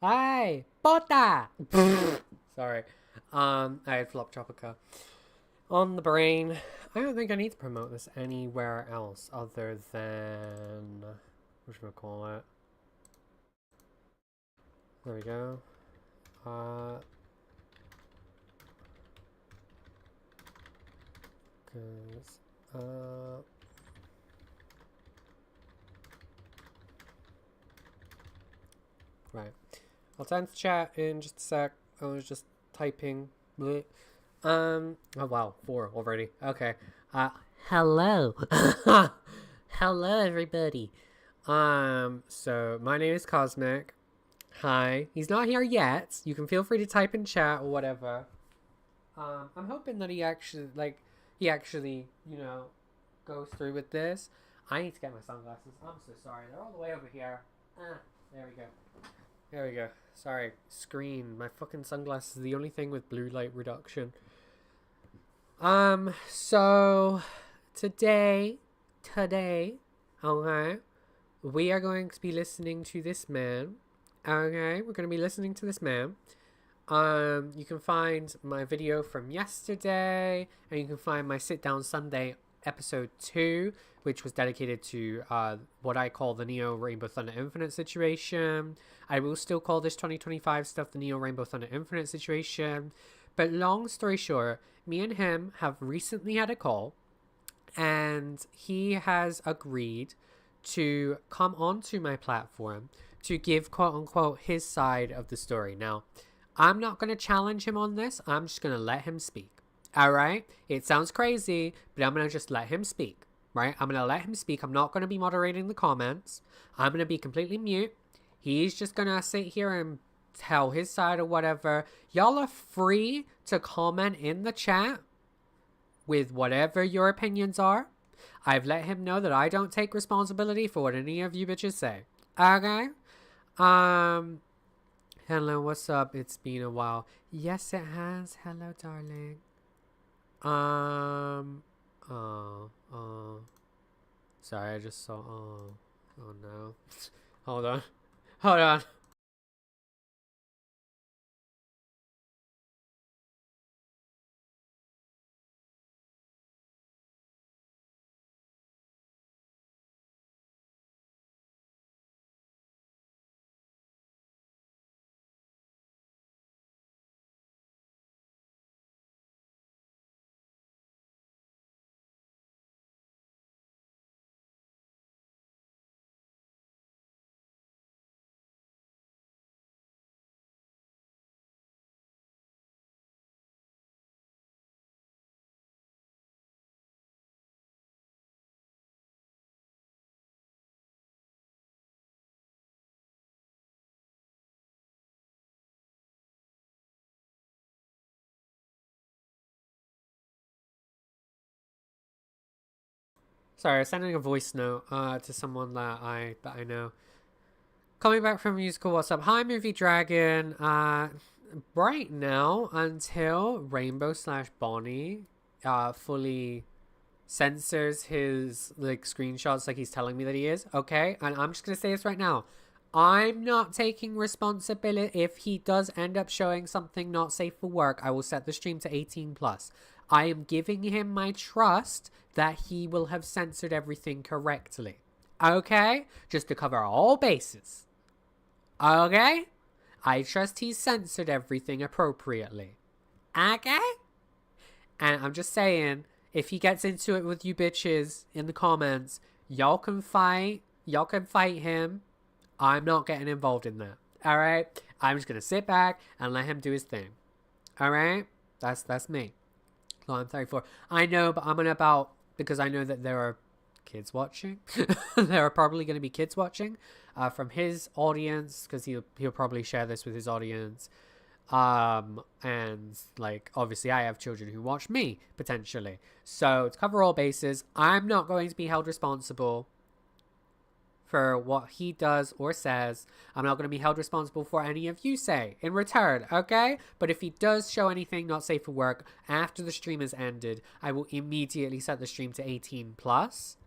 Hi, Bota! Sorry. I had Flop Tropica on the brain. I don't think I need to promote this anywhere else other than... whatchamacallit? There we go. Right. I'll time the chat in just a sec. I was just typing. Bleh. Oh wow, 4 already. Okay. Hello. Hello everybody. So my name is Kosmik. Hi. He's not here yet. You can feel free to type in chat or whatever. I'm hoping that he actually goes through with this. I need to get my sunglasses. I'm so sorry. They're all the way over here. There we go. There we go. Sorry. Screen. My fucking sunglasses is the only thing with blue light reduction. So today, okay, we are going to be listening to this man. Okay, we're going to be listening to this man. You can find my video from yesterday, and you can find my Sit Down Sunday episode 2, which was dedicated to what I call the Neo Rainbow Thunder Infinite situation. I will still call this 2025 stuff the Neo Rainbow Thunder Infinite situation. But long story short, me and him have recently had a call, and he has agreed to come onto my platform to give quote unquote his side of the story. Now, I'm not going to challenge him on this. I'm just going to let him speak. All right? It sounds crazy, but I'm going to just let him speak. Right? I'm going to let him speak. I'm not going to be moderating the comments. I'm going to be completely mute. He's just going to sit here and tell his side or whatever. Y'all are free to comment in the chat with whatever your opinions are. I've let him know that I don't take responsibility for what any of you bitches say. Okay? Hello, what's up? It's been a while. Yes, it has. Hello, darling. Sorry, I just saw, oh no. Hold on. Sorry, I was sending a voice note to someone that I know. Coming back from musical, what's up? Hi, Movie Dragon. Right now until Rainbow/Bonnie fully censors his like screenshots like he's telling me that he is. Okay, and I'm just gonna say this right now. I'm not taking responsibility if he does end up showing something not safe for work. I will set the stream to 18 plus. I am giving him my trust that he will have censored everything correctly. Okay? Just to cover all bases. Okay? I trust he's censored everything appropriately. Okay? And I'm just saying, if he gets into it with you bitches in the comments, y'all can fight. Y'all can fight him. I'm not getting involved in that. Alright? I'm just gonna sit back and let him do his thing. Alright? That's me. So I'm 34. I know, but I'm gonna about, because I know that there are kids watching. There are probably going to be kids watching from his audience, because he'll probably share this with his audience. And like obviously I have children who watch me potentially. So to cover all bases, I'm not going to be held responsible for what he does or says. I'm not going to be held responsible for any of you say in return, okay? But if he does show anything not safe for work after the stream has ended, I will immediately set the stream to 18 plus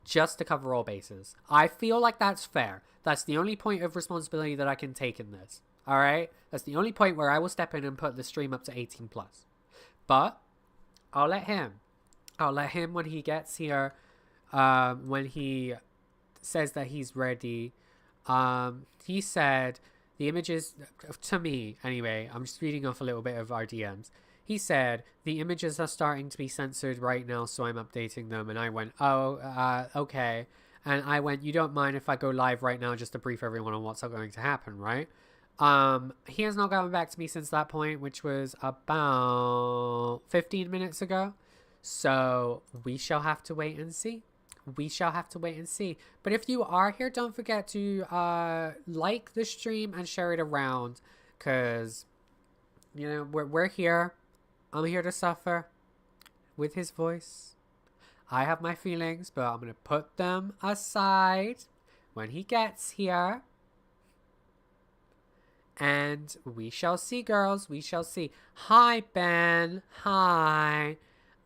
just to cover all bases. I feel like that's fair. That's the only point of responsibility that I can take in this. All right? That's the only point where I will step in and put the stream up to 18 plus. But I'll let him. When he gets here, when he says that he's ready. He said the images, to me anyway, I'm just reading off a little bit of our DMs. He said, the images are starting to be censored right now, so I'm updating them. And I went, okay. And I went, you don't mind if I go live right now just to brief everyone on what's going to happen, right? He has not gotten back to me since that point, which was about 15 minutes ago. So we shall have to wait and see. But if you are here, don't forget to like the stream and share it around, because, you know, we're here. I'm here to suffer with his voice. I have my feelings, but I'm going to put them aside when he gets here. And we shall see, girls. We shall see. Hi, Ben. Hi.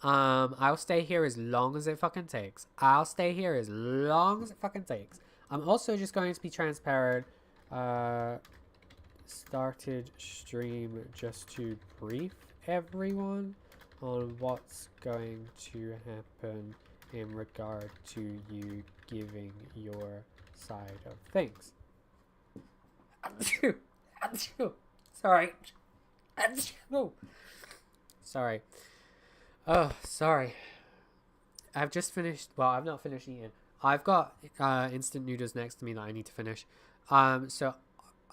I'll stay here as long as it fucking takes. I'm also just going to be transparent. Started stream just to brief everyone on what's going to happen in regard to you giving your side of things. Sorry. Oh, sorry. I've just finished. Well, I've not finished eating. I've got instant noodles next to me that I need to finish. So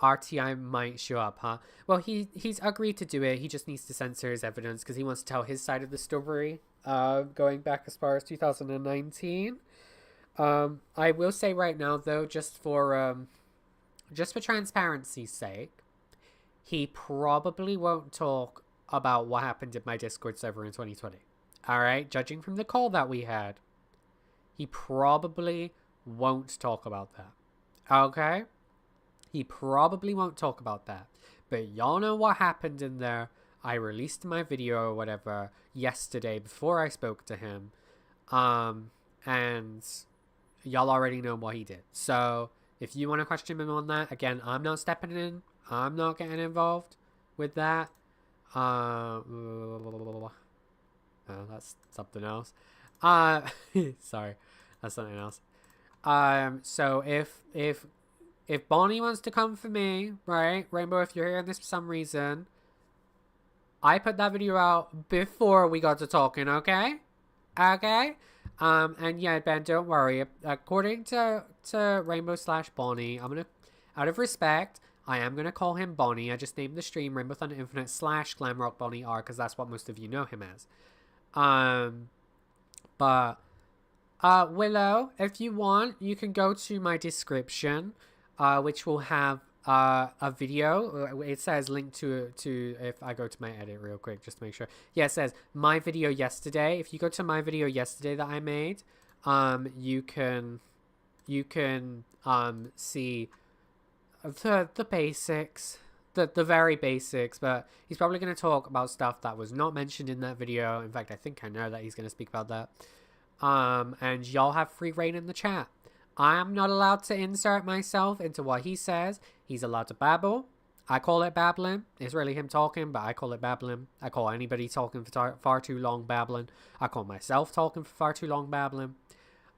RTI might show up, huh? Well, he's agreed to do it. He just needs to censor his evidence because he wants to tell his side of the story. Going back as far as 2019. I will say right now, though, just for transparency's sake, he probably won't talk about what happened in my Discord server in 2020. All right, judging from the call that we had, he probably won't talk about that. Okay? He probably won't talk about that. But y'all know what happened in there. I released my video or whatever yesterday before I spoke to him. And y'all already know what he did. So if you want to question him on that, again, I'm not stepping in. I'm not getting involved with that. Oh, that's something else. Sorry, that's something else. So if Bonnie wants to come for me, right, Rainbow, if you're hearing this for some reason, I put that video out before we got to talking, okay? Okay? And yeah, Ben, don't worry. According to Rainbow/Bonnie, I'm gonna, out of respect, I am going to call him Bonnie. I just named the stream RainbowThunderInfinite / GlamrockBonnieR because that's what most of you know him as. But Willow, if you want, you can go to my description, which will have a video. It says link to if I go to my edit real quick just to make sure. Yeah, it says my video yesterday. If you go to my video yesterday that I made, you can see the basics, the very basics, but he's probably going to talk about stuff that was not mentioned in that video. In fact, I think I know that he's going to speak about that. And y'all have free reign in the chat. I'm not allowed to insert myself into what he says. He's allowed to babble. I call it babbling. It's really him talking, but I call it babbling. I call anybody talking for far too long babbling. I call myself talking for far too long babbling.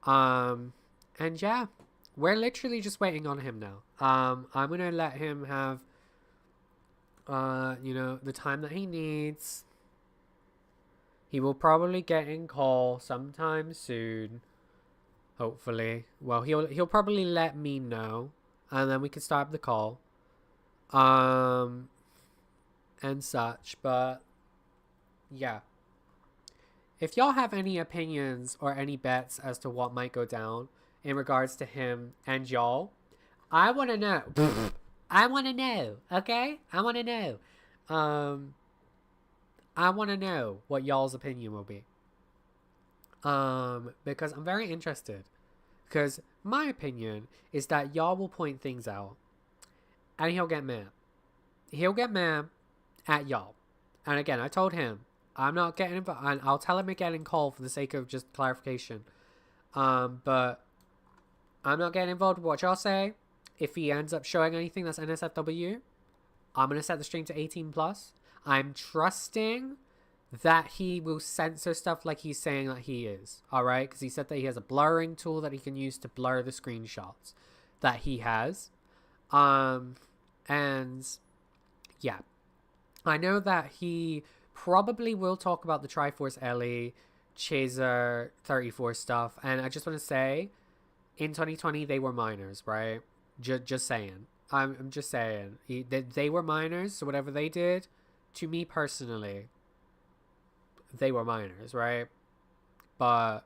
And yeah. We're literally just waiting on him now. I'm going to let him have, the time that he needs. He will probably get in call sometime soon. Hopefully. Well, he'll probably let me know. And then we can start the call. And such. But, yeah. If y'all have any opinions or any bets as to what might go down in regards to him and y'all, I want to know. I want to know, okay? I want to know. I want to know what y'all's opinion will be. Because I'm very interested. Because my opinion is that y'all will point things out and he'll get mad. He'll get mad at y'all. And again, I told him, I'm not getting involved, and I'll tell him again in call for the sake of just clarification. But I'm not getting involved with what y'all say. If he ends up showing anything that's NSFW, I'm going to set the stream to 18 plus. I'm trusting that he will censor stuff like he's saying that he is. Alright? Because he said that he has a blurring tool that he can use to blur the screenshots that he has. And yeah. I know that he probably will talk about the Triforce Ellie, Chaser 34 stuff. And I just want to say, in 2020, they were minors, right? Just saying. I'm just saying. They were minors, so whatever they did, to me personally, they were minors, right? But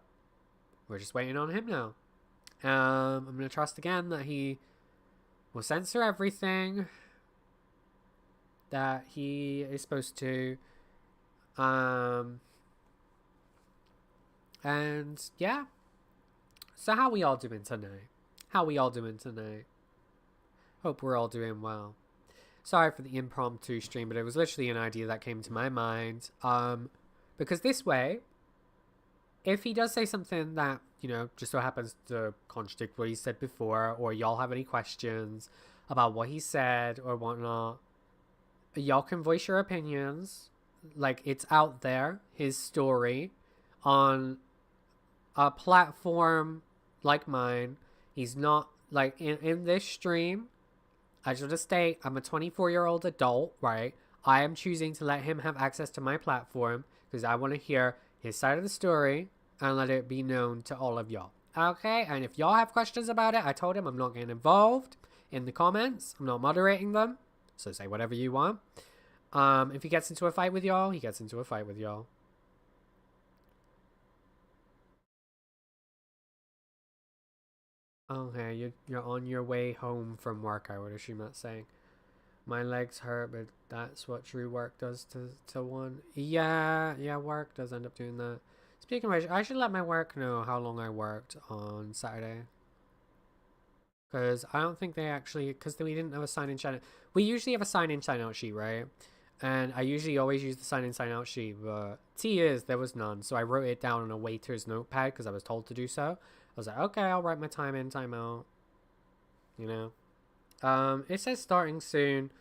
we're just waiting on him now. I'm going to trust again that he will censor everything that he is supposed to. And yeah. So how we all doing tonight? Hope we're all doing well. Sorry for the impromptu stream, but it was literally an idea that came to my mind. Because this way, if he does say something that, you know, just so happens to contradict what he said before, or y'all have any questions about what he said or whatnot, y'all can voice your opinions. Like, it's out there, his story, on a platform like mine. He's not, like, in this stream, I should just state, I'm a 24-year-old adult, right? I am choosing to let him have access to my platform because I want to hear his side of the story and let it be known to all of y'all. Okay? And if y'all have questions about it, I told him I'm not getting involved in the comments. I'm not moderating them. So say whatever you want. If he gets into a fight with y'all, he gets into a fight with y'all. Okay, you're on your way home from work, I would assume that's saying. My legs hurt, but that's what true work does to one. Yeah, work does end up doing that. Speaking of which, I should let my work know how long I worked on Saturday. Because I don't think they actually, because we didn't have a sign-in, sign-out. We usually have a sign-in, sign-out sheet, right? And I usually always use the sign-in, sign-out sheet, but there was none. So I wrote it down on a waiter's notepad because I was told to do so. I was like, okay, I'll write my time in, time out. You know? It says starting soon.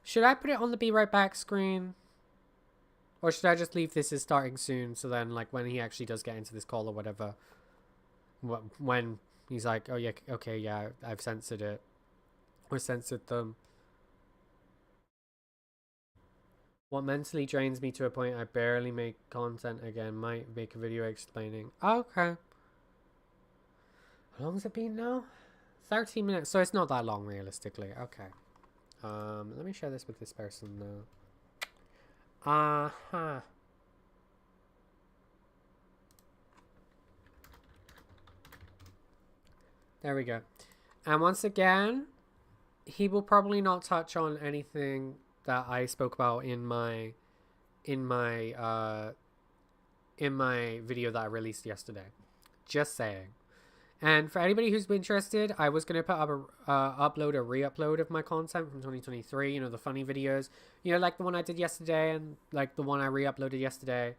Should I put it on the be right back screen? Or should I just leave this as starting soon, so then, like, when he actually does get into this call or whatever, when he's like, oh yeah, okay, yeah, I've censored it. Or censored them. What mentally drains me to a point I barely make content again. Might make a video explaining. Okay. How long has it been now? 13 minutes. So it's not that long, realistically. Okay. Let me share this with this person, though. Uh-huh. There we go. And once again, he will probably not touch on anything that I spoke about in my video that I released yesterday. Just saying. And for anybody who's interested, I was going to put up upload a re-upload of my content from 2023, you know, the funny videos, you know, like the one I did yesterday and like the one I re-uploaded yesterday,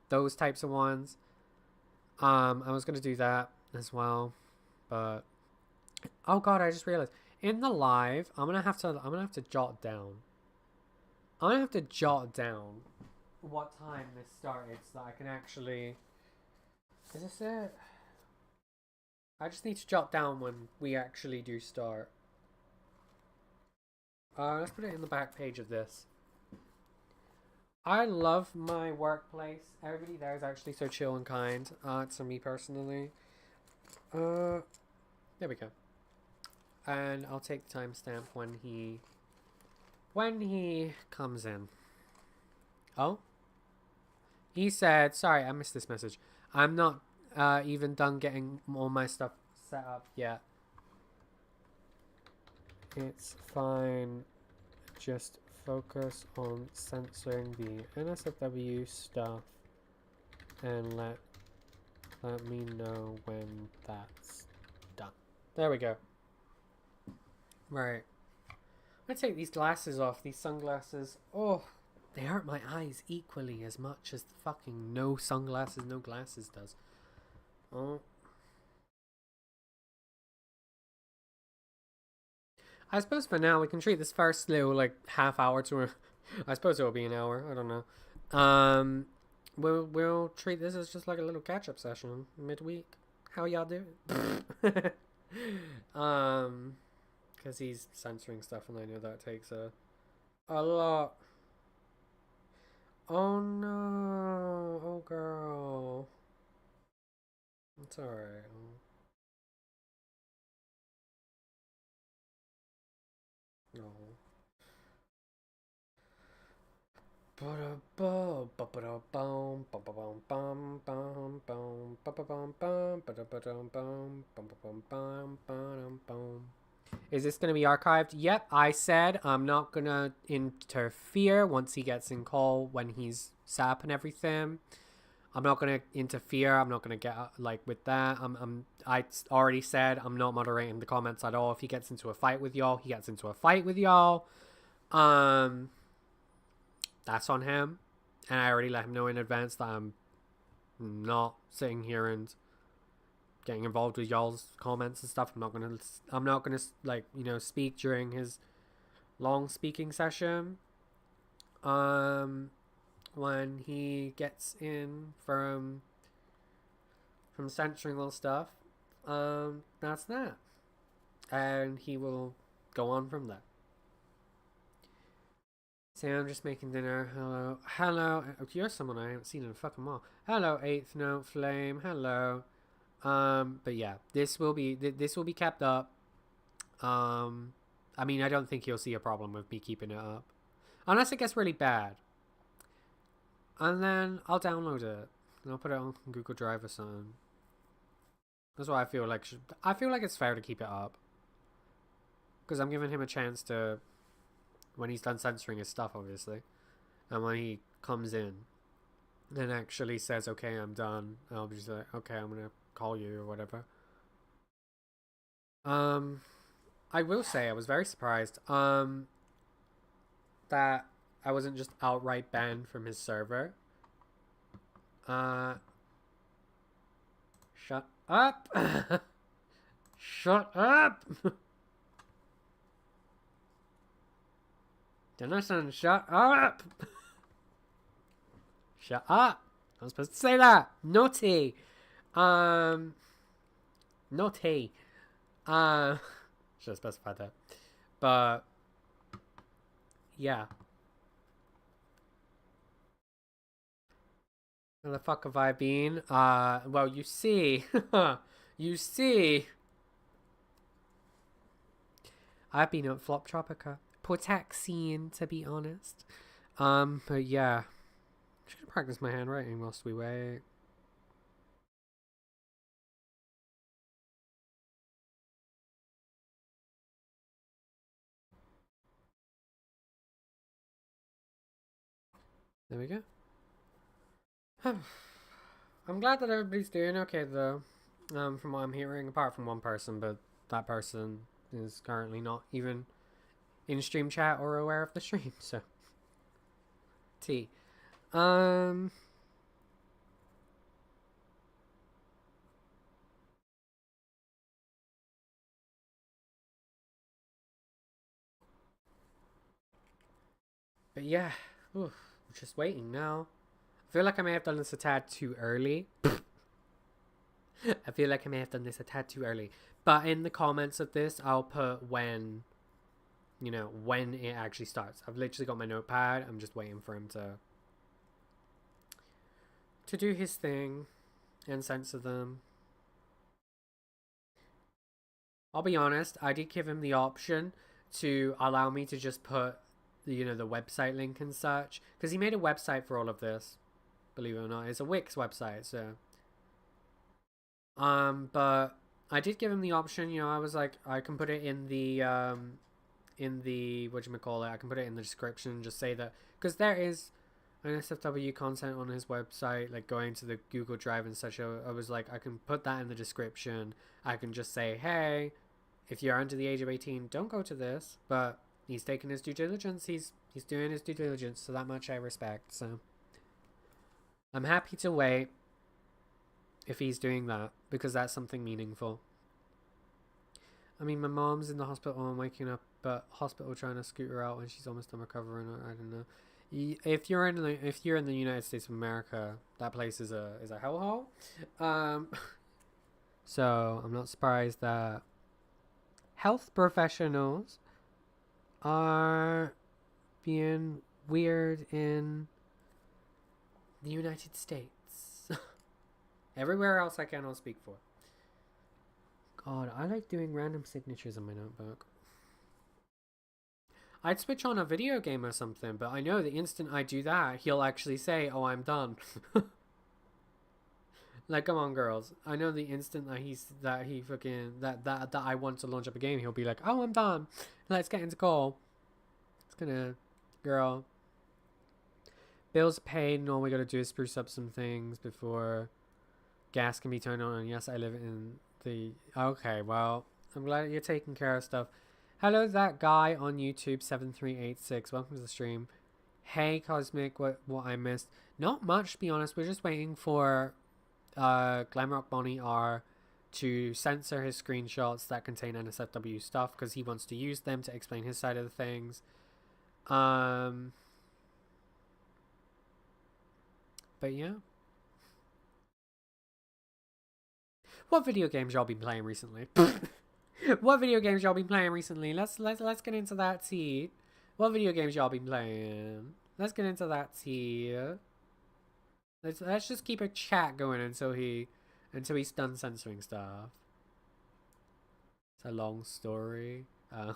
those types of ones. I was going to do that as well, but oh god, I just realized in the live, I'm going to have to jot down. I'm going to have to jot down what time this started so that I can actually, is this it? I just need to jot down when we actually do start. Let's put it in the back page of this. I love my workplace. Everybody there is actually so chill and kind. To me personally. There we go. And I'll take the timestamp when he comes in. Oh? He said, sorry, I missed this message. I'm not even done getting all my stuff set up yet. It's fine. Just focus on censoring the NSFW stuff and let me know when that's done. There we go. Right. I'm gonna take these glasses off, these sunglasses. Oh, they hurt my eyes equally as much as the fucking no sunglasses, no glasses does. Oh. I suppose for now we can treat this first little like half hour to I suppose it'll be an hour. I don't know. We'll treat this as just like a little catch up session midweek. How y'all doing? Because he's censoring stuff, and I know that takes a lot. Oh no! Oh girl. It's alright. No. Is this going to be archived? Yep, I said I'm not going to interfere once he gets in call when he's sap and everything. I'm not going to interfere. I'm not going to get like with that. I already said I'm not moderating the comments at all. If he gets into a fight with y'all, he gets into a fight with y'all. That's on him. And I already let him know in advance that I'm not sitting here and getting involved with y'all's comments and stuff. I'm not gonna like, you know, speak during his long speaking session. When he gets in from censoring all stuff, that's that. And he will go on from there. Say, I'm just making dinner. Hello. Hello. You're someone I haven't seen in a fucking while. Hello, 8th Note Flame. Hello. But yeah, this will be kept up. I mean, I don't think you'll see a problem with me keeping it up. Unless it gets really bad. And then I'll download it. And I'll put it on Google Drive or something. That's what I feel like. I feel like it's fair to keep it up. Because I'm giving him a chance to, when he's done censoring his stuff, obviously. And when he comes in and actually says, okay, I'm done, I'll be just like, okay, I'm going to call you or whatever. I will say I was very surprised that I wasn't just outright banned from his server. Shut up. Shut up. Denison, shut up. Shut up. I was supposed to say that. Naughty. Naughty. Should have specified that. But yeah. Where the fuck have I been? Well, you see. You see. I've been at Flop Tropica. Potaxian, to be honest. But yeah. I'm just gonna practice my handwriting whilst we wait. There we go. I'm glad that everybody's doing okay though. From what I'm hearing, apart from one person, but that person is currently not even in stream chat or aware of the stream, so T. But yeah, oof, just waiting now. I feel like I may have done this a tad too early. I feel like I may have done this a tad too early. But in the comments of this, I'll put when, you know, when it actually starts. I've literally got my notepad. I'm just waiting for him to do his thing and censor them. I'll be honest, I did give him the option to allow me to just put, you know, the website link and such. Because he made a website for all of this. Believe it or not. It's a Wix website, so... but I did give him the option, you know, I was like, I can put it in the, whatchamacallit, I can put it in the description, just say that, because there is an SFW content on his website, like going to the Google Drive and such. I was like, I can put that in the description. I can just say, hey, if you're under the age of 18, don't go to this, but he's taking his due diligence, he's doing his due diligence, so that much I respect, so I'm happy to wait if he's doing that, because that's something meaningful. I mean, my mom's in the hospital, I'm waking up but hospital trying to scoot her out when she's almost done recovering. I don't know. If you're in the United States of America, that place is a hellhole. So I'm not surprised that health professionals are being weird in the United States. Everywhere else I cannot speak for. God, I like doing random signatures in my notebook. I'd switch on a video game or something, but I know the instant I do that, he'll actually say, "Oh, I'm done." Like, come on, girls. I know the instant that I want to launch up a game, he'll be like, "Oh, I'm done. Let's get into call." It's gonna, girl. Bills paid, and all we gotta do is spruce up some things before gas can be turned on. And yes, I live in the... Okay, well, I'm glad you're taking care of stuff. Hello, that guy on YouTube, 7386. Welcome to the stream. Hey, Kosmik, what I missed? Not much, to be honest. We're just waiting for GlamrockBonnieR to censor his screenshots that contain NSFW stuff because he wants to use them to explain his side of the things. But yeah. What video games y'all been playing recently? What video games y'all been playing recently? Let's get into that tea. What video games y'all been playing? Let's get into that tea. Let's just keep a chat going until he's done censoring stuff. It's a long story. I'm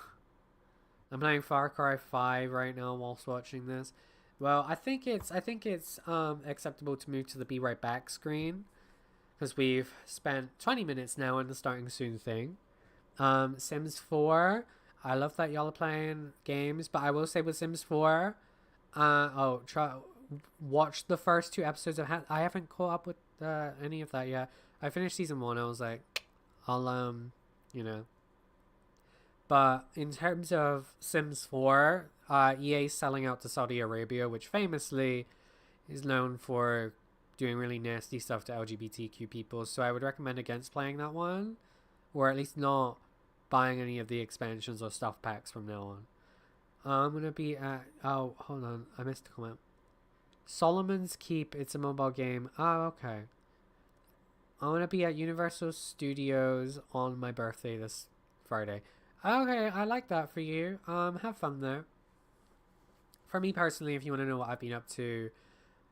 playing Far Cry 5 right now whilst watching this. Well, I think it's acceptable to move to the be right back screen because we've spent 20 minutes now on the starting soon thing. Sims 4. I love that y'all are playing games, but I will say with Sims 4, watch the first 2 episodes. I haven't caught up with any of that yet. I finished season 1. I was like, I'll you know. But in terms of Sims 4, EA is selling out to Saudi Arabia, which famously is known for doing really nasty stuff to LGBTQ people. So I would recommend against playing that one, or at least not buying any of the expansions or stuff packs from now on. I'm gonna be at... Oh, hold on. I missed a comment. Solomon's Keep. It's a mobile game. Oh, okay. I'm gonna be at Universal Studios on my birthday this Friday. Okay, I like that for you. Have fun there. For me personally, if you want to know what I've been up to,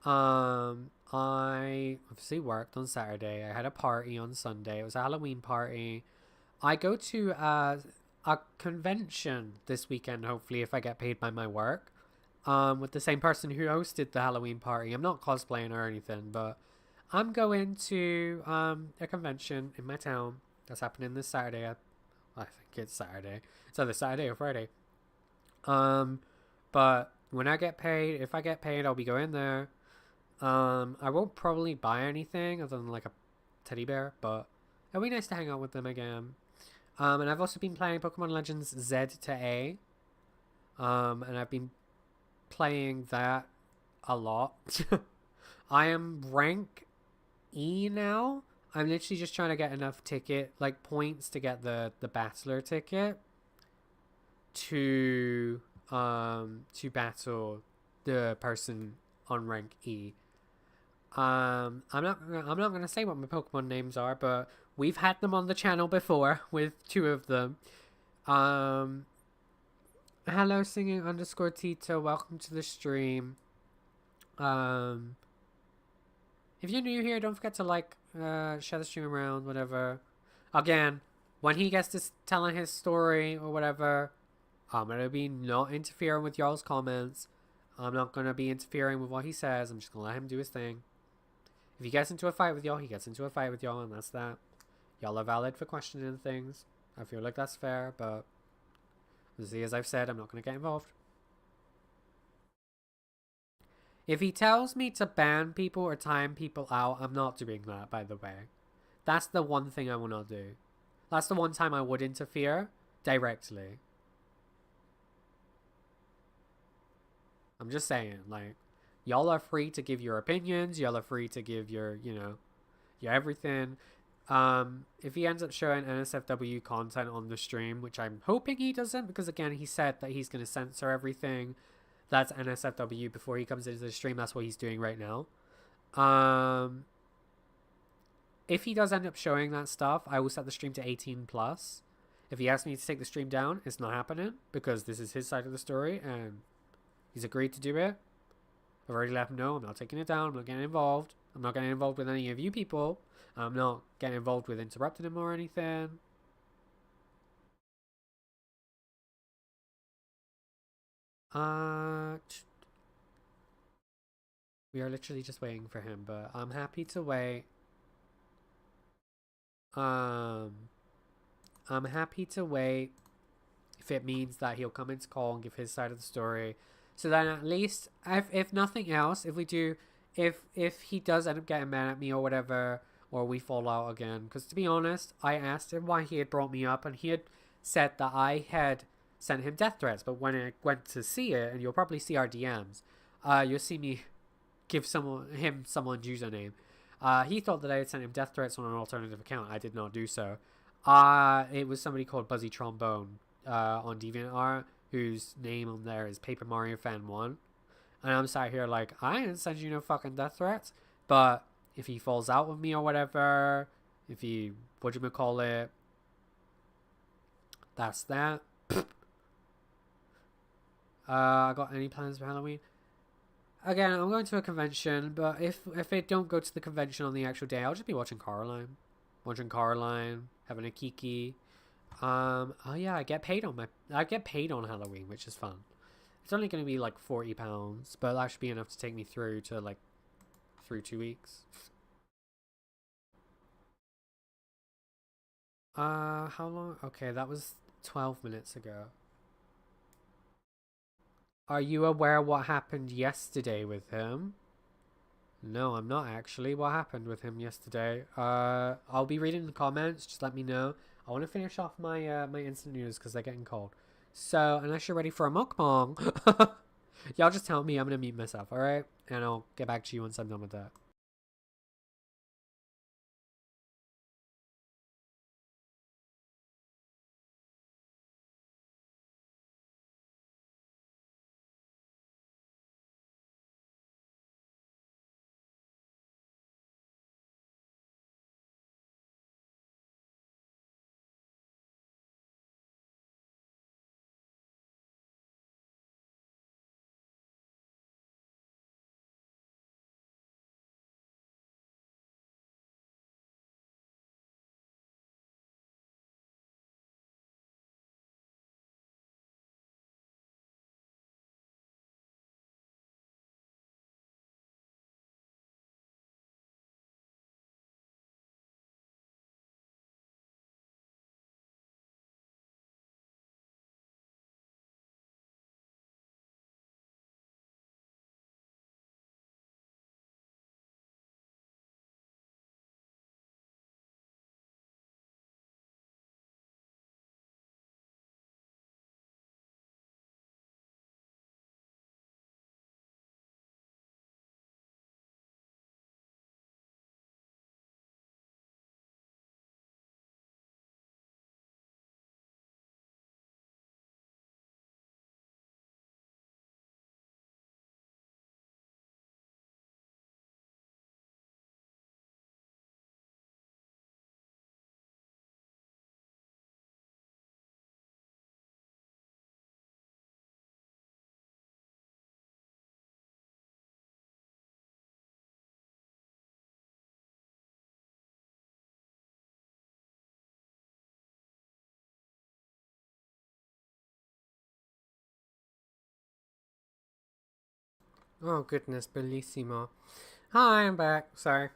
I obviously worked on Saturday. I had a party on Sunday. It was a Halloween party. I go to a convention this weekend, hopefully, if I get paid by my work, with the same person who hosted the Halloween party. I'm not cosplaying or anything, but I'm going to a convention in my town that's happening this Saturday. I think it's Saturday. It's either Saturday or Friday. But when I get paid, if I get paid, I'll be going there. I won't probably buy anything other than like a teddy bear, but it'll be nice to hang out with them again. And I've also been playing Pokemon Legends Z to A. And I've been playing that a lot. I am rank E now. I'm literally just trying to get enough points to get the battler ticket to battle the person on rank E. I'm not gonna say what my Pokemon names are, but we've had them on the channel before with 2 of them. Hello, singing_Tito. Welcome to the stream. If you're new here, don't forget to share the stream around, whatever. Again, when he gets to telling his story or whatever, I'm gonna be not interfering with y'all's comments. I'm not gonna be interfering with what he says. I'm just gonna let him do his thing. If he gets into a fight with y'all, he gets into a fight with y'all, and that's that. Y'all are valid for questioning things. I feel like that's fair, but as I've said, I'm not gonna get involved. If he tells me to ban people or time people out, I'm not doing that, by the way. That's the one thing I will not do. That's the one time I would interfere directly. I'm just saying, y'all are free to give your opinions. Y'all are free to give your, your everything. If he ends up showing NSFW content on the stream, which I'm hoping he doesn't, because again, he said that he's going to censor everything that's NSFW before he comes into the stream. That's what he's doing right now. If he does end up showing that stuff, I will set the stream to 18 plus. If he asks me to take the stream down, it's not happening because this is his side of the story and he's agreed to do it. I've already let him know I'm not taking it down. I'm not getting involved. I'm not getting involved with any of you people. I'm not getting involved with interrupting him or anything. We are literally just waiting for him, but I'm happy to wait. I'm happy to wait if it means that he'll come into call and give his side of the story. So then at least, if nothing else, if he does end up getting mad at me or whatever, or we fall out again, because to be honest, I asked him why he had brought me up, and he had said that I had sent him death threats, but when I went to see it, and you'll probably see our DMs, you'll see me give someone's username. He thought that I had sent him death threats on an alternative account. I did not do so. It was somebody called Buzzy Trombone on DeviantArt, whose name on there is Paper Mario Fan 1. And I'm sat here like, I didn't send you no fucking death threats. But if he falls out with me or whatever, if he, whatchamacallit, that's that. I got any plans for Halloween? Again, I'm going to a convention, but if I don't go to the convention on the actual day, I'll just be watching Coraline. Having a kiki. Oh yeah, I get paid on Halloween, which is fun. It's only going to be like £40, but that should be enough to take me through 2 weeks. How long? Okay, that was 12 minutes ago. Are you aware what happened yesterday with him? No, I'm not actually. What happened with him yesterday? I'll be reading the comments. Just let me know. I want to finish off my my instant noodles because they're getting cold. So, unless you're ready for a mukbang, y'all just tell me. I'm gonna mute myself, alright? And I'll get back to you once I'm done with that. Oh goodness, bellissimo. Hi, I'm back. Sorry.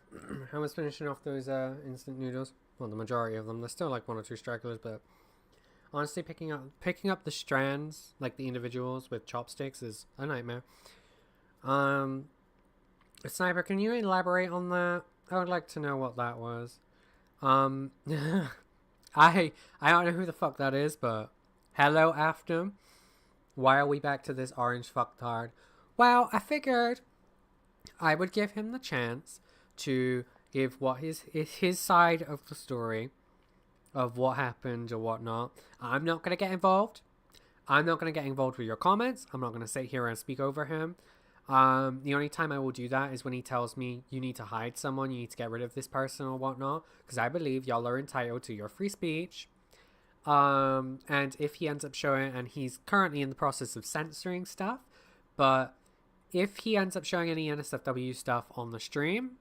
I was finishing off those instant noodles. Well, the majority of them. There's still like one or two stragglers, but honestly, picking up the strands, like the individuals with chopsticks, is a nightmare. Sniper, can you elaborate on that? I would like to know what that was. I don't know who the fuck that is, but hello, Afton. Why are we back to this orange fucktard? Well, I figured I would give him the chance to give what his side of the story of what happened or whatnot. I'm not going to get involved. I'm not going to get involved with your comments. I'm not going to sit here and speak over him. The only time I will do that is when he tells me you need to hide someone, you need to get rid of this person or whatnot, because I believe y'all are entitled to your free speech. And if he ends up showing, and he's currently in the process of censoring stuff, but if he ends up showing any NSFW stuff on the stream,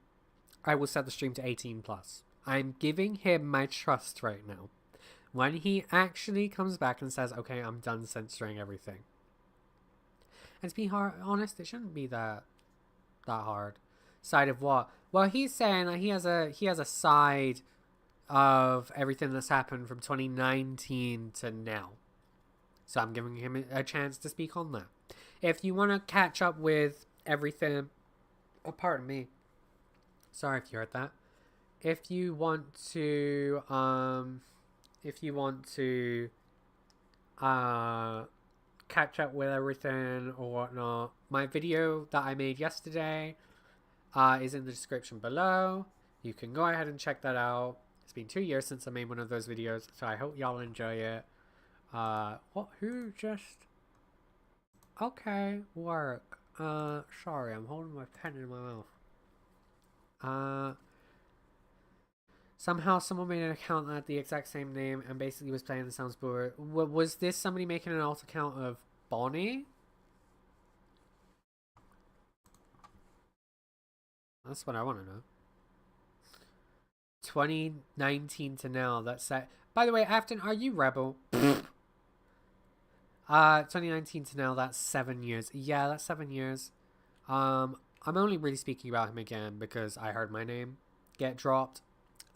I will set the stream to 18 plus. I'm giving him my trust right now. When he actually comes back and says, okay, I'm done censoring everything. And to be honest, it shouldn't be that hard. Side of what? Well, he's saying that he has a side of everything that's happened from 2019 to now. So I'm giving him a chance to speak on that. If you want to catch up with everything, oh, pardon me. Sorry if you heard that. If you want to catch up with everything or whatnot, my video that I made yesterday is in the description below. You can go ahead and check that out. It's been 2 years since I made one of those videos, so I hope y'all enjoy it. What? Who just? Okay, work. Sorry, I'm holding my pen in my mouth. Somehow someone made an account that had the exact same name and basically was playing the sounds board. Was this somebody making an alt account of Bonnie? That's what I want to know. 2019 to now, that's set. By the way, Afton, are you Rebel? 2019 to now, that's 7 years. Yeah, that's 7 years. I'm only really speaking about him again because I heard my name get dropped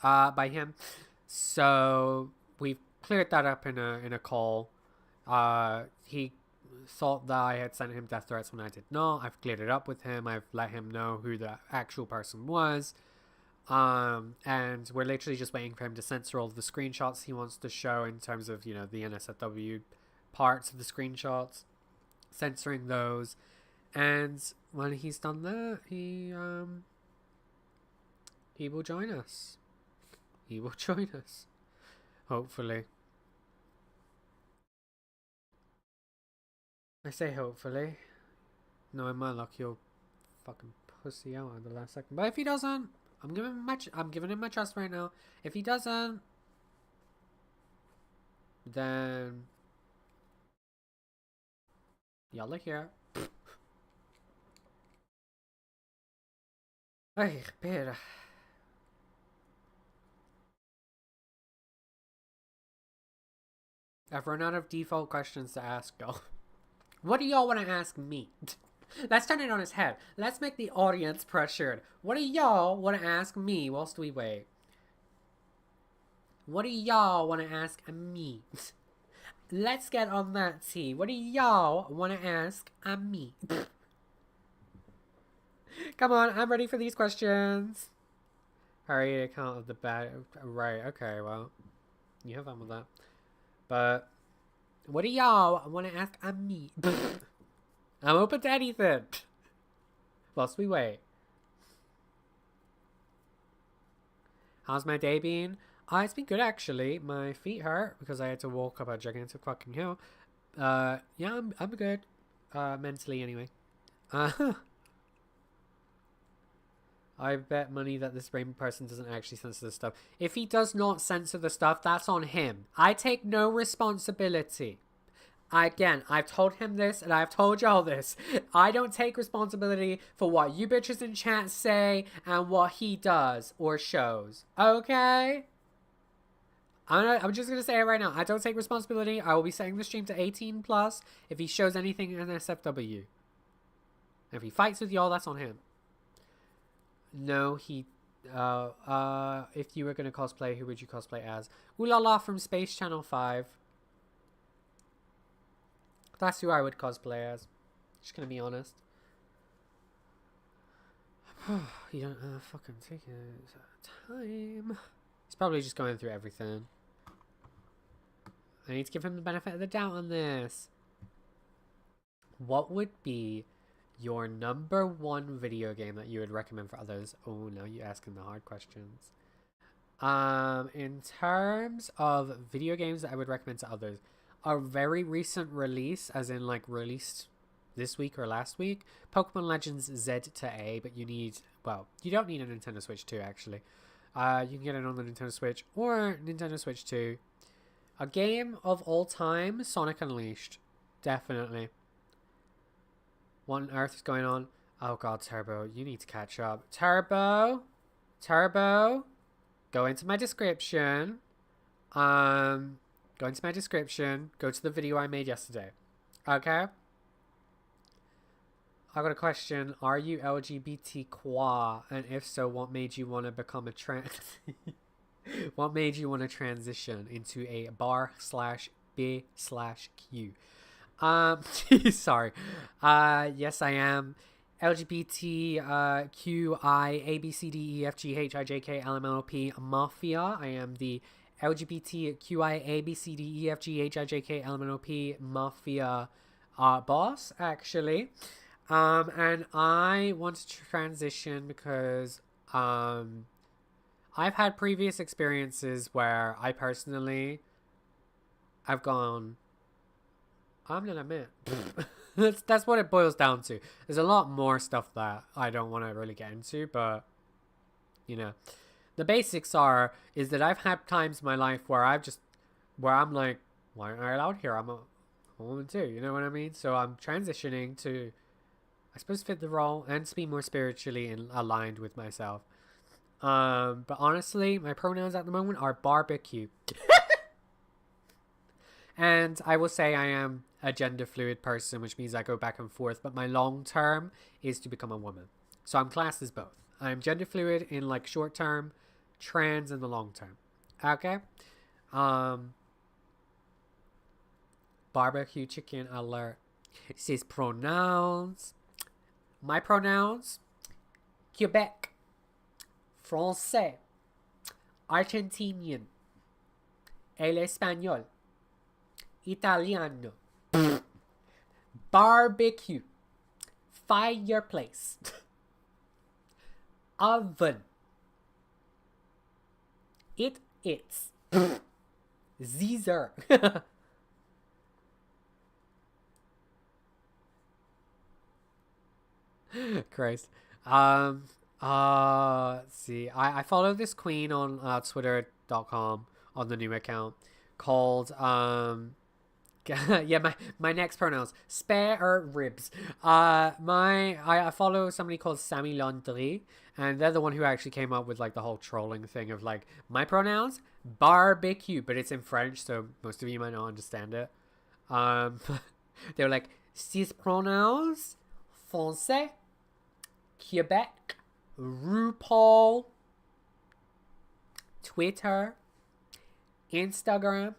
by him. So we've cleared that up in a call. He thought that I had sent him death threats when I did not. I've cleared it up with him. I've let him know who the actual person was. And we're literally just waiting for him to censor all of the screenshots he wants to show in terms of, you know, the NSFW parts of the screenshots, censoring those. And when he's done that, he will join us. He will join us. Hopefully. I say hopefully. Knowing my luck, he'll fucking pussy out at the last second. But if he doesn't, I'm giving him my trust right now. If he doesn't, then y'all are here. Ay, espera. I've run out of default questions to ask y'all. What do y'all want to ask me? Let's turn it on its head. Let's make the audience pressured. What do y'all want to ask me whilst we wait? What do y'all want to ask me? Let's get on that tea. What do y'all want to ask me? Come on, I'm ready for these questions. Hurry, account of the bad. Right, okay, well, you have fun with that. But what do y'all want to ask me? I'm open to anything. Whilst we wait. How's my day been? It's been good actually. My feet hurt because I had to walk up a gigantic fucking hill. Yeah, I'm good. Mentally anyway. I bet money that this rainbow person doesn't actually censor the stuff. If he does not censor the stuff, that's on him. I take no responsibility. Again, I've told him this and I've told y'all this. I don't take responsibility for what you bitches in chat say and what he does or shows. Okay? I'm just going to say it right now. I don't take responsibility. I will be setting the stream to 18 plus if he shows anything in SFW. If he fights with y'all, that's on him. No, he... if you were going to cosplay, who would you cosplay as? Ooh la la from Space Channel 5. That's who I would cosplay as. Just gonna be honest. You don't fucking take time. He's probably just going through everything. I need to give him the benefit of the doubt on this. What would be your number one video game that you would recommend for others. Oh, now you're asking the hard questions. In terms of video games that I would recommend to others, a very recent release, as in like released this week or last week, Pokemon Legends Z to A, but you need, well, you don't need a Nintendo Switch 2 actually. You can get it on the Nintendo Switch or Nintendo Switch 2. A game of all time, Sonic Unleashed. Definitely. What on earth is going on? Oh god, Turbo, you need to catch up. Turbo! Turbo! Go into my description. Go into my description. Go to the video I made yesterday. Okay? I got a question. Are you LGBTQA? And if so, what made you want to become a trans... What made you want to transition into a bar/B/Q? Sorry. Yes, I am. LGBT, Q, I, A, B, C, D, E, F, G, H, I, J, K, L, M, N, O, P, Mafia. I am the LGBT, Q, I, A, B, C, D, E, F, G, H, I, J, K, L, M, N, O, P, Mafia boss, actually. And I want to transition because I've had previous experiences where I personally I've gone, I'm gonna admit. That's what it boils down to. There's a lot more stuff that I don't want to really get into, but you know, the basics is that I've had times in my life where I'm like, why aren't I allowed here? I'm a woman too, you know what I mean? So I'm transitioning to, I suppose, fit the role and to be more spiritually aligned with myself. But honestly, my pronouns at the moment are barbecue. And I will say I am a gender fluid person, which means I go back and forth, but my long term is to become a woman. So I'm classed as both. I'm gender fluid in like short term, trans in the long term. Okay? Barbecue chicken alert. It says pronouns. My pronouns: Quebec, Français, Argentinian, el español, Italiano, barbecue, fireplace, oven, it's, Caesar. Christ. Let's see. I follow this queen on twitter.com on the new account called yeah, my next pronouns: spare ribs. I follow somebody called Sammy Landry, and they're the one who actually came up with like the whole trolling thing of like, my pronouns barbecue, but it's in French, so most of you might not understand it. They were like, ces pronouns français, Quebec, RuPaul, Twitter, Instagram.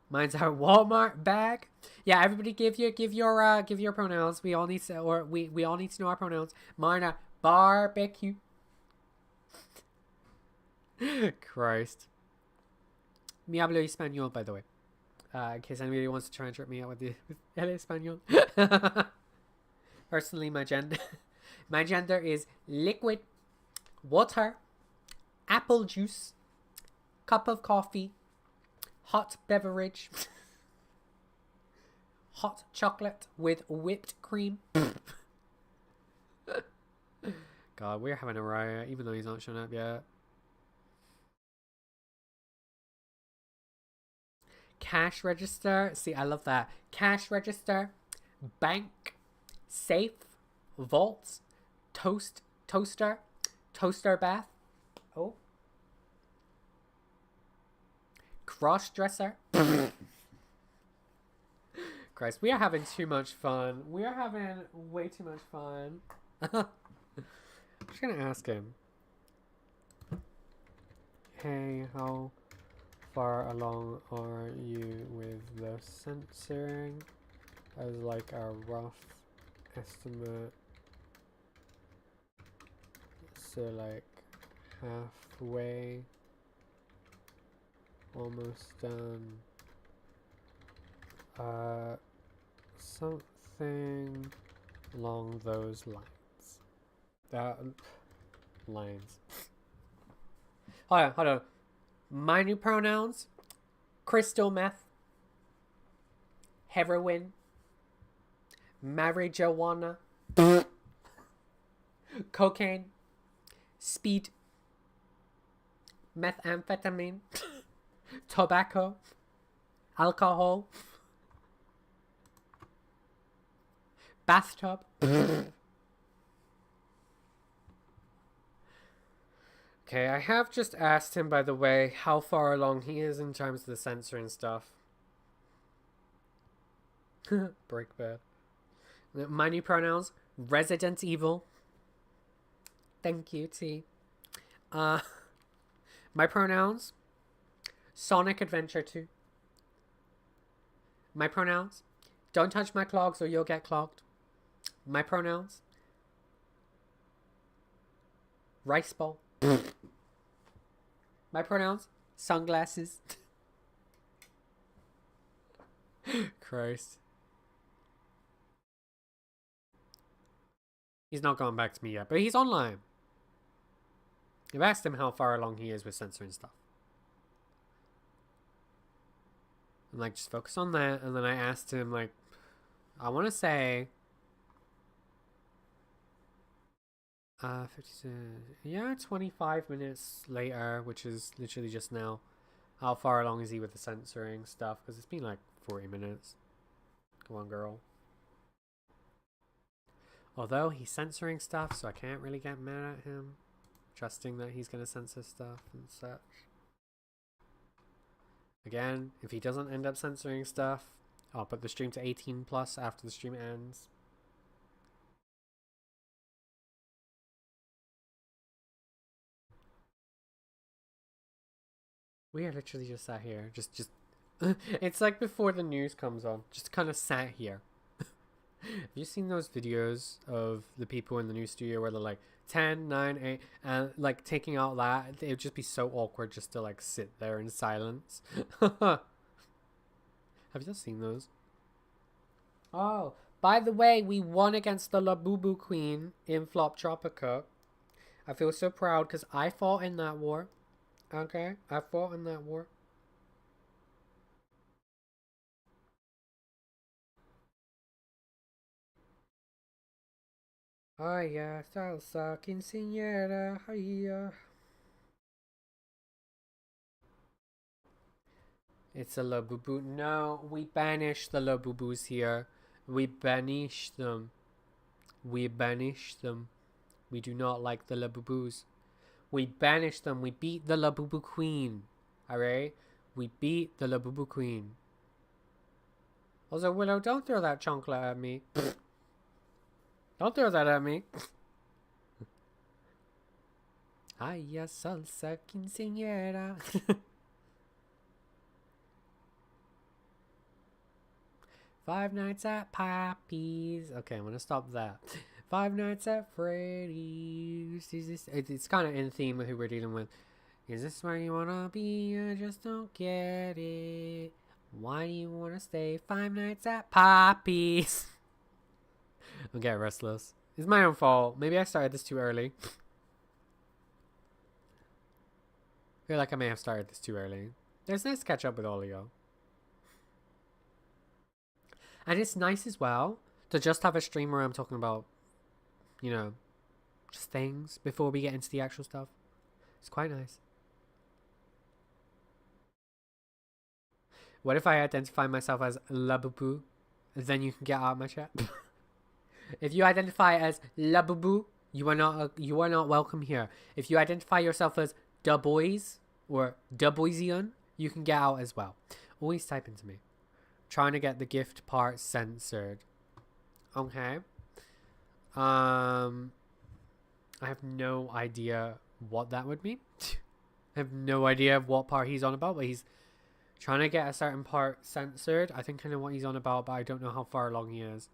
Mine's our Walmart bag. Yeah, everybody give your pronouns. We all need to, or we all need to know our pronouns. Mine are barbecue. Christ. Mi hablo español, by the way. In case anybody wants to try and trip me out with the el español. Personally, my gender is liquid, water, apple juice, cup of coffee, hot beverage, hot chocolate with whipped cream. God, we're having a riot, even though he's not shown up yet. Cash register. See, I love that. Cash register, bank, safe, vault, toaster bath. Oh. Cross dresser. Christ, we are having too much fun. We are having way too much fun. I'm just gonna ask him. Hey, how far along are you with the censoring? As like a rough estimate. So like halfway. Almost done. Something along those lines. Lines. Hold on. My new pronouns: crystal meth, heroin, marijuana, cocaine, speed, methamphetamine, tobacco, alcohol, bathtub. Okay, I have just asked him, by the way, how far along he is in terms of the censoring stuff. Break bad. My new pronouns: Resident Evil. Thank you, T. My pronouns: Sonic Adventure 2. My pronouns: don't touch my clogs or you'll get clogged. My pronouns: rice bowl. My pronouns: sunglasses. Christ. He's not gone back to me yet, but he's online. I've asked him how far along he is with censoring stuff. I'm like, just focus on that. And then I asked him, like, I want to say 25 minutes later, which is literally just now. How far along is he with the censoring stuff? Because it's been like 40 minutes. Come on, girl. Although he's censoring stuff, so I can't really get mad at him. Trusting that he's going to censor stuff and such. Again, if he doesn't end up censoring stuff, I'll put the stream to 18 plus after the stream ends. We are literally just sat here. Just it's like before the news comes on. Just kind of sat here. Have you seen those videos of the people in the news studio where they're like 10, 9, 8, and like taking out that? It would just be so awkward just to like sit there in silence. Have you seen those? Oh, by the way, we won against the Labubu Queen in Flop Tropica. I feel so proud because I fought in that war. Okay, I fought in that war. Ay, salsa quinceañera, ay. It's a Labubu. No, we banish the Labubus here. We banish them. We banish them. We do not like the Labubus. We banish them. We beat the Labubu Queen. Alright? We beat the Labubu Queen. Also, Willow, don't throw that chocolate at me. Don't throw that at me. Ay, salsa quinceañera. 5 Nights at Poppy's. Okay, I'm gonna stop that. 5 Nights at Freddy's. It's kind of in theme with who we're dealing with. Is this where you wanna be? I just don't get it. Why do you wanna stay 5 Nights at Poppy's? I'm getting restless. It's my own fault. Maybe I started this too early. I feel like I may have started this too early. It's nice to catch up with all of y'all. And it's nice as well to just have a stream where I'm talking about, you know, just things before we get into the actual stuff. It's quite nice. What if I identify myself as Labubu? Then you can get out of my chat. If you identify as Labubu, you are not welcome here. If you identify yourself as Da Boys or Da Boysian, you can get out as well. Always type into me. Trying to get the gift part censored. Okay. I have no idea what that would mean. I have no idea what part he's on about, but he's trying to get a certain part censored. I think I know what he's on about, but I don't know how far along he is.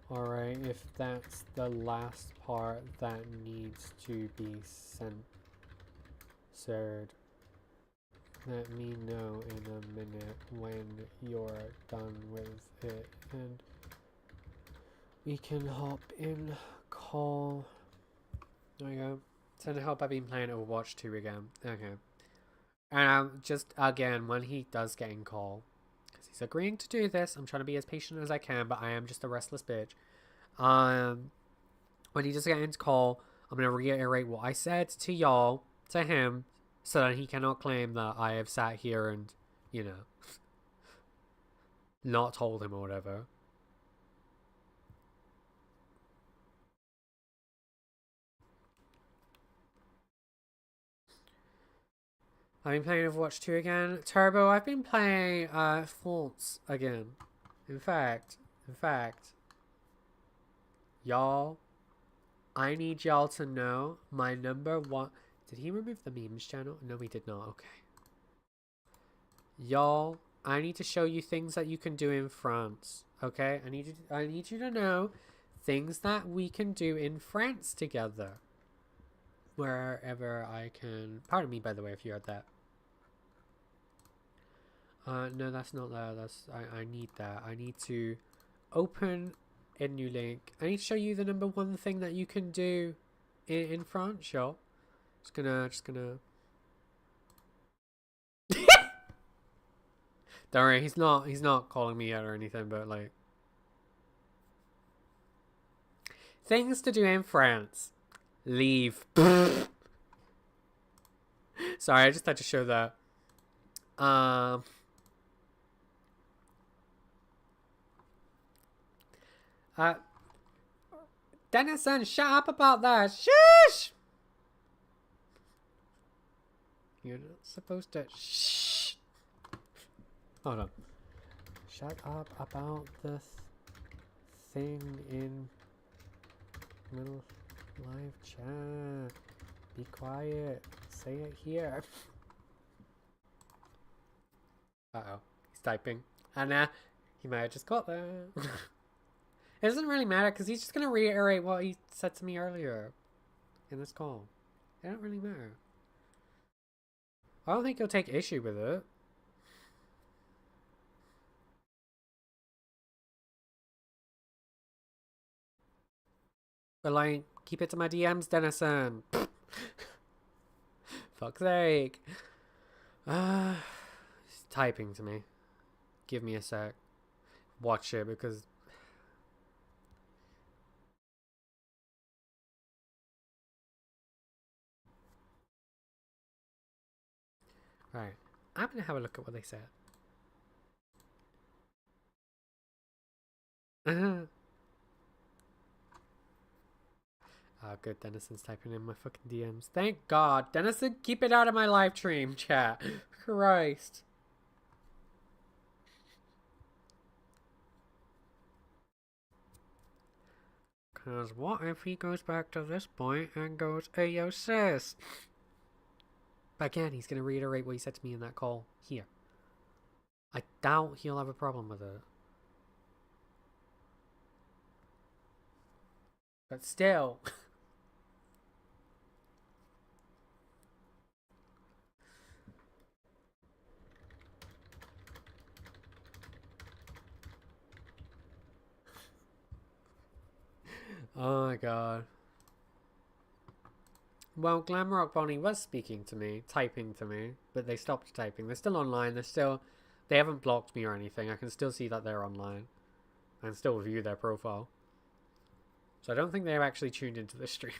Alright, if that's the last part that needs to be censored, Let me know in a minute when you're done with it, and we can hop in call. There we go. Send help. I've been playing Overwatch 2 again. Okay. And just again, when he does get in call, because he's agreeing to do this, I'm trying to be as patient as I can, but I am just a restless bitch. When he does get into call, I'm gonna reiterate what I said to y'all, to him, so that he cannot claim that I have sat here and, you know, not told him or whatever. I've been playing Overwatch 2 again. Turbo, I've been playing Faults again. In fact, y'all, I need y'all to know my number one. Did he remove the memes channel? No, he did not. Okay. Y'all, I need to show you things that you can do in France. Okay? I need you to know things that we can do in France together. Wherever I can. Pardon me, by the way, if you heard that. No, that's not there. I need that. I need to open a new link. I need to show you the number one thing that you can do in France, y'all. Just gonna. Don't worry, he's not calling me out or anything, but like things to do in France. Leave. Sorry, I just had to show that. Dennison, shut up about that. Shush! You're not supposed to. Shh. Hold on. Shut up about the thing in little live chat. Be quiet. Say it here. Uh-oh. He's typing. And he might have just got that. It doesn't really matter because he's just going to reiterate what he said to me earlier in this call. It don't really matter. I don't think he'll take issue with it. But like, keep it to my DMs, Dennison. Fuck's sake. He's typing to me. Give me a sec. Watch it because... Right. I'm going to have a look at what they said. Oh, good. Dennison's typing in my fucking DMs. Thank God. Dennison, keep it out of my live stream chat. Christ. Because what if he goes back to this point and goes, "Hey, yo, sis." But again, he's going to reiterate what he said to me in that call here. I doubt he'll have a problem with it. But still. Oh my god. Well, GlamrockBonnieR was speaking to me, typing to me, but they stopped typing. They're still online. They haven't blocked me or anything. I can still see that they're online. I can still view their profile. So I don't think they've actually tuned into the stream.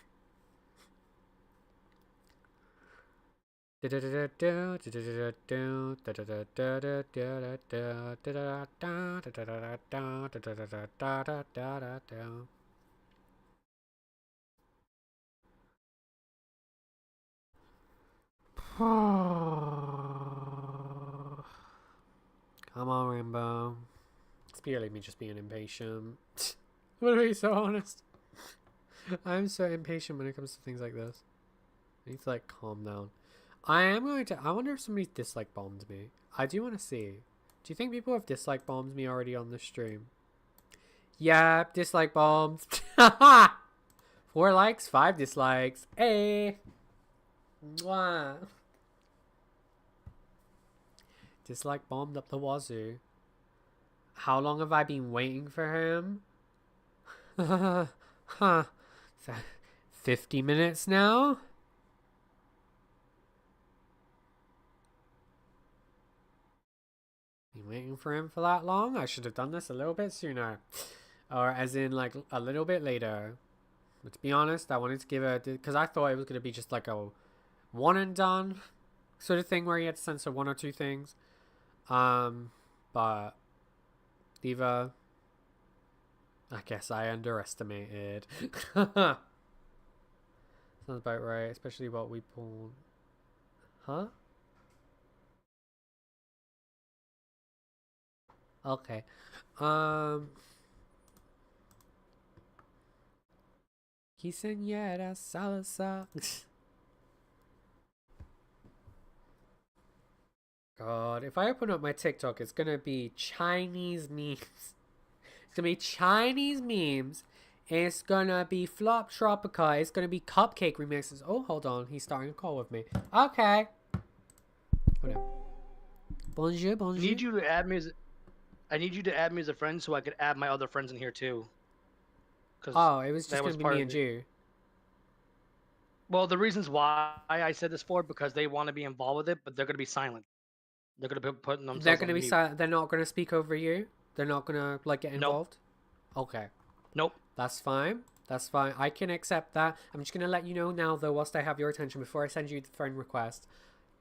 Come on, Rainbow. It's purely me just being impatient. I'm gonna be so honest. I'm so impatient when it comes to things like this. I need to like calm down. I wonder if somebody's dislike bombed me. I do want to see. Do you think people have dislike bombed me already on the stream? Yeah, dislike bombs. 4 likes, 5 dislikes. Hey. Mwah. Dislike bombed up the wazoo. How long have I been waiting for him? Huh. 50 minutes now? Been waiting for him for that long? I should have done this a little bit sooner. Or as in, like, a little bit later. But to be honest, I wanted to give a... Because I thought it was going to be just like a one and done sort of thing where you had to censor one or two things. But... Diva... I guess I underestimated. Sounds about right, especially what we pulled. Huh? Okay. Quinceañera salsa. God, if I open up my TikTok, it's gonna be Chinese memes. It's gonna be Chinese memes. It's gonna be Flop Tropica. It's gonna be cupcake remixes. Oh, hold on. He's starting a call with me. Okay. Oh no. Bonjour, bonjour. I need you to add me as a friend so I could add my other friends in here too. Oh, it was just that gonna was be part me of and it. you. Well, the reasons why I said this for because they want to be involved with it, but they're gonna be silent. They're gonna be putting They're themselves gonna on be mute. silent. They're not gonna speak over you. They're not gonna like get Nope. involved. Okay. Nope. That's fine. That's fine. I can accept that. I'm just going to let you know now, though, whilst I have your attention, before I send you the friend request.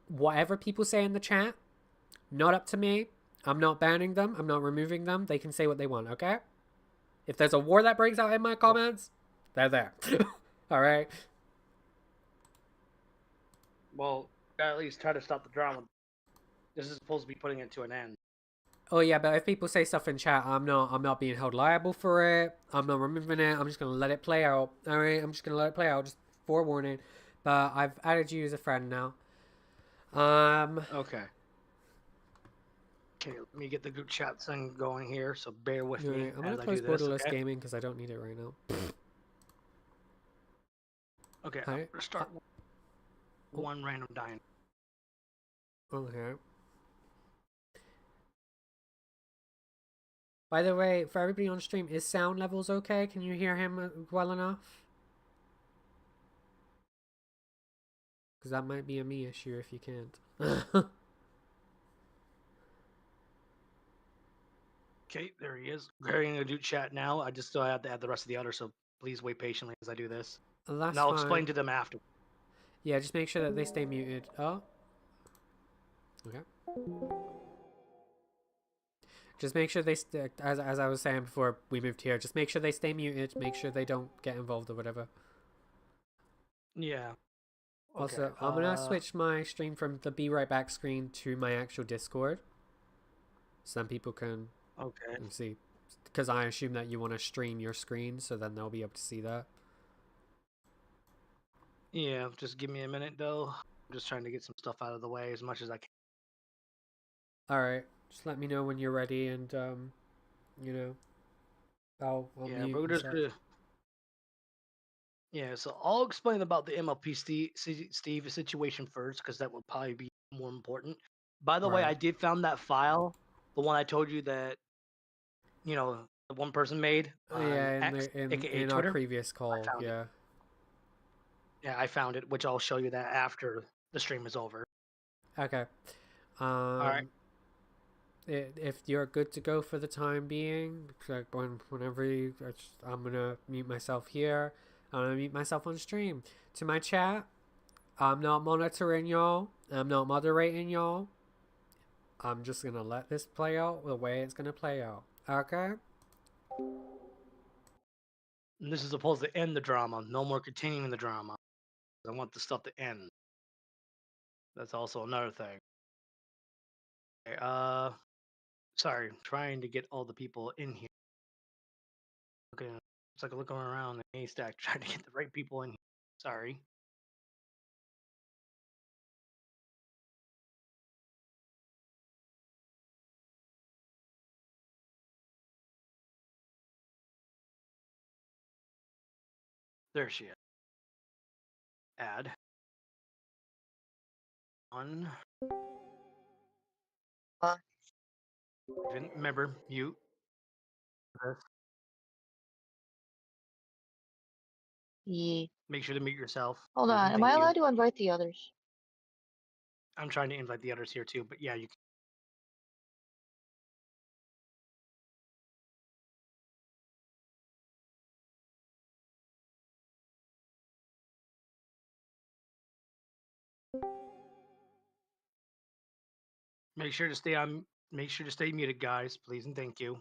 Whatever people say in the chat, not up to me. I'm not banning them. I'm not removing them. They can say what they want, okay? If there's a war that breaks out in my comments, they're there. All right? Well, at least try to stop the drama. This is supposed to be putting it to an end. Oh yeah, but if people say stuff in chat, I'm not being held liable for it. I'm not removing it. I'm just gonna let it play out. All right, I'm just gonna let it play out. Just forewarning. But I've added you as a friend now. Okay. Okay, let me get the group chat thing going here, so bear with me I'm gonna as I close do this, borderless okay? gaming because I don't need it right now. Okay, I'm Hi. gonna start Oh, one random dying. okay. By the way, for everybody on stream, is sound levels okay? Can you hear him well enough? Because that might be a me issue if you can't. Okay, there he is. Carrying a group chat now. I just still have to add the rest of the others, so please wait patiently as I do this. And That's I'll fine. explain to them after. Yeah, just make sure that they stay muted. Oh. Okay. Just make sure they stay, as I was saying before we moved here, just make sure they stay muted. Make sure they don't get involved or whatever. Yeah. Okay. Also, I'm gonna switch my stream from the be right back screen to my actual Discord. Some people can Okay. see, because I assume that you want to stream your screen, so then they'll be able to see that. Yeah, just give me a minute though. I'm just trying to get some stuff out of the way as much as I can. All right, just let me know when you're ready, and you know, I'll Yeah, mute we're and just such. gonna. Yeah, so I'll explain about the MLP Steve situation first because that will probably be more important. By the way, I Right. did found that file, the one I told you that the one person made on Yeah, in X, the aka in our Twitter. previous I call, found it. yeah. Yeah, I found it, which I'll show you that after the stream is over. Okay. All right. Um, if you're good to go for the time being, like whenever I'm gonna mute myself here. I'm gonna mute myself on stream. To my chat, I'm not monitoring y'all. I'm not moderating y'all. I'm just gonna let this play out the way it's gonna play out. Okay. And this is supposed to end the drama. No more continuing the drama. I want the stuff to end. That's also another thing. Okay, sorry, trying to get all the people in here. Okay, it's like looking around the haystack trying to get the right people in here. Sorry. There she is. Add. One. Remember, mute. Yeah. Make sure to mute yourself. Hold please, on. and Am I thank you. allowed to invite the others? I'm trying to invite the others here too, but yeah, you can. Make sure to stay on. Make sure to stay muted, guys, please, and thank you.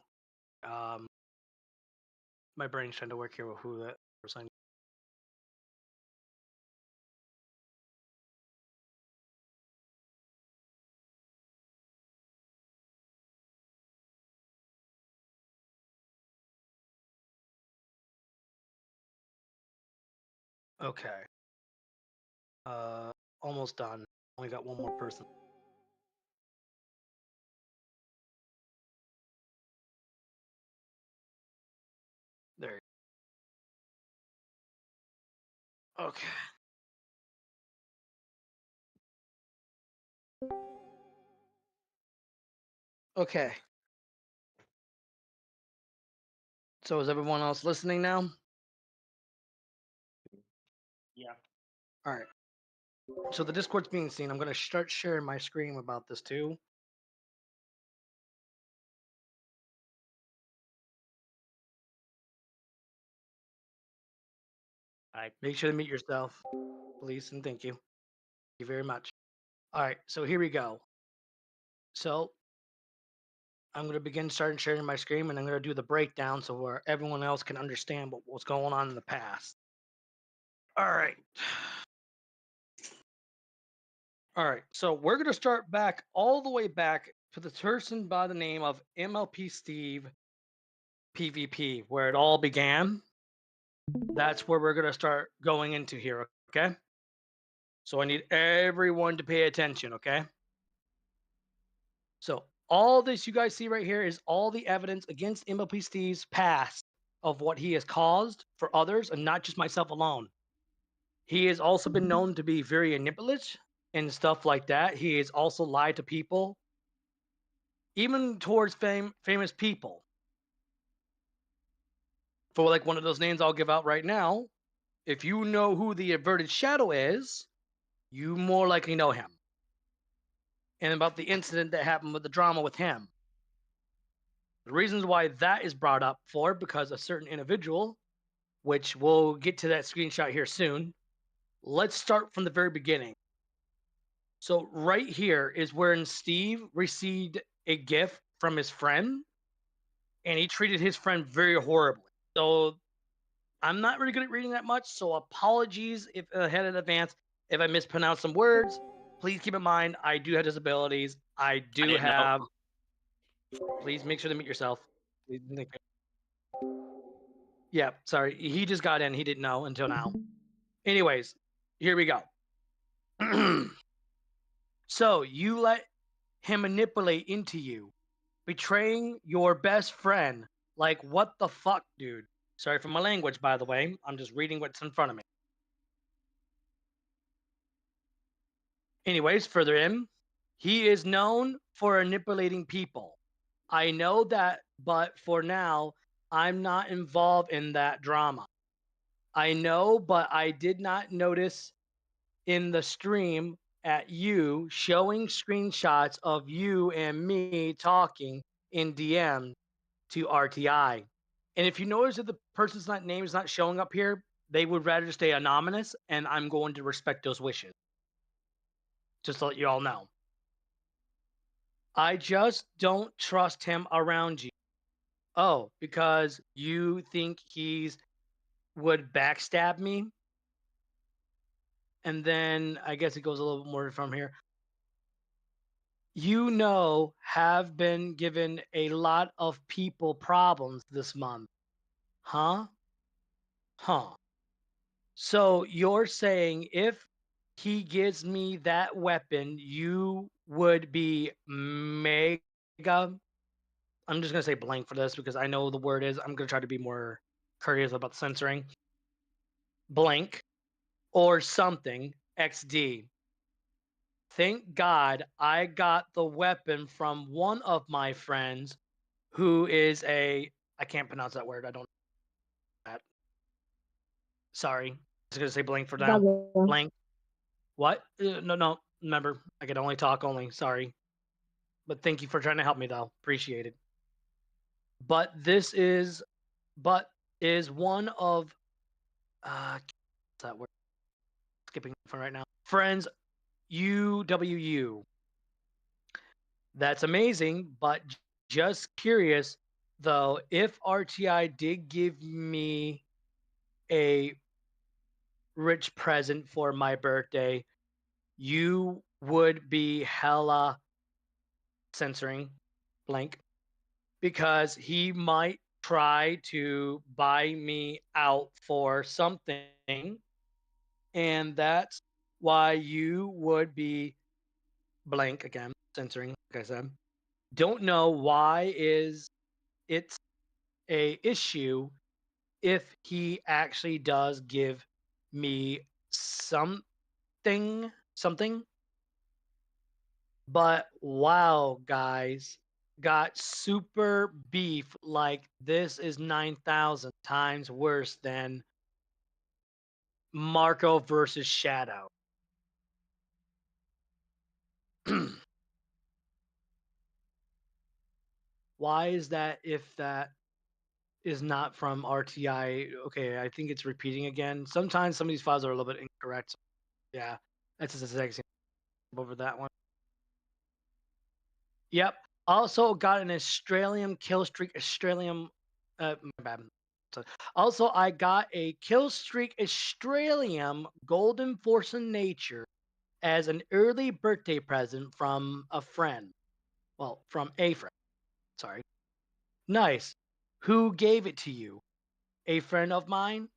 My brain's trying to work here with who that person. Okay. Almost done. Only got one more person. There. Okay. Okay. So is everyone else listening now? Yeah. All right. So the Discord's being seen. I'm going to start sharing my screen about this too. Make sure to mute yourself, please, and thank you. Thank you very much. All right. So here we go. So I'm going to begin starting sharing my screen, and I'm going to do the breakdown so where everyone else can understand what was going on in the past. All right. All right. So we're going to start back all the way back to the person by the name of MLP Steve PvP, where it all began. That's where we're going to start going into here, okay? So I need everyone to pay attention, okay? So all this you guys see right here is all the evidence against MLP Steve's past of what he has caused for others and not just myself alone. He has also been known to be very manipulative and stuff like that. He has also lied to people, even towards famous people. For like one of those names I'll give out right now, if you know who the averted shadow is, you more likely know him. And about the incident that happened with the drama with him. The reasons why that is brought up for because a certain individual, which we'll get to that screenshot here soon. Let's start from the very beginning. So right here is where Steve received a gift from his friend, and he treated his friend very horribly. So I'm not really good at reading that much, so apologies if ahead in advance if I mispronounce some words. Please keep in mind I do have disabilities. I do have. Please make sure to mute yourself. Please, thank you. Yeah, sorry. He just got in. He didn't know until now. Anyways, here we go. So you let him manipulate into you, betraying your best friend. Like, what the fuck, dude? Sorry for my language, by the way. I'm just reading what's in front of me. Anyways, further in, he is known for manipulating people. I know that, but for now, I'm not involved in that drama. I know, but I did not notice in the stream at you showing screenshots of you and me talking in DM to RTI. And if you notice that the person's name is not showing up here, they would rather stay anonymous, and I'm going to respect those wishes. Just to let you all know. I just don't trust him around you. Oh, because you think he's would backstab me? And then I guess it goes a little bit more from here. You know, have been given a lot of people problems this month. Huh? Huh. So you're saying if he gives me that weapon, you would be mega. I'm just going to say blank for this because I know the word is. I'm going to try to be more courteous about censoring. Blank or something XD Thank God I got the weapon from one of my friends who is I can't pronounce that word. I don't know that. Sorry. I was going to say blank for now. Gaga. Blank. What? No. Remember, I can only talk only. Sorry. But thank you for trying to help me though. Appreciate it. But this is one of what's that word? Skipping for right now. Friends UWU. That's amazing, but just curious though, if RTI did give me a rich present for my birthday, you would be hella censoring blank because he might try to buy me out for something, and that's why you would be blank again censoring, like I said. Don't know why is it's a issue if he actually does give me something. But wow, guys, got super beef. Like this is 9,000 times worse than Marco versus Shadow. Why is that if that is not from RTI? Okay, I think it's repeating again. Sometimes some of these files are a little bit incorrect. So yeah, that's just a second over that one. Yep. Also got an Australian kill streak. My bad. So, also, I got a kill streak Australian Golden Force in Nature as an early birthday present from a friend. Well, from a friend. Sorry. Nice. Who gave it to you? A friend of mine?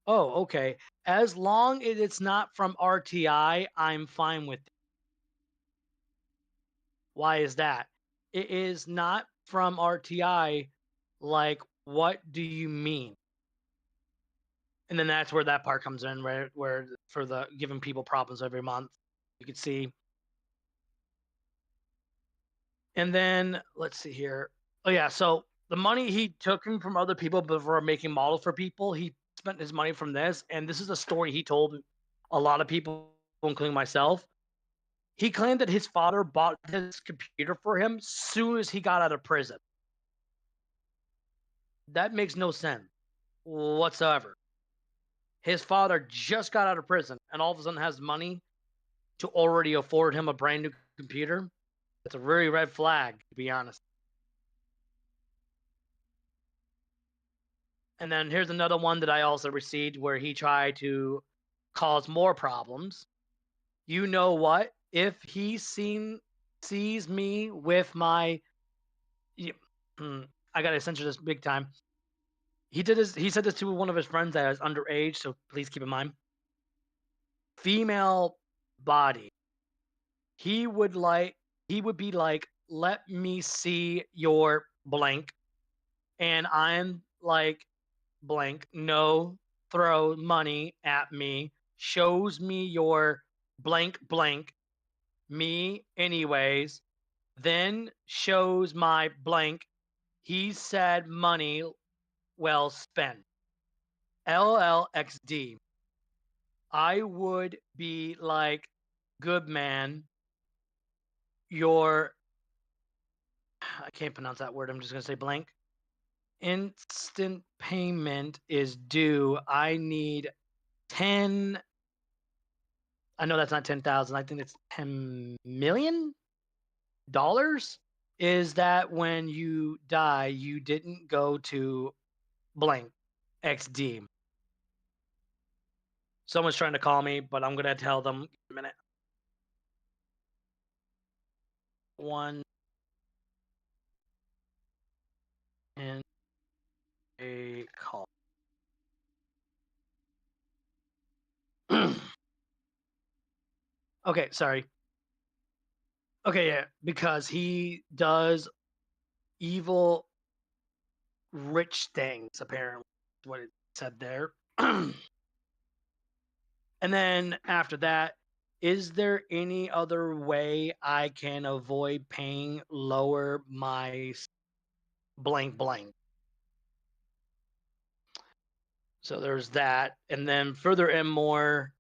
Oh, okay. As long as it's not from RTI, I'm fine with it. Why is that? It is not from RTI. Like, what do you mean? And then that's where that part comes in, right? Where for the giving people problems every month, you could see. And then let's see here. Oh yeah, so the money he took from other people before making models for people, he spent his money from this. And this is a story he told a lot of people, including myself. He claimed that his father bought his computer for him soon as he got out of prison. That makes no sense whatsoever. His father just got out of prison and all of a sudden has money to already afford him a brand new computer. It's a very red flag, to be honest. And then here's another one that I also received where he tried to cause more problems. You know what? If he sees me with my, I gotta censor this big time. He said this to one of his friends that is underage, so please keep in mind. Female body. He would be like, let me see your blank. And I'm like, blank, no, throw money at me, shows me your blank blank, me anyways, then shows my blank. He said money well spent. LLXD. I would be like, good man, your I can't pronounce that word. I'm just gonna say blank. Instant payment is due. I need 10. I know that's not 10,000. I think it's $10 million. Is that when you die, you didn't go to blank XD? Someone's trying to call me, but I'm gonna tell them in a minute. One and a call. Okay, sorry. Okay, yeah, because he does evil rich things, apparently, what it said there. And then after that is there any other way I can avoid paying lower my blank blank? So there's that. And then further and more,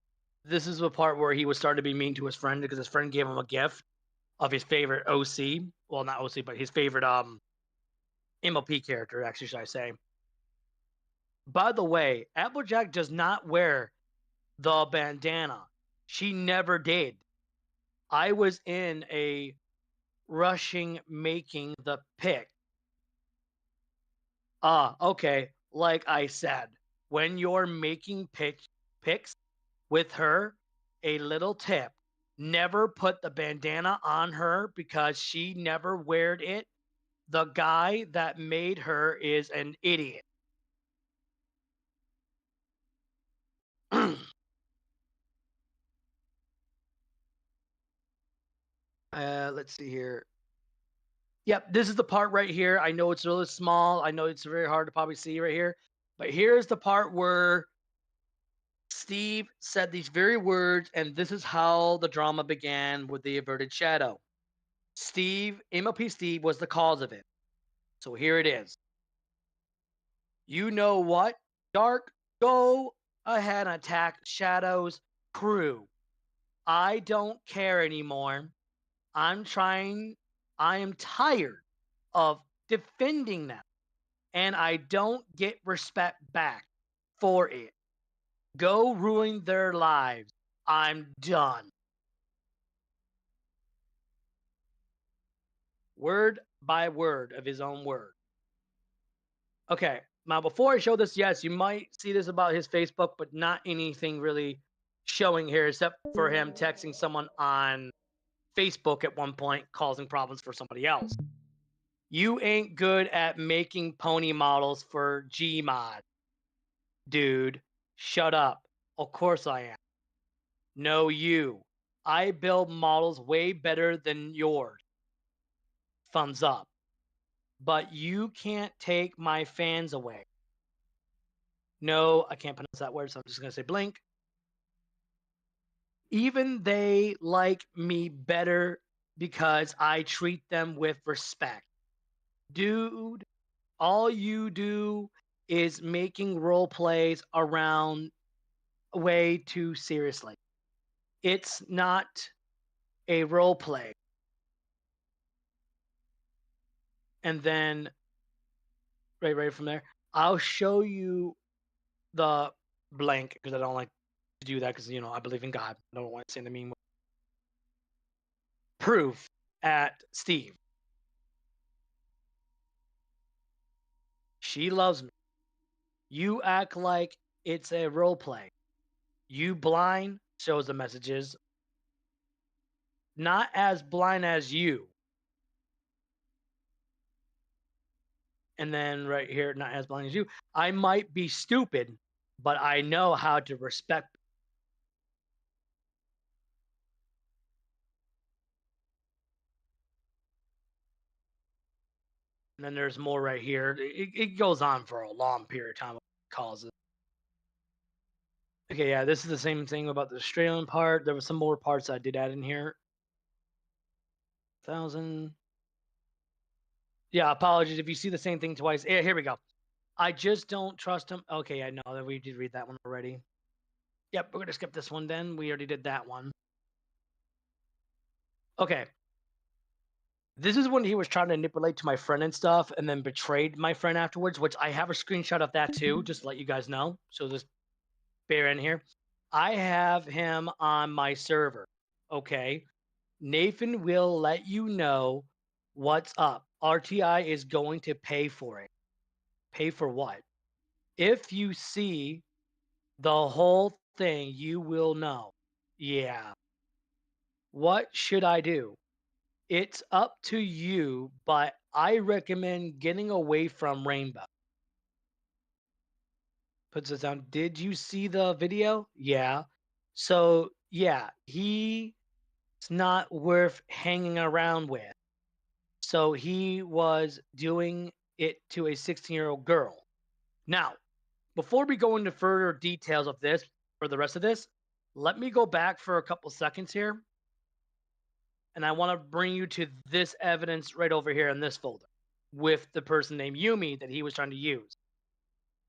this is the part where he was starting to be mean to his friend because his friend gave him a gift of his favorite OC. Well, not OC, but his favorite MLP character, actually, should I say. By the way, Applejack does not wear the bandana. She never did. I was in a rushing making the pick. Okay. Like I said, when you're making picks with her, a little tip. Never put the bandana on her because she never weared it. The guy that made her is an idiot. Let's see here. Yep, this is the part right here. I know it's really small. I know it's very hard to probably see right here. But here's the part where Steve said these very words, and this is how the drama began with the averted shadow. Steve, MLP Steve, was the cause of it. So here it is. You know what, Dark? Go ahead and attack Shadow's crew. I don't care anymore. I am tired of defending them, and I don't get respect back for it. Go ruin their lives. I'm done. Word by word of his own word. Okay, now before I show this, yes, you might see this about his Facebook, but not anything really showing here except for him texting someone on Facebook at one point, causing problems for somebody else. You ain't good at making pony models for Gmod. Dude, shut up. Of course I am. No, you. I build models way better than yours. Thumbs up. But you can't take my fans away. No, I can't pronounce that word, so I'm just going to say blink. Even they like me better because I treat them with respect. Dude, all you do is making role plays around way too seriously. It's not a role play. And then right from there, I'll show you the blank because I don't like to do that because I believe in God. I don't want to say the mean word. Proof at Steve. She loves me. You act like it's a role play. You blind shows the messages. Not as blind as you. And then right here, not as blind as you. I might be stupid, but I know how to respect. And then there's more right here. It goes on for a long period of time. Causes. Okay, yeah, this is the same thing about the Australian part. There was some more parts I did add in here. 1,000. Yeah, apologies if you see the same thing twice. Yeah, here we go. I just don't trust him. Okay, I know that we did read that one already. Yep, we're gonna skip this one then. We already did that one. Okay. This is when he was trying to manipulate to my friend and stuff, and then betrayed my friend afterwards, which I have a screenshot of that too, just to let you guys know. So just bear in here. I have him on my server. Okay. Nathan will let you know what's up. RTI is going to pay for it. Pay for what? If you see the whole thing, you will know. Yeah. What should I do? It's up to you, but I recommend getting away from Rainbow. Puts it down. Did you see the video? Yeah. So, yeah, he's not worth hanging around with. So he was doing it to a 16-year-old girl. Now, before we go into further details of this, for the rest of this, Let me go back for a couple seconds here. And I want to bring you to this evidence right over here in this folder with the person named Yumi that he was trying to use.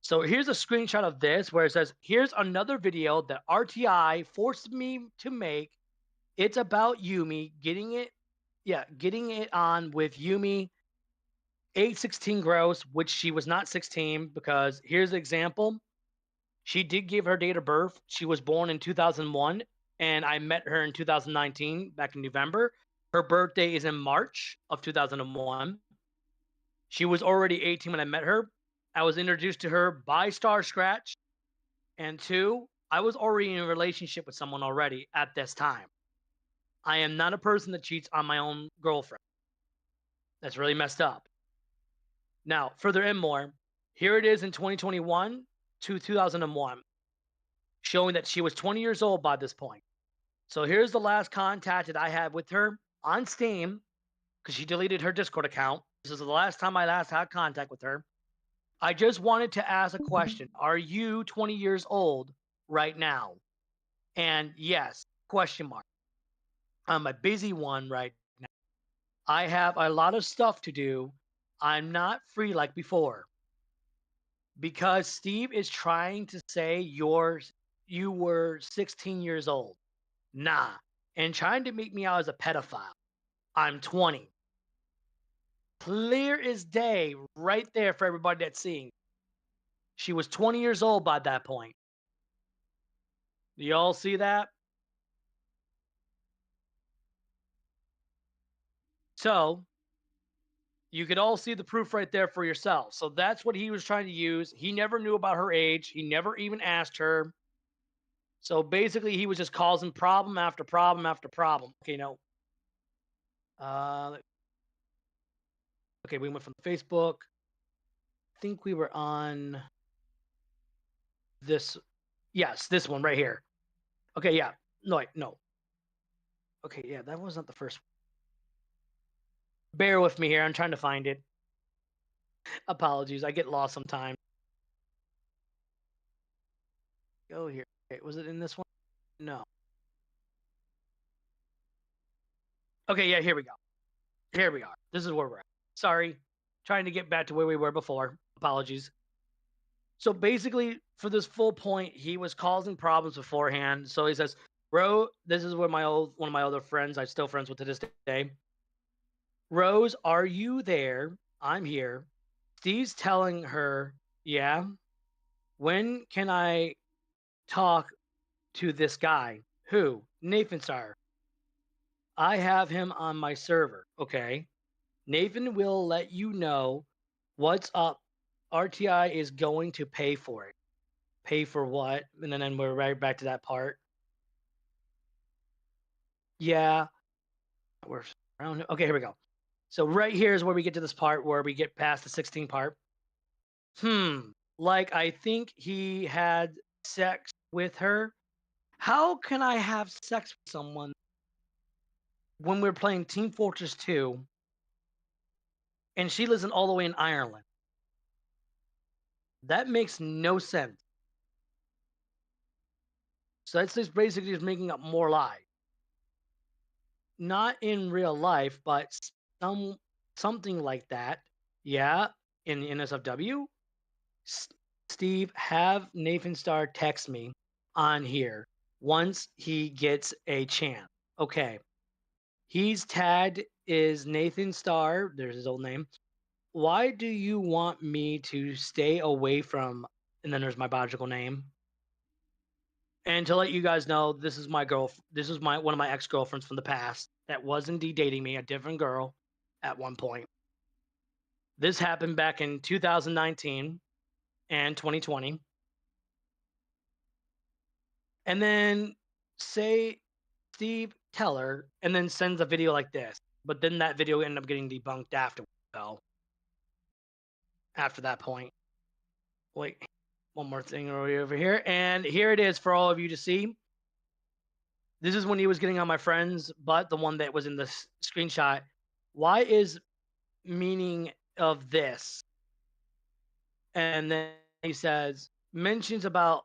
So here's a screenshot of this where it says, here's another video that RTI forced me to make. It's about Yumi getting it on with Yumi 816 gross, which she was not 16 because here's an example. She did give her date of birth. She was born in 2001 and I met her in 2019 back in November. Her birthday is in March of 2001. She was already 18 when I met her. I was introduced to her by Star Scratch. And 2, I was already in a relationship with someone already at this time. I am not a person that cheats on my own girlfriend. That's really messed up. Now, further and more, here it is in 2021 to 2001, showing that she was 20 years old by this point. So here's the last contact that I had with her on Steam, because she deleted her Discord account. This is the last time I last had contact with her. I just wanted to ask a question. Are you 20 years old right now? And yes, question mark. I'm a busy one right now. I have a lot of stuff to do. I'm not free like before. Because Steve is trying to say you were 16 years old. Nah. And trying to make me out as a pedophile. I'm 20. Clear as day, right there for everybody that's seeing. She was 20 years old by that point. Do y'all see that? So, you could all see the proof right there for yourself. So that's what he was trying to use. He never knew about her age. He never even asked her. So basically, he was just causing problem after problem after problem. Okay, no. Okay, we went from Facebook. I think we were on this. Yes, this one right here. Okay, yeah. No, wait, no. Okay, yeah, that was not the first one. Bear with me here. I'm trying to find it. Apologies. I get lost sometimes. Go here. Okay, was it in this one? No. Okay, yeah, here we go. Here we are. This is where we're at. Sorry. Trying to get back to where we were before. Apologies. So basically, for this full point, he was causing problems beforehand. So he says, "Bro, this is where one of my other friends, I'm still friends with to this day. Rose, are you there? I'm here." Steve's telling her, "Yeah. When can I talk to this guy?" "Who?" "Nathan Star. I have him on my server." "Okay. Nathan will let you know what's up. RTI is going to pay for it." "Pay for what?" And then we're right back to that part. Yeah. We're around. Okay, here we go. So right here is where we get to this part where we get past the 16 part. Like I think he had sex with her. How can I have sex with someone when we're playing Team Fortress 2 and she lives all the way in Ireland? That makes no sense. So that's just basically just making up more lies. Not in real life, but something like that. Yeah, in the NSFW. Steve, have Nathan Star text me on here once he gets a chance. Okay. He's tagged is Nathan Star. There's his old name. Why do you want me to stay away from? And then there's my biological name. And to let you guys know, this is my girl. This is one of my ex-girlfriends from the past that was indeed dating me, a different girl at one point. This happened back in 2019 and 2020. And then say Steve Teller and then sends a video like this. But then that video ended up getting debunked after that point. Wait, one more thing over here. And here it is for all of you to see. This is when he was getting on my friend's butt, the one that was in the screenshot. Why is meaning of this? And then he says, mentions about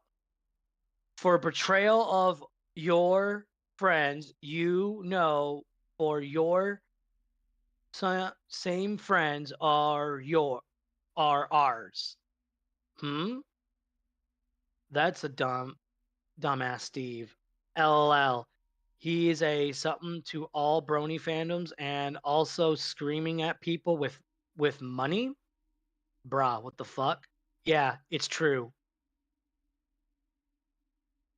for betrayal of your friends, or your same friends are ours. That's a dumbass Steve. LOL. He is a something to all brony fandoms and also screaming at people with money. Bruh, what the fuck? Yeah, it's true.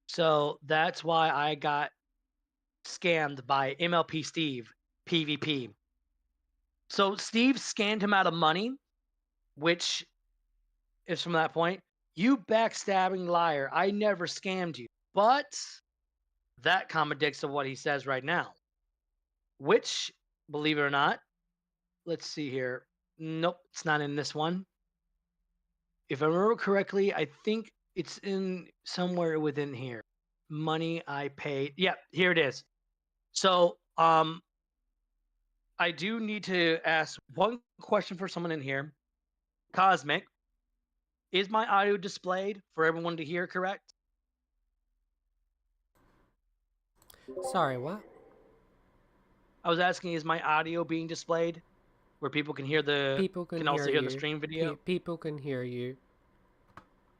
So that's why I got scammed by MLP Steve, PvP. So Steve scammed him out of money, which is from that point. You backstabbing liar. I never scammed you. But that contradicts to what he says right now. Which, believe it or not, let's see here. Nope, it's not in this one. If I remember correctly, I think it's in somewhere within here. Money I paid. Yep, here it is. So, I do need to ask one question for someone in here. Kosmik, is my audio displayed for everyone to hear, correct? Sorry, what? I was asking, is my audio being displayed where people can hear People can also hear hear the you. stream video? People can hear you.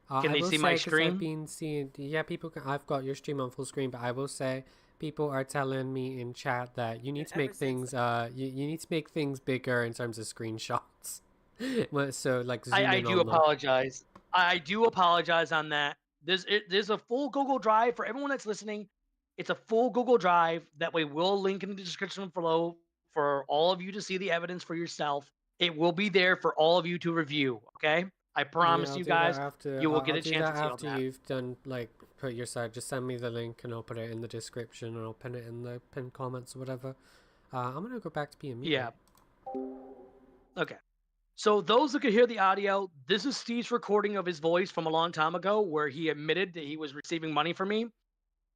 Can I they will see say, my because I've stream? been seeing, yeah, people can. I've got your stream on full screen, but I will say, people are telling me in chat that you need to make things, you need to make things bigger in terms of screenshots. So like zoom I in do on them. apologize. I do apologize on that. There's a full Google Drive for everyone that's listening. It's a full Google Drive that we will link in the description below for all of you to see the evidence for yourself. It will be there for all of you to review. Okay, I Yeah, promise I'll you do that guys, after. you will get I'll a do chance that to see all after that. you've done like put your side. Just send me the link and I'll put it in the description and I'll pin it in the pinned comments or whatever. I'm gonna go back to being muted. Yeah. Okay. So those who could hear the audio, this is Steve's recording of his voice from a long time ago, where he admitted that he was receiving money from me.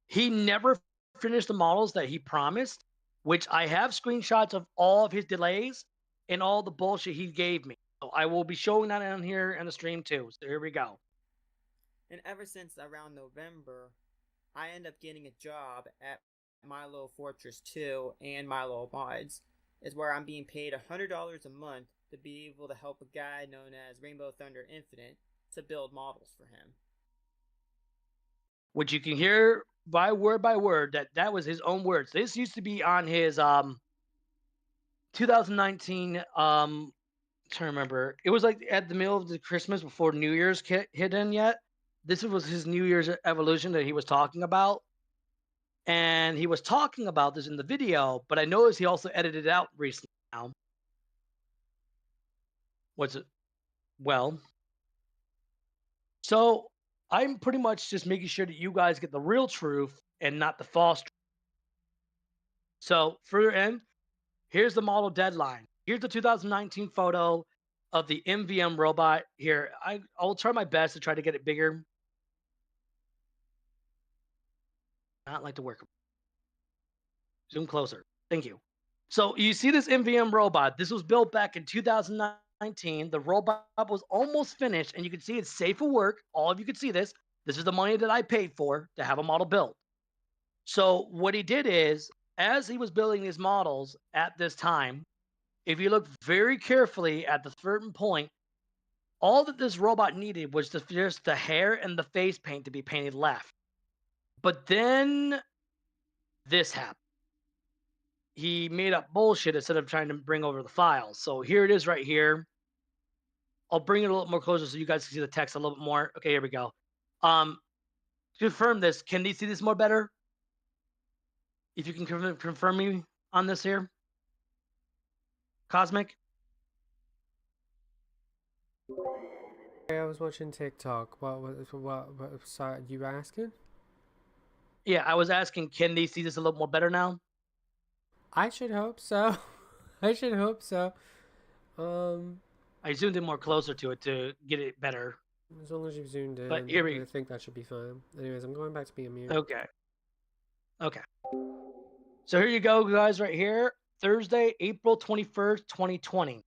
He never finished the models that he promised, which I have screenshots of all of his delays and all the bullshit he gave me. So I will be showing that on here in the stream too. So here we go. And ever since around November, I end up getting a job at My Little Fortress 2 and My Little Mods, is where I'm being paid $100 a month to be able to help a guy known as RainbowThunderInfinite to build models for him. Which you can hear by word that was his own words. This used to be on his 2019 trying to remember. It was like at the middle of the Christmas before New Year's hit in yet. This was his New Year's evolution that he was talking about. And he was talking about this in the video, but I noticed he also edited it out recently now. What's it? Well, so I'm pretty much just making sure that you guys get the real truth and not the false truth. So for your end, here's the model deadline. Here's the 2019 photo of the MVM robot. Here, I'll try my best to try to get it bigger. Not like to work. Zoom closer. Thank you. So you see this MVM robot. This was built back in 2019. The robot was almost finished, and you can see it's safe for work. All of you can see this. This is the money that I paid for to have a model built. So what he did is, as he was building these models at this time, if you look very carefully at the certain point, all that this robot needed was just the hair and the face paint to be painted left. But then this happened. He made up bullshit instead of trying to bring over the files. So here it is right here. I'll bring it a little more closer so you guys can see the text a little bit more. Okay, here we go. To confirm this, can you see this more better? If you can confirm me on this here. Kosmik? I was watching TikTok. What sorry, you asking? Yeah, I was asking, can they see this a little more better now? I should hope so. I should hope so. I zoomed in more closer to it to get it better. As long as you've zoomed in, But here we I think that should be fine. Anyways, I'm going back to being mute. Okay. Okay. So here you go, guys, right here. Thursday, April 21st, 2020.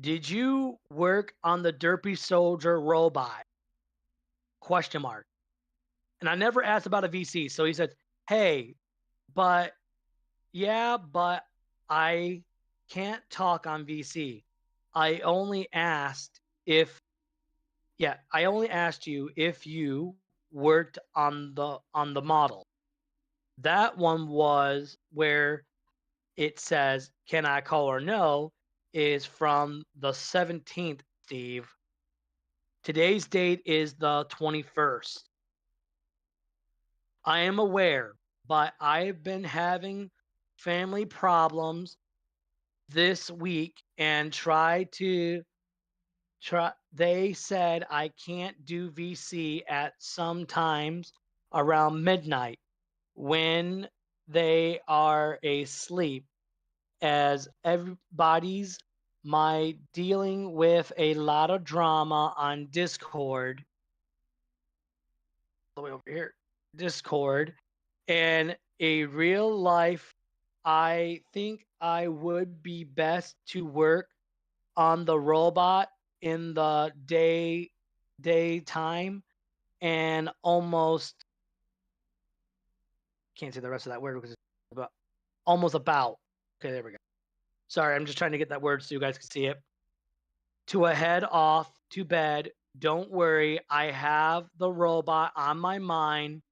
Did you work on the Derpy Soldier robot? Question mark. And I never asked about a VC. So he said, hey, but yeah, but I can't talk on VC. I only asked if I only asked you if you worked on the model. That one was where it says, "Can I call or no?" is from the 17th, Steve. Today's date is the 21st. I am aware, but I've been having family problems this week and they said I can't do VC at sometimes around midnight when they are asleep, as everybody's my dealing with a lot of drama on Discord, all the way over here, Discord, and a real life. I think I would be best to work on the robot in the daytime and almost can't say the rest of that word because it's about almost about. Okay, there we go. Sorry, I'm just trying to get that word so you guys can see it. To a head off to bed. Don't worry, I have the robot on my mind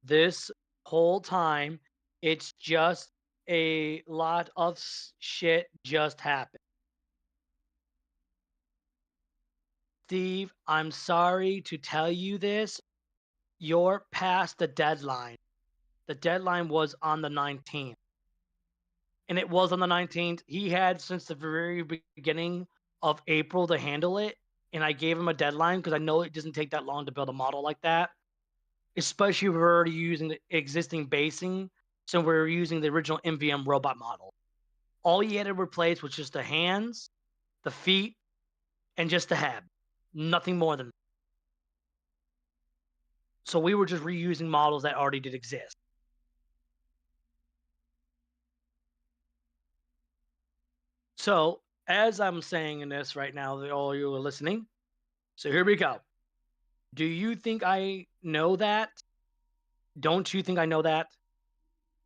this whole time. It's just a lot of shit just happened. Steve, I'm sorry to tell you this. You're past the deadline. The deadline was on the 19th. And it was on the 19th. He had since the very beginning of April to handle it. And I gave him a deadline because I know it doesn't take that long to build a model like that, especially if we're already using the existing basing. So we're using the original MVM robot model. All he had to replace was just the hands, the feet, and just the head. Nothing more than that. So we were just reusing models that already did exist. So as I'm saying in this right now, that all you are listening, so here we go. Do you think I know that? Don't you think I know that?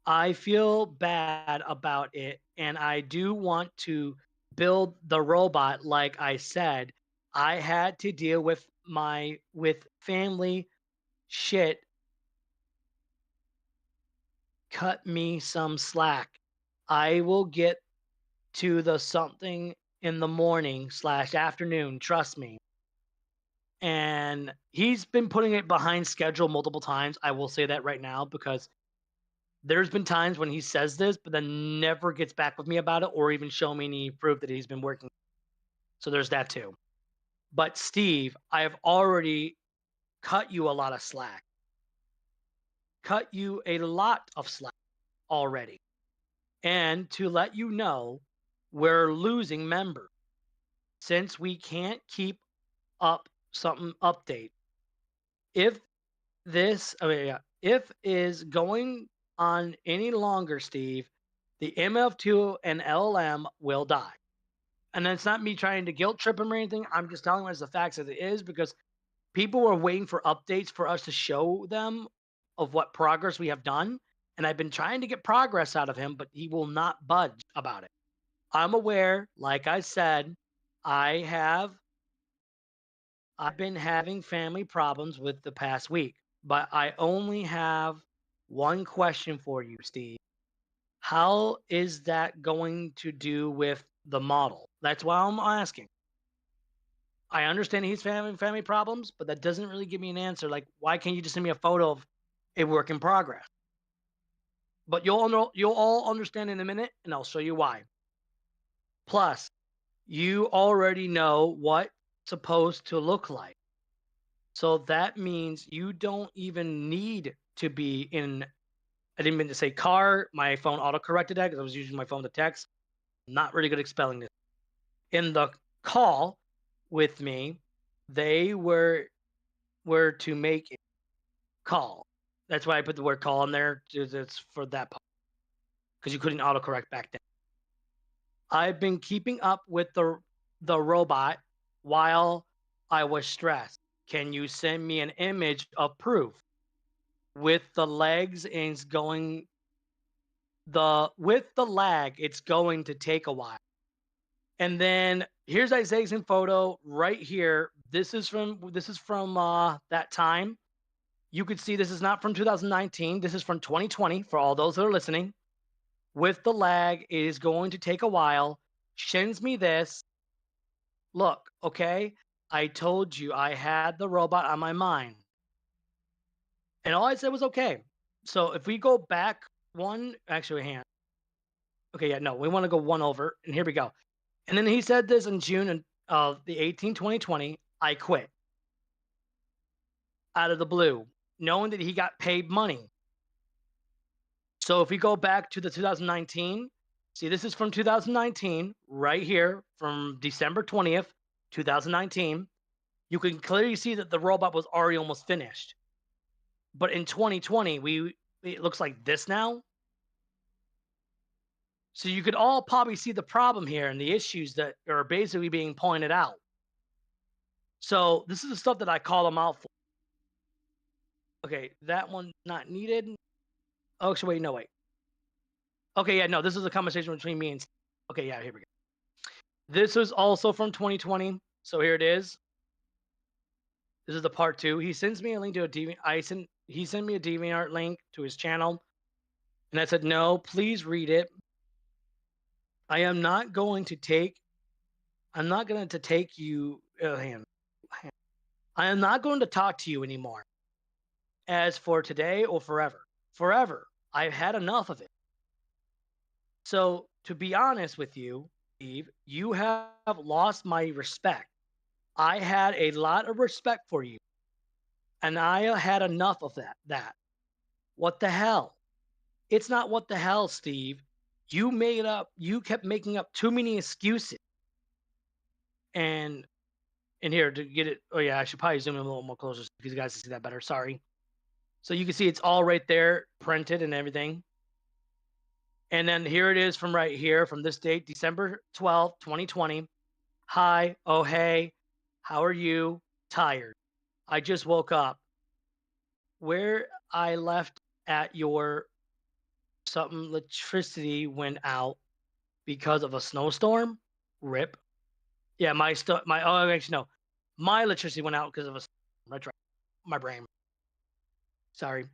I feel bad about it, and I do want to build the robot like I said. I had to deal with family shit. Cut me some slack. I will get to the something in the morning / afternoon, trust me. And he's been putting it behind schedule multiple times. I will say that right now because there's been times when he says this, but then never gets back with me about it or even show me any proof that he's been working. So there's that too. But Steve, I have already cut you a lot of slack. Cut you a lot of slack already. And to let you know, we're losing members since we can't keep up something update. If this, if is going on any longer, Steve, the MF2 and LLM will die. And it's not me trying to guilt trip him or anything. I'm just telling him as the facts as it is because people were waiting for updates for us to show them of what progress we have done. And I've been trying to get progress out of him, but he will not budge about it. I'm aware, like I said, I've been having family problems with the past week, but I only have one question for you, Steve. How is that going to do with the model? That's why I'm asking. I understand he's having family problems, but that doesn't really give me an answer. Like, why can't you just send me a photo of a work in progress? But you'll all understand in a minute, and I'll show you why. Plus, you already know what it's supposed to look like. So that means you don't even need to be in, I didn't mean to say car. My phone auto-corrected that because I was using my phone to text. I'm not really good at spelling this. In the call with me, they were to make a call. That's why I put the word call in there. It's for that part. Because you couldn't autocorrect back then. I've been keeping up with the robot while I was stressed. Can you send me an image of proof? with the legs, and it's going with the lag, it's going to take a while. And then here's Isaac's photo right here. This is from that time. You could see this is not from 2019. This is from 2020 for all those that are listening. With the lag, it is going to take a while. Sends me this. Look, okay? I told you I had the robot on my mind. And all I said was okay. So if we go back one, actually, hand. Okay, yeah, no, we want to go one over. And here we go. And then he said this in June of the 18, 2020. I quit out of the blue, knowing that he got paid money. So if we go back to the 2019, see, this is from 2019, right here, from December 20th, 2019. You can clearly see that the robot was already almost finished. But in 2020, it looks like this now. So you could all probably see the problem here and the issues that are basically being pointed out. So this is the stuff that I call them out for. Okay, that one's not needed. Oh, actually, wait, no, wait. Okay, yeah, no, this is a conversation between me and Steve. Okay, yeah, here we go. This is also from 2020. So here it is. This is the part 2. He sends me a link to a he sent me a DeviantArt link to his channel. And I said, no, please read it. I am not going to take you. I am not going to talk to you anymore. As for today or forever. Forever. I've had enough of it. So, to be honest with you, Steve, you have lost my respect. I had a lot of respect for you. And I had enough of that. What the hell? It's not what the hell, Steve. You kept making up too many excuses. And here to get it, oh yeah, I should probably zoom in a little more closer because you guys can see that better. Sorry. So you can see it's all right there, printed and everything. And then here it is from right here, from this date, December 12th, 2020. Hi, oh hey, how are you? Tired. I just woke up. Where I left at your something electricity went out because of a snowstorm. Rip. Yeah, my actually no, my electricity went out because of a. That's right. My brain. Sorry.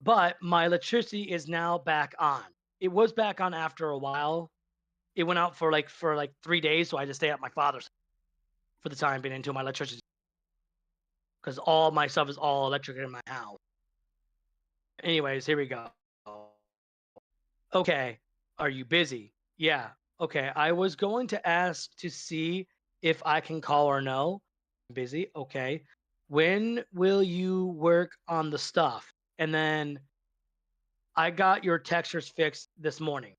But my electricity is now back on. It was back on after a while. It went out for like 3 days, so I had to stay at my father's for the time being until my electricity, because all my stuff is all electric in my house. Anyways, here we go. Okay, are you busy? Yeah. Okay, I was going to ask to see if I can call or no. I'm busy. Okay. When will you work on the stuff? And then I got your textures fixed this morning,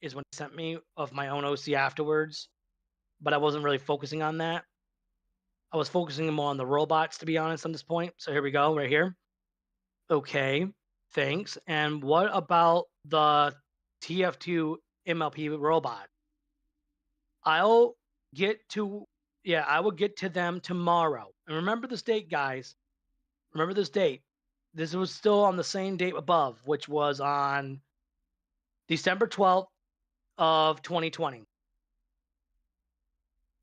is when he sent me of my own OC afterwards. But I wasn't really focusing on that. I was focusing more on the robots, to be honest, on this point. So here we go, right here. Okay, thanks. And what about the TF2 MLP robot? I will get to them tomorrow. And remember this date, guys. Remember this date. This was still on the same date above, which was on December 12th of 2020.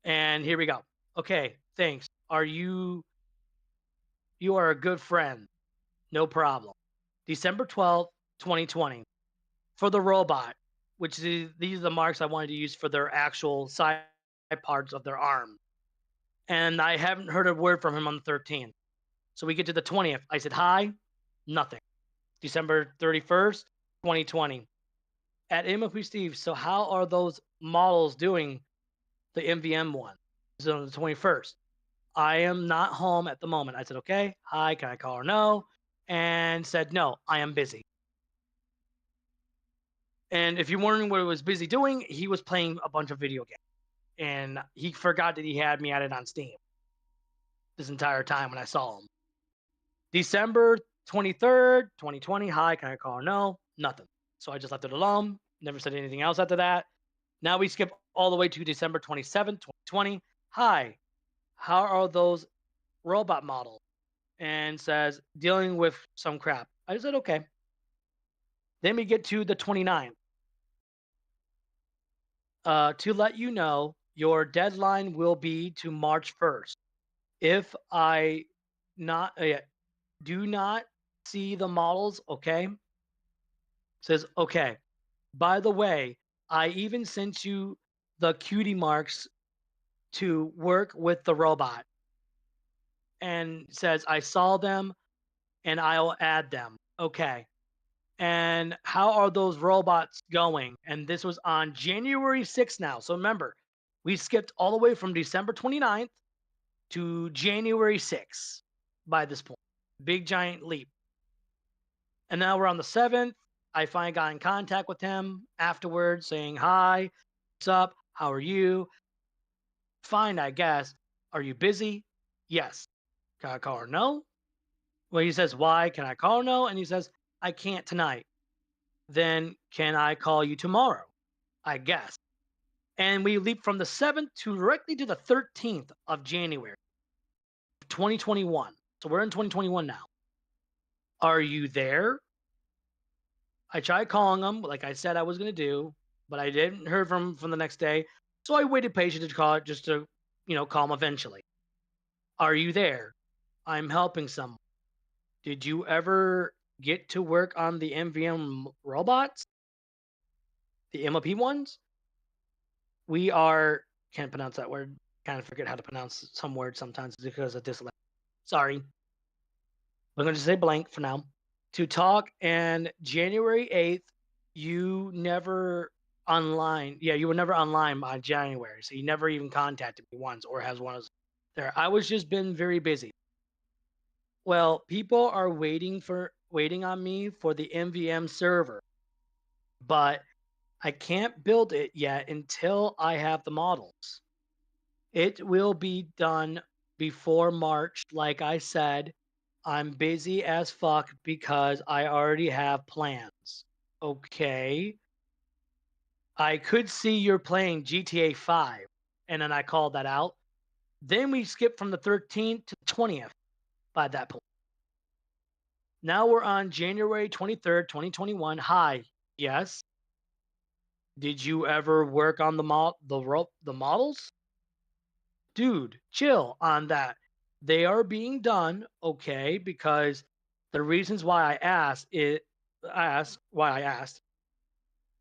And here we go. Okay, thanks. You are a good friend. No problem. December 12th, 2020. For the robot, which these are the marks I wanted to use for their actual side parts of their arm. And I haven't heard a word from him on the 13th. So we get to the 20th. I said, hi, nothing. December 31st, 2020. At MLP Steve, so how are those models doing? The MVM one. This is on the 21st. I am not home at the moment. I said, okay, hi, can I call or no? And said, no, I am busy. And if you're wondering what he was busy doing, he was playing a bunch of video games. And he forgot that he had me added on Steam this entire time when I saw him. December 23rd, 2020. Hi, can I call or no? Nothing. So I just left it alone. Never said anything else after that. Now we skip all the way to December 27th, 2020. Hi, how are those robot models? and says, dealing with some crap. I said, okay. Then we get to the 29th. To let you know, your deadline will be to March 1st. If I not do not see the models, okay? Says, okay. By the way, I even sent you the cutie marks to work with the robot. And says, I saw them and I'll add them. Okay. And how are those robots going? And this was on January 6th now. So remember, we skipped all the way from December 29th to January 6th by this point. Big giant leap. And now we're on the 7th. I finally got in contact with him afterwards saying, hi, what's up? How are you? Fine, I guess. Are you busy? Yes. Can I call her? No. Well, he says, why? Can I call her? No. And he says, I can't tonight. Then can I call you tomorrow? I guess. And we leap from the 7th to directly to the 13th of January, 2021. So we're in 2021 now. Are you there? I tried calling him, like I said I was going to do, but I didn't hear from the next day. So I waited patiently to call it just to, call him eventually. Are you there? I'm helping someone. Did you ever get to work on the MVM robots? The MOP ones? We are, can't pronounce that word. Kind of forget how to pronounce some words sometimes because of dyslexia. Sorry. I'm going to say blank for now. To talk, and January 8th, you never online. Yeah, you were never online on January. So you never even contacted me once or has one of there. I was just been very busy. Well, people are waiting on me for the MVM server, but I can't build it yet until I have the models. It will be done before March, like I said. I'm busy as fuck because I already have plans. Okay. I could see you're playing GTA 5, and then I called that out. Then we skip from the 13th to the 20th by that point. Now we're on January 23rd, 2021. Hi. Yes. Did you ever work on the models? Dude, chill on that. They are being done, okay, because the reasons why I asked,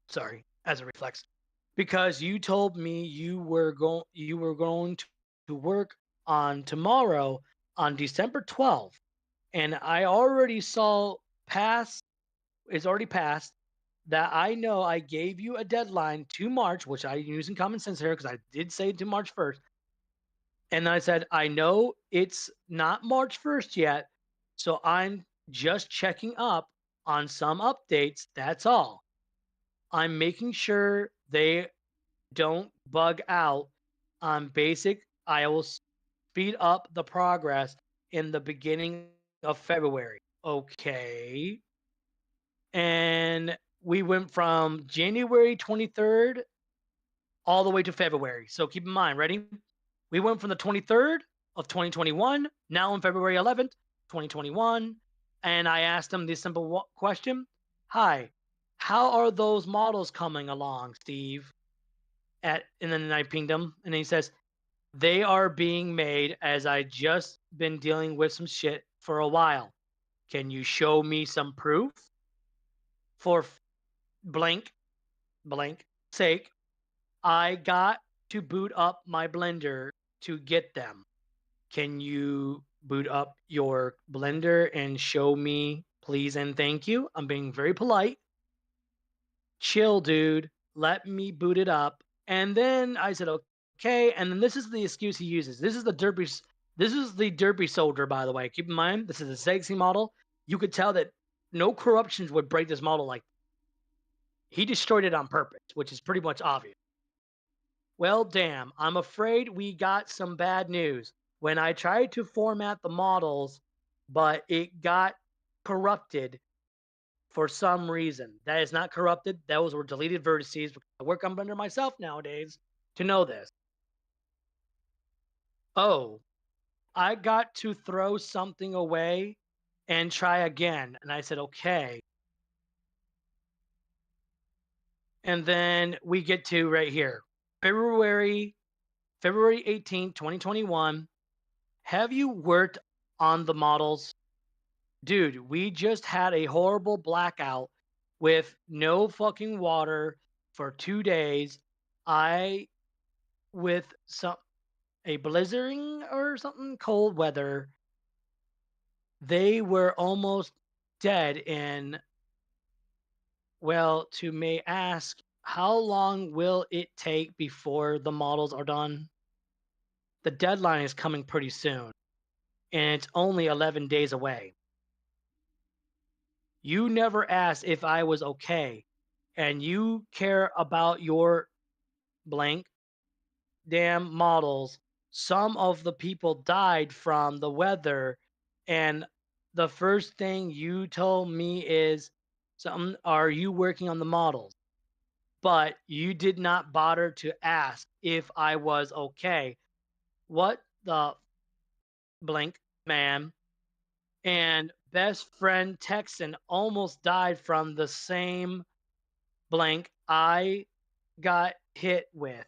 sorry, as a reflex, because you told me you were going to work on tomorrow on December 12th, and I already saw it's already passed that I know I gave you a deadline to March, which I'm using common sense here because I did say to March 1st. And I said, I know it's not March 1st yet, so I'm just checking up on some updates. That's all. I'm making sure they don't bug out on basic. I will speed up the progress in the beginning of February. Okay. And we went from January 23rd all the way to February. So keep in mind, ready? We went from the 23rd of 2021, now on February 11th, 2021, and I asked him this simple question. Hi, how are those models coming along, Steve? And then I pinged him, and he says, they are being made as I just been dealing with some shit for a while. Can you show me some proof? For blank sake, I got to boot up my Blender to get them. Can you boot up your Blender and show me, please and thank you? I'm being very polite. Chill, dude. Let me boot it up. And then I said, okay. And then this is the excuse he uses. This is the derpy soldier, by the way. Keep in mind, this is a sexy model. You could tell that no corruptions would break this model like he destroyed it on purpose, which is pretty much obvious. Well, damn, I'm afraid we got some bad news. When I tried to format the models, but it got corrupted for some reason. That is not corrupted. Those were deleted vertices. I work on Blender myself nowadays to know this. Oh, I got to throw something away and try again. And I said, okay. And then we get to right here, February 18th, 2021. Have you worked on the models? Dude, we just had a horrible blackout with no fucking water for 2 days. With a blizzarding or something, cold weather, they were almost dead in, well, to may ask, how long will it take before the models are done? The deadline is coming pretty soon, and it's only 11 days away. You never asked if I was okay, and you care about your blank damn models. Some of the people died from the weather, and the first thing you told me is, are you working on the models? But you did not bother to ask if I was okay. What the blank, man? And best friend Texan almost died from the same blank I got hit with.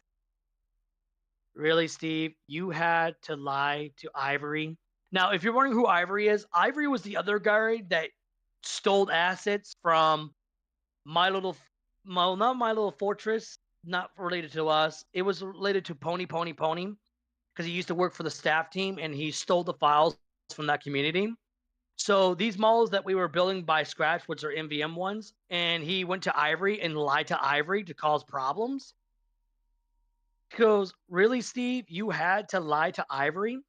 Really, Steve? You had to lie to Ivory? Now, if you're wondering who Ivory is, Ivory was the other guy that stole assets from not My Little Fortress, not related to us. It was related to Pony, because he used to work for the staff team and he stole the files from that community. So these models that we were building by scratch, which are MVM ones, and he went to Ivory and lied to Ivory to cause problems. He goes, really, Steve? You had to lie to Ivory?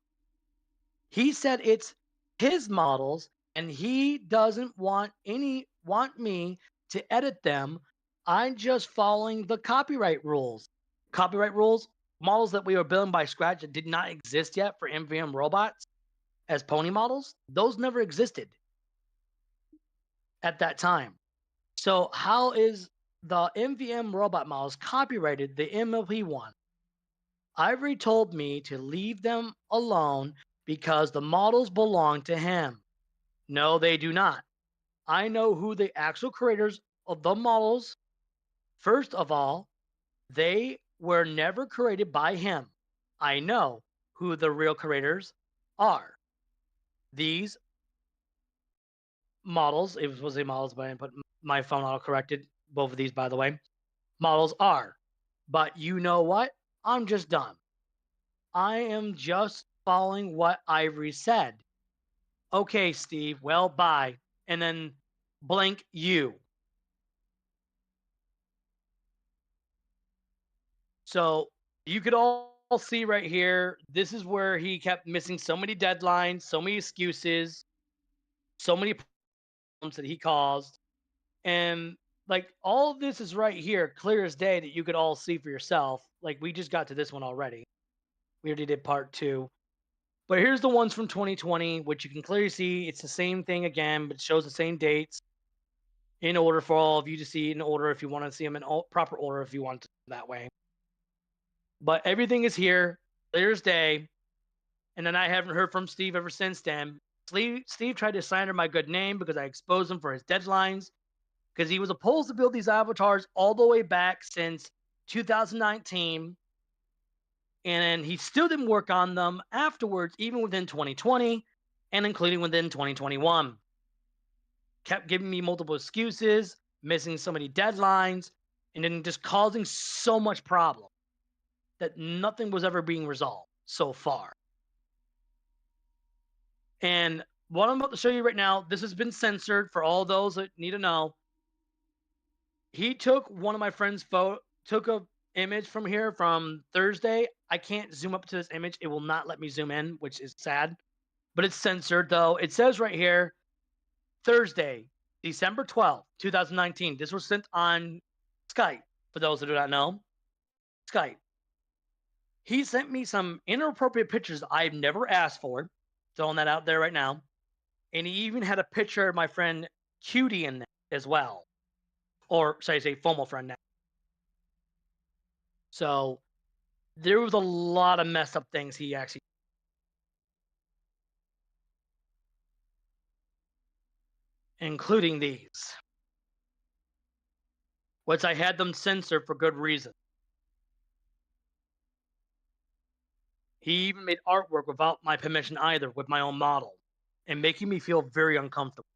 He said it's his models and he doesn't want me to edit them. I'm just following the copyright rules. Copyright rules, models that we were building by scratch that did not exist yet for MVM robots as pony models, those never existed at that time. So how is the MVM robot models copyrighted the MLP one? Ivory told me to leave them alone because the models belong to him. No, they do not. I know who the actual creators of the models. First of all, they were never created by him. I know who the real creators are. These models, it was a models, but I put my phone auto corrected both of these, by the way. Models are. But you know what? I'm just done. I am just following what Ivory said. Okay, Steve, well, bye. And then blank you. So you could all see right here, this is where he kept missing so many deadlines, so many excuses, so many problems that he caused. And like all of this is right here, clear as day, that you could all see for yourself. Like we just got to this one already. We already did part 2. But here's the ones from 2020, which you can clearly see it's the same thing again, but it shows the same dates in order for all of you to see in order if you want to see them in proper order if you want to that way. But everything is here, clear as day. And then I haven't heard from Steve ever since then. Steve tried to slander my good name because I exposed him for his deadlines, because he was opposed to build these avatars all the way back since 2019. And he still didn't work on them afterwards, even within 2020 and including within 2021. Kept giving me multiple excuses, missing so many deadlines, and then just causing so much problem that nothing was ever being resolved so far. And what I'm about to show you right now, this has been censored for all those that need to know. He took one of my friend's took a image from here from Thursday. I can't zoom up to this image. It will not let me zoom in, which is sad. But it's censored though. It says right here, Thursday, December 12th, 2019. This was sent on Skype, for those that do not know. Skype. He sent me some inappropriate pictures I've never asked for. Throwing that out there right now. And he even had a picture of my friend Cutie in there as well. Or, should I say, FOMO friend now. So, there was a lot of messed up things he actually. including these, which I had them censor for good reason. He even made artwork without my permission either, with my own model, and making me feel very uncomfortable.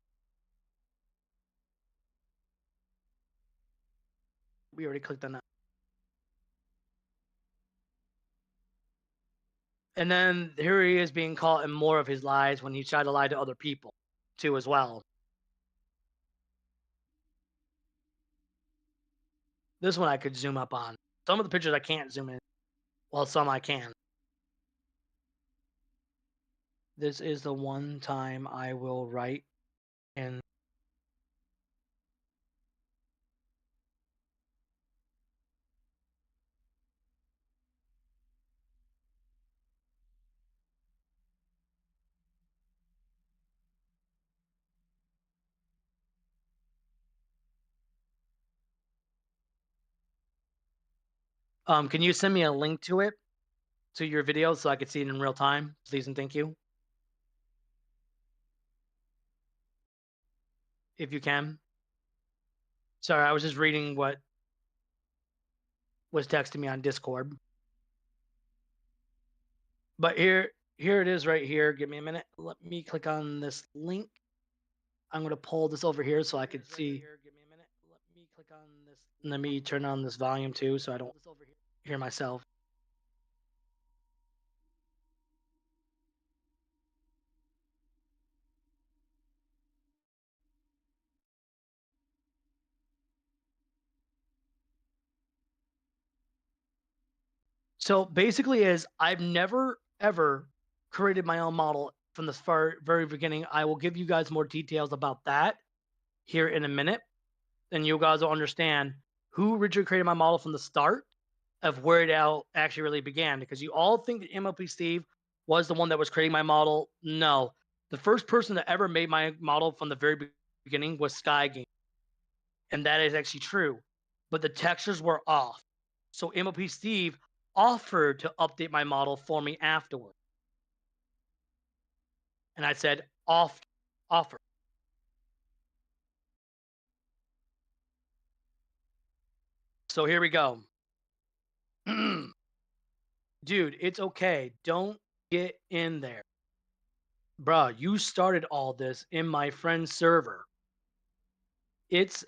We already clicked on that. And then here he is being caught in more of his lies when he tried to lie to other people, too, as well. This one I could zoom up on. Some of the pictures I can't zoom in, while some I can. This is the one time I will write in. Can you send me a link to it, to your video, so I could see it in real time, please and thank you? If you can. Sorry, I was just reading what was texting me on Discord. But here it is right here. Give me a minute. Let me click on this link. I'm going to pull this over here so I can see. Give me a minute. Let me click on this. Let me turn on this volume too so I don't hear myself. So basically is I've never ever created my own model from the very beginning. I will give you guys more details about that here in a minute. Then you guys will understand who originally created my model from the start of where it all actually really began. Because you all think that MLP Steve was the one that was creating my model. No. The first person that ever made my model from the very beginning was Sky Game. And that is actually true. But the textures were off. So MLP Steve offered to update my model for me afterward. And I said, offer. So here we go. Dude, it's okay. Don't get in there. Bruh, you started all this in my friend's server. It's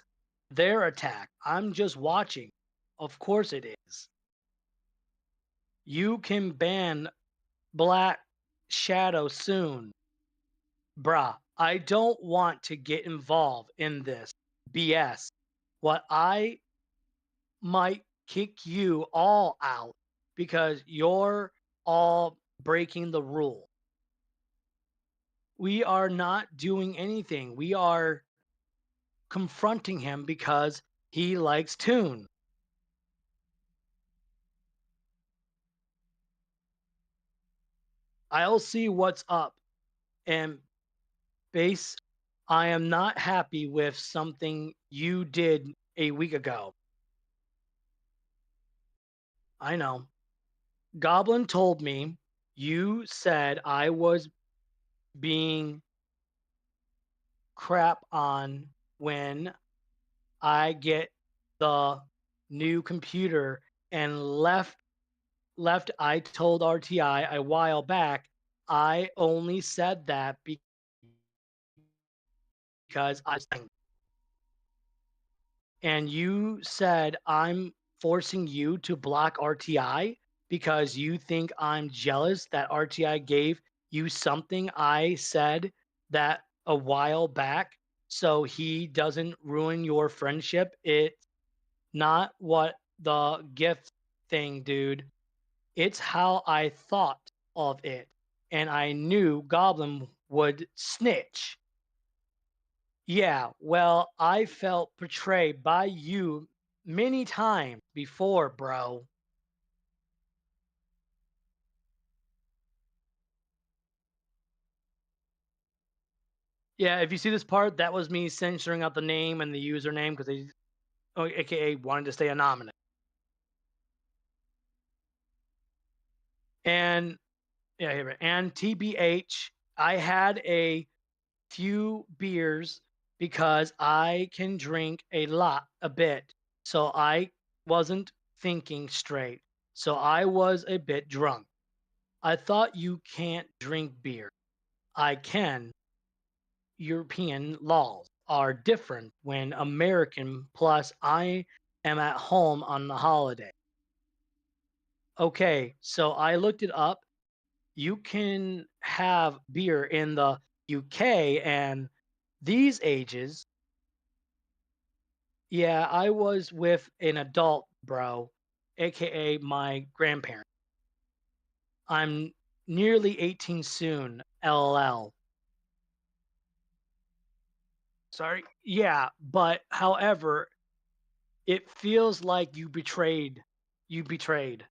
their attack. I'm just watching. Of course it is. You can ban Black Shadow soon. Bruh, I don't want to get involved in this BS. What I might kick you all out because you're all breaking the rule. We are not doing anything. We are confronting him because he likes Toon. I'll see what's up. And base, I am not happy with something you did a week ago. I know. Goblin told me you said I was being crap on when I get the new computer and left I told RTI a while back I only said that because I and you said I'm forcing you to block RTI because you think I'm jealous that RTI gave you something I said that a while back so he doesn't ruin your friendship. It's not what the gift thing, dude. It's how I thought of it. And I knew Goblin would snitch. Yeah, well, I felt betrayed by you many times before, bro. Yeah, if you see this part, that was me censoring out the name and the username because they, aka, wanted to stay anonymous. And yeah, here, and TBH, I had a few beers because I can drink a bit. So I wasn't thinking straight. So I was a bit drunk. I thought you can't drink beer. I can. European laws are different when American, plus I am at home on the holiday. Okay, so I looked it up. You can have beer in the UK and these ages. Yeah, I was with an adult, bro, aka my grandparent. I'm nearly 18 soon, LL. Sorry. Yeah, but however, it feels like you betrayed. You betrayed.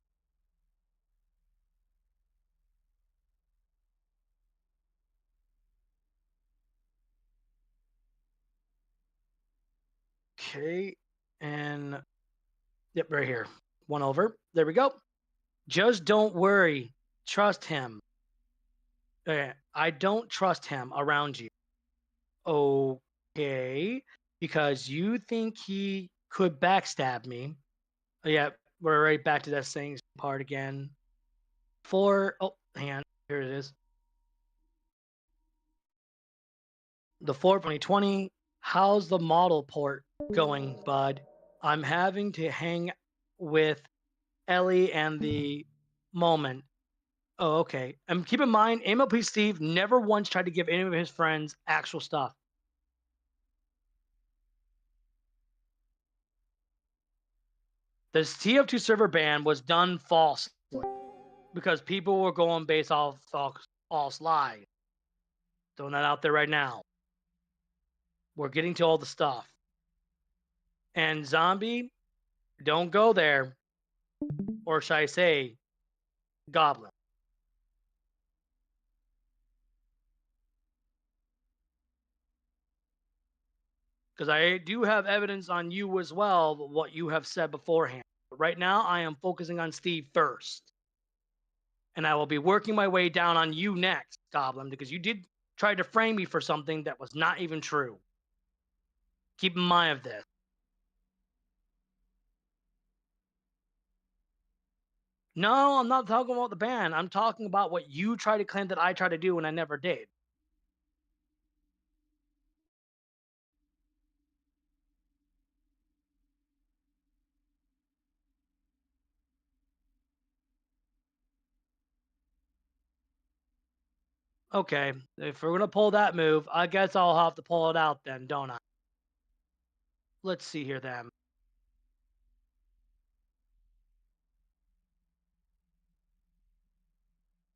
Okay, and yep, right here. One over. There we go. Just don't worry. Trust him. I don't trust him around you. Okay, because you think he could backstab me. Yeah, we're right back to that same part again. Oh, hang on. Here it is. The 2020. How's the model port going, bud? I'm having to hang with Ellie and the moment. Oh, okay. And keep in mind, MLP Steve never once tried to give any of his friends actual stuff. The TF2 server ban was done falsely because people were going based off false lies. Throwing that out there right now. We're getting to all the stuff. And Zombie, don't go there. Or should I say, Goblin. Because I do have evidence on you as well, of what you have said beforehand. But right now, I am focusing on Steve first. And I will be working my way down on you next, Goblin, because you did try to frame me for something that was not even true. Keep in mind of this. No, I'm not talking about the ban. I'm talking about what you try to claim that I tried to do and I never did. Okay, if we're gonna pull that move, I guess I'll have to pull it out then, don't I? Let's see here then.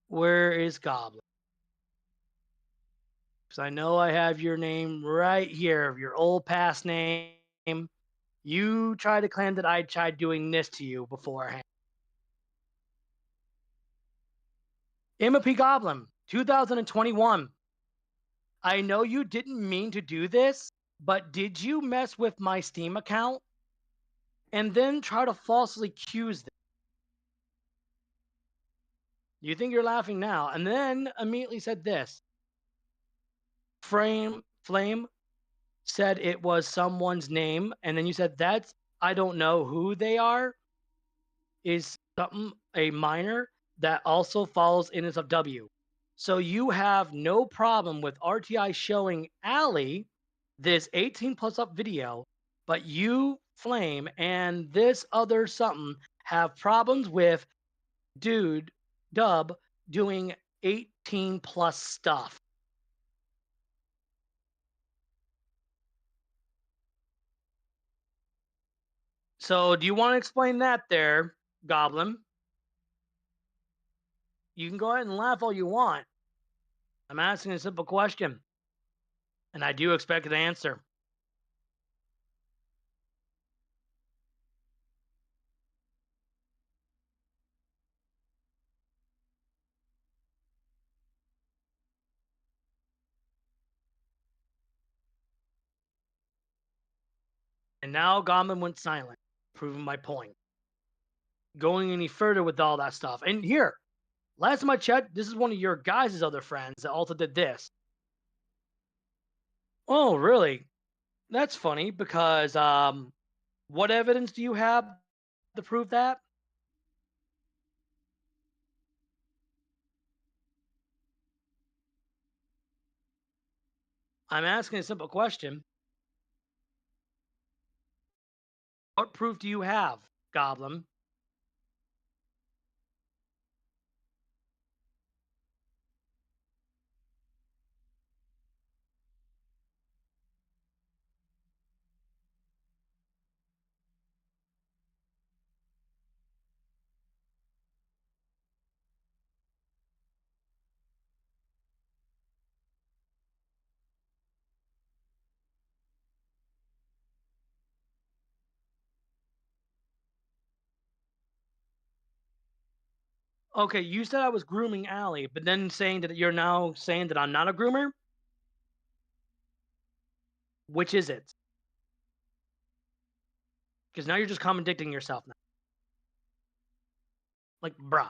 Where is Goblin? Because I know I have your name right here, your old past name. You tried to claim that I tried doing this to you beforehand. MLP Goblin, 2021. I know you didn't mean to do this, but did you mess with my Steam account? And then try to falsely accuse them? You think you're laughing now, and then immediately said this. Flame said it was someone's name, and then you said that's I don't know who they are. Is something a minor that also follows NSFW. So you have no problem with RTI showing Allie this 18 plus up video, but you, Flame, and this other something have problems with Dub doing 18 plus stuff. So do you want to explain that there, Goblin? You can go ahead and laugh all you want. I'm asking a simple question, and I do expect an answer. And now Goblin went silent, proving my point. Going any further with all that stuff. And here, last time I checked, this is one of your guys' other friends that also did this. Oh, really? That's funny because what evidence do you have to prove that? I'm asking a simple question. What proof do you have, Goblin? Okay, you said I was grooming Allie, but then saying that you're now saying that I'm not a groomer? Which is it? Because now you're just contradicting yourself now. Like, bruh.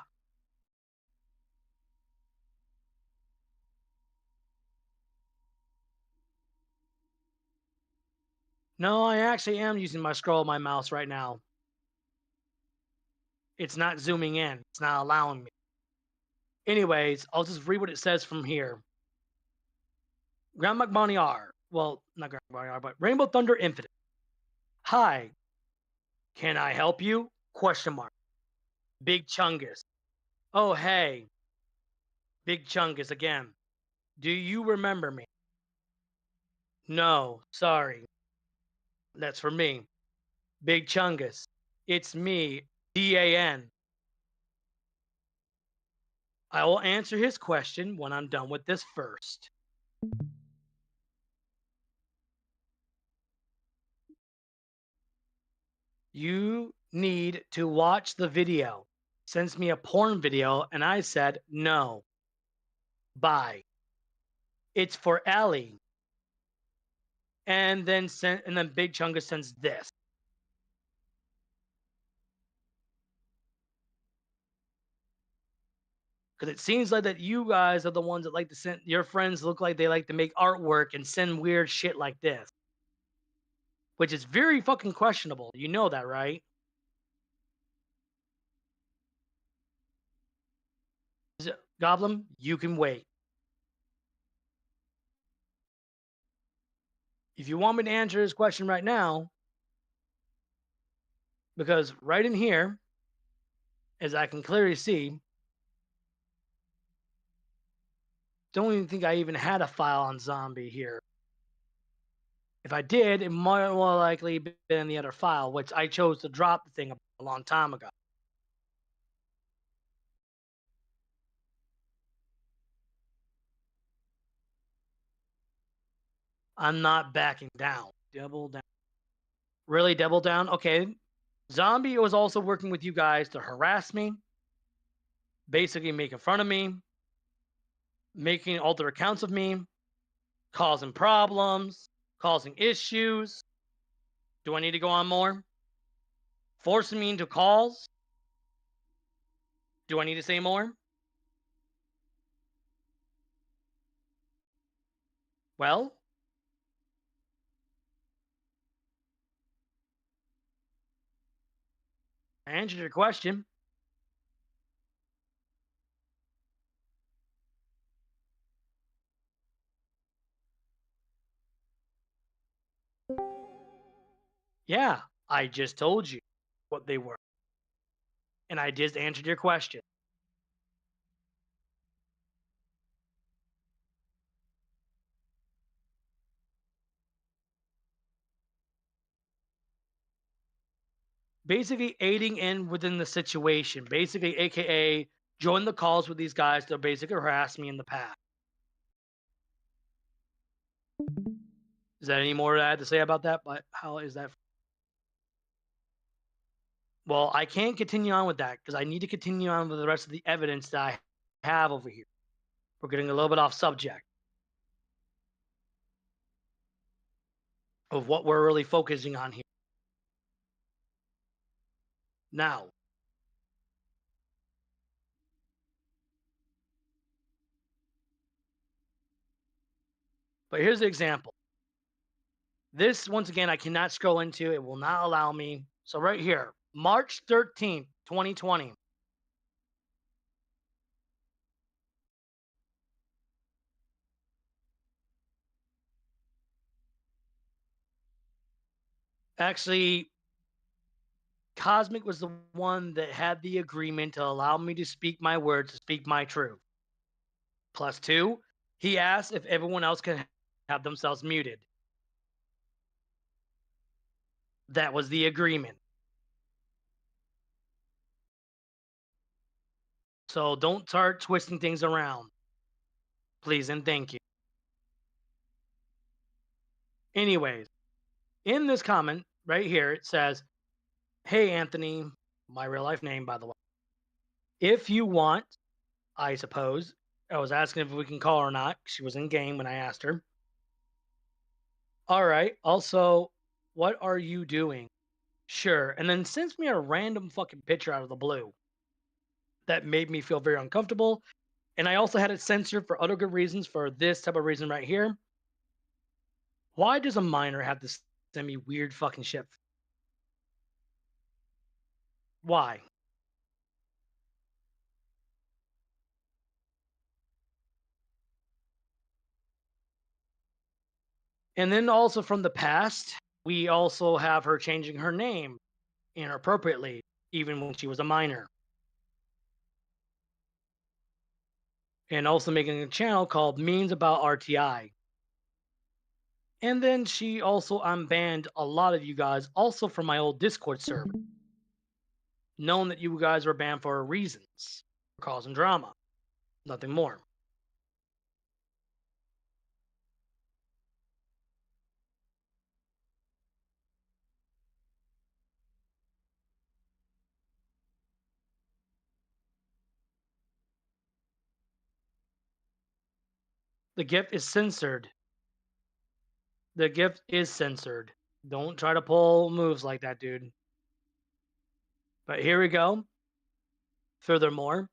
No, I actually am using my scroll of my mouse right now. It's not zooming in. It's not allowing me. Anyways, I'll just read what it says from here. GlamrockBonnieR. Well, not GlamrockBonnieR, but Rainbow Thunder Infinite. Hi. Can I help you? Question mark. Big Chungus. Oh, hey. Big Chungus again. Do you remember me? No, sorry. That's for me. Big Chungus. It's me, DAN. I will answer his question when I'm done with this first. You need to watch the video. Sends me a porn video, and I said no. Bye. It's for Ellie. And then Big Chungus sends this. Because it seems like that you guys are the ones that like to send your friends look like they like to make artwork and send weird shit like this. Which is very fucking questionable. You know that, right? Goblin, you can wait. If you want me to answer this question right now, because right in here, as I can clearly see, don't even think I even had a file on zombie here. If I did, it might more likely be in the other file, which I chose to drop the thing a long time ago. I'm not backing down. Double down. Really double down? Okay. Zombie was also working with you guys to harass me, basically making fun of me, making alter accounts of me, causing problems, causing issues. Do I need to go on more? Forcing me into calls? Do I need to say more? Well, I answered your question. Yeah, I just told you what they were. And I just answered your question. Basically aiding in within the situation. Basically, aka join the calls with these guys to basically harass me in the past. Is that any more I had to say about that? But how is that? Well, I can't continue on with that because I need to continue on with the rest of the evidence that I have over here. We're getting a little bit off subject of what we're really focusing on here. Now, but here's the example. This, once again, I cannot scroll into. It will not allow me. So right here, March 13th, 2020. Actually, Kosmik was the one that had the agreement to allow me to speak my words, to speak my truth. Plus two, he asked if everyone else could have themselves muted. That was the agreement. So don't start twisting things around. Please and thank you. Anyways, in this comment right here, it says, "Hey, Anthony," my real life name, by the way. "If you want, I suppose." I was asking if we can call her or not. She was in game when I asked her. "All right. Also, what are you doing?" "Sure." And then sends me a random fucking picture out of the blue. That made me feel very uncomfortable. And I also had it censored for other good reasons, for this type of reason right here. Why does a minor have to send me weird fucking shit? Why? And then also from the past, we also have her changing her name inappropriately, even when she was a minor. And also making a channel called Memes About RTI. And then she also unbanned a lot of you guys also from my old Discord server. Knowing that you guys were banned for reasons, causing drama. Nothing more. The gift is censored. The gift is censored. Don't try to pull moves like that, dude. But here we go. Furthermore,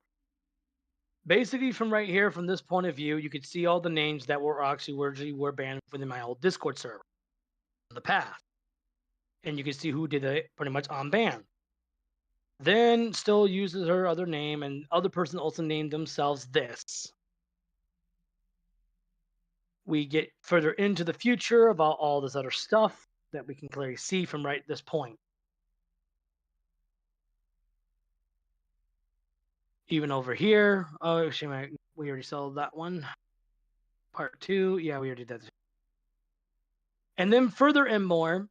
basically from right here, from this point of view, you could see all the names that were actually were banned within my old Discord server in the past. And you can see who did it pretty much on ban. Then still uses her other name, and other person also named themselves this. We get further into the future about all this other stuff that we can clearly see from right this point. Even over here, oh, we already saw that one. Part 2, yeah, we already did that. And then further and more,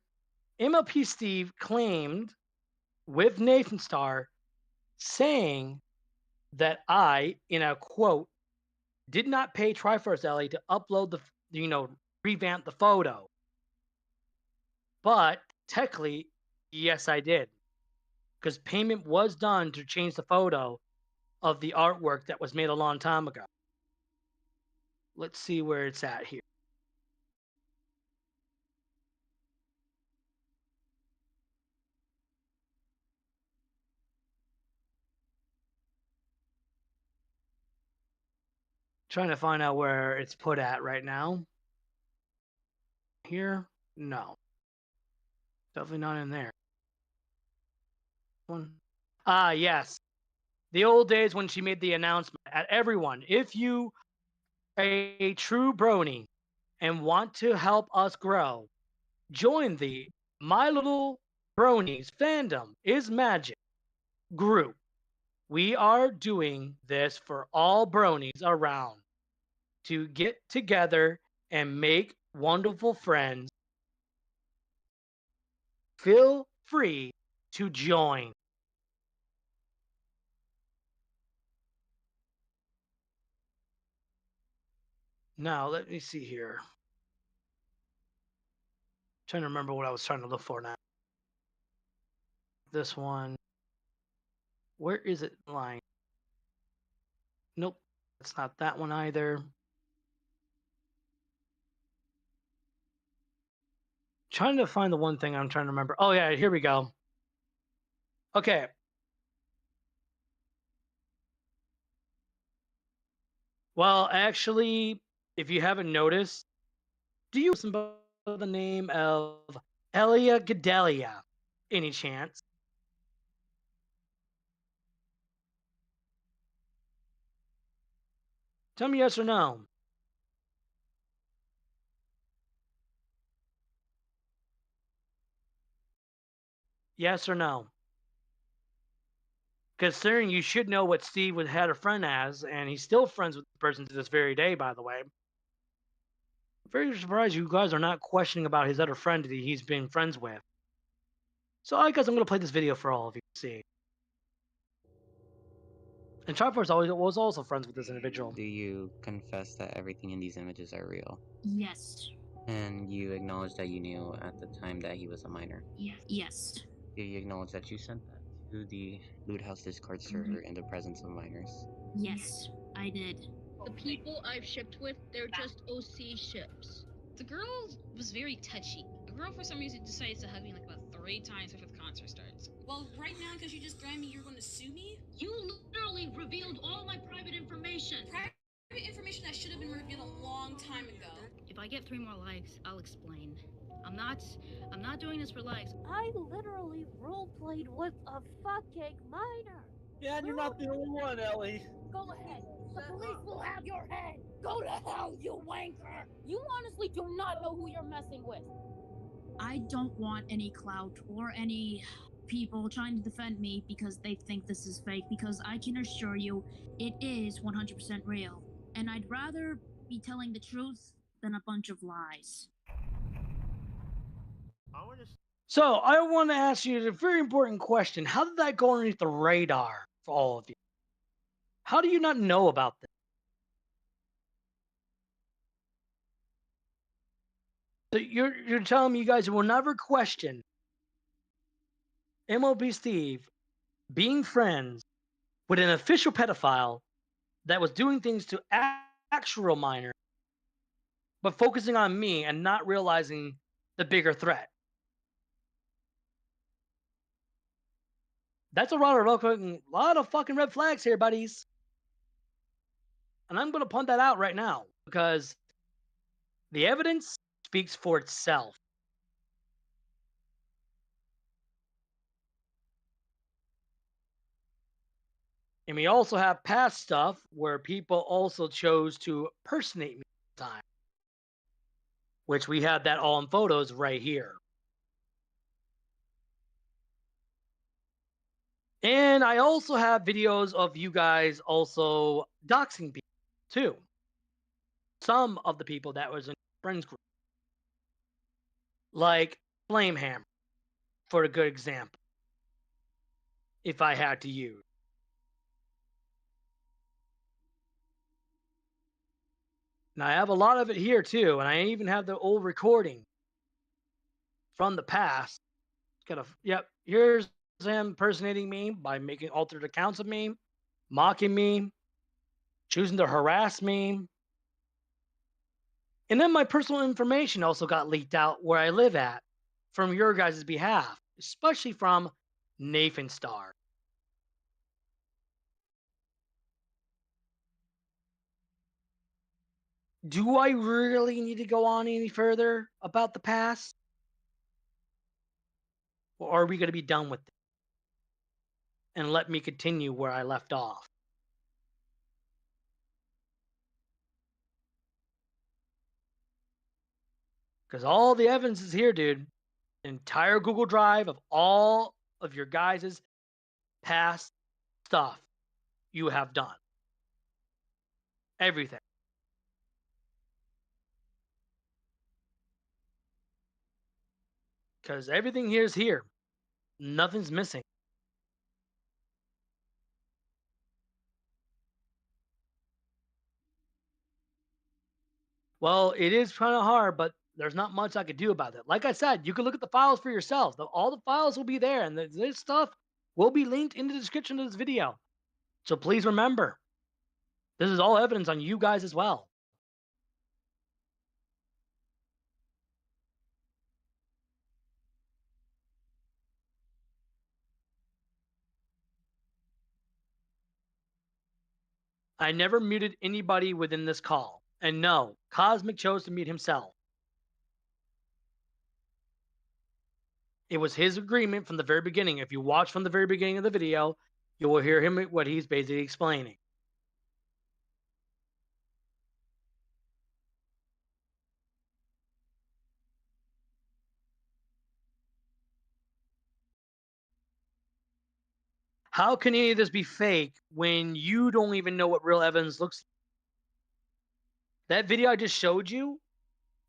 MLP Steve claimed with Nathan Star saying that I, in a quote, did not pay Triforce Alley to upload revamp the photo. But technically, yes, I did. Because payment was done to change the photo of the artwork that was made a long time ago. Let's see where it's at here. Trying to find out where it's put at right now. Here? No. Definitely not in there. One. Ah, yes. The old days when she made the announcement at everyone. If you are a true brony and want to help us grow, join the My Little Bronies Fandom is Magic group. We are doing this for all bronies around to get together and make wonderful friends. Feel free to join. Now, let me see here. Trying to remember what I was trying to look for now. This one. Where is it lying? Nope, it's not that one either. Trying to find the one thing I'm trying to remember. Oh, yeah, here we go. Okay. Well, actually, if you haven't noticed, do you listen the name of Elia Gedelia? Any chance? Tell me yes or no. Yes or no? Considering you should know what Steve would had a friend as, and he's still friends with the person to this very day, by the way. Very surprised you guys are not questioning about his other friend that he's been friends with. So I guess I'm gonna play this video for all of you to see. And Chopper's always was also friends with this individual. Do you confess that everything in these images are real? Yes. And you acknowledge that you knew at the time that he was a minor? Yes. Do you acknowledge that you sent that to the Loot House Discord server in the presence of minors? Yes, I did. The people I've shipped with, they're just OC ships. The girl was very touchy. The girl, for some reason, decided to hug me like about 3 times before the concert starts. Well, right now, because you just threatened me, you're going to sue me? You literally revealed all my private information. Private information that should have been revealed a long time ago. If I get 3 more likes, I'll explain. I'm not doing this for likes. I literally roleplayed with a fucking minor. Yeah, and you're not the only one, Ellie. Go ahead. The police will have your head. Go to hell, you wanker. You honestly do not know who you're messing with. I don't want any clout or any people trying to defend me because they think this is fake, because I can assure you it is 100% real. And I'd rather be telling the truth than a bunch of lies. So I want to ask you a very important question. How did that go underneath the radar for all of you? How do you not know about this? So you're telling me you guys will never question MLB Steve being friends with an official pedophile that was doing things to actual minors, but focusing on me and not realizing the bigger threat. That's a lot of fucking red flags here, buddies. And I'm going to punt that out right now because the evidence speaks for itself. And we also have past stuff where people also chose to personate me at the time, which we have that all in photos right here. And I also have videos of you guys also doxing people too. Some of the people that was in friends group, like Flamehammer, for a good example, if I had to use. Now I have a lot of it here too, and I even have the old recording from the past. Yep, here's him impersonating me by making altered accounts of me, mocking me, choosing to harass me. And then my personal information also got leaked out where I live at from your guys' behalf, especially from Nathan Star. Do I really need to go on any further about the past? Or are we going to be done with it? And let me continue where I left off. Because all the evidence is here, dude. Entire Google Drive of all of your guys' past stuff you have done. Everything. Because everything here is here. Nothing's missing. Well, it is kind of hard, but there's not much I could do about it. Like I said, you can look at the files for yourself. All the files will be there, and this stuff will be linked in the description of this video. So please remember, this is all evidence on you guys as well. I never muted anybody within this call. And no, Cosmic chose to mute himself. It was his agreement from the very beginning. If you watch from the very beginning of the video, you will hear him what he's basically explaining. How can any of this be fake when you don't even know what real evidence looks like? That video I just showed you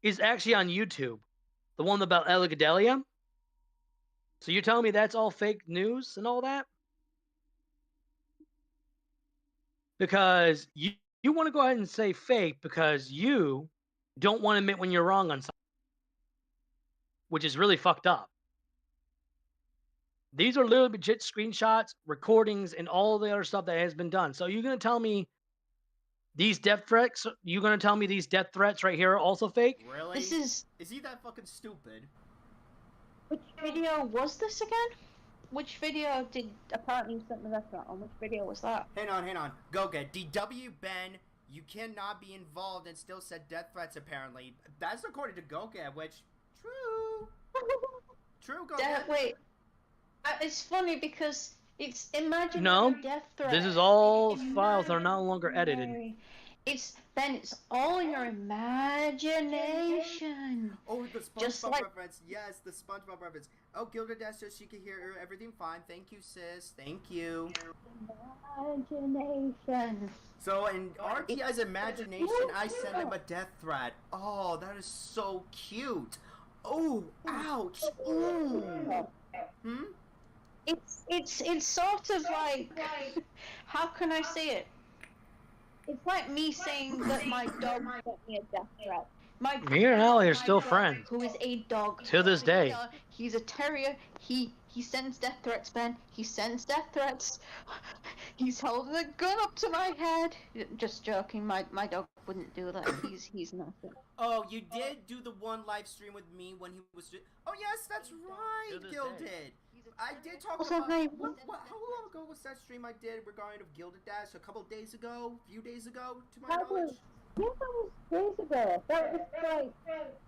is actually on YouTube. The one about Eligadelia. So you're telling me that's all fake news and all that? Because you want to go ahead and say fake because you don't want to admit when you're wrong on something, which is really fucked up. These are literally legit screenshots, recordings, and all the other stuff that has been done. So you're going to tell me these death threats? You're going to tell me these death threats right here are also fake? Really? This is... Is he that fucking stupid? Which video was this again? Which video did apparently you sent the restaurant on? Which video was that? Hang on. Go get DW Ben. You cannot be involved and still set death threats. Apparently, that's according to Goget, which true. True, Goget. Wait, it's funny because it's imaginary No, death threat. this is all files that are no longer edited. It's all in your imagination. Oh, the SpongeBob reference. Yes, the SpongeBob reference. Oh, Gilded Dash says she can hear everything fine. Thank you, sis. Thank you. Imagination. So, in RTI's imagination, I send him a death threat. Oh, that is so cute. Oh, ouch. Ooh. It's sort of like, how can I say it? It's like me saying that my dog sent me a death threat. Me and Allie are still friends. Who is a dog. To this day. He's a terrier. He sends death threats, Ben. He sends death threats. He's holding a gun up to my head. Just joking. My dog wouldn't do that. He's nothing. Oh, you did do the one live stream with me when he was. Oh yes, that's right, Gilded. I did talk about. How long ago was that stream I did regarding of Gilded Dash? A couple days ago, a few days ago, to my knowledge. Yes, that was days ago. That was like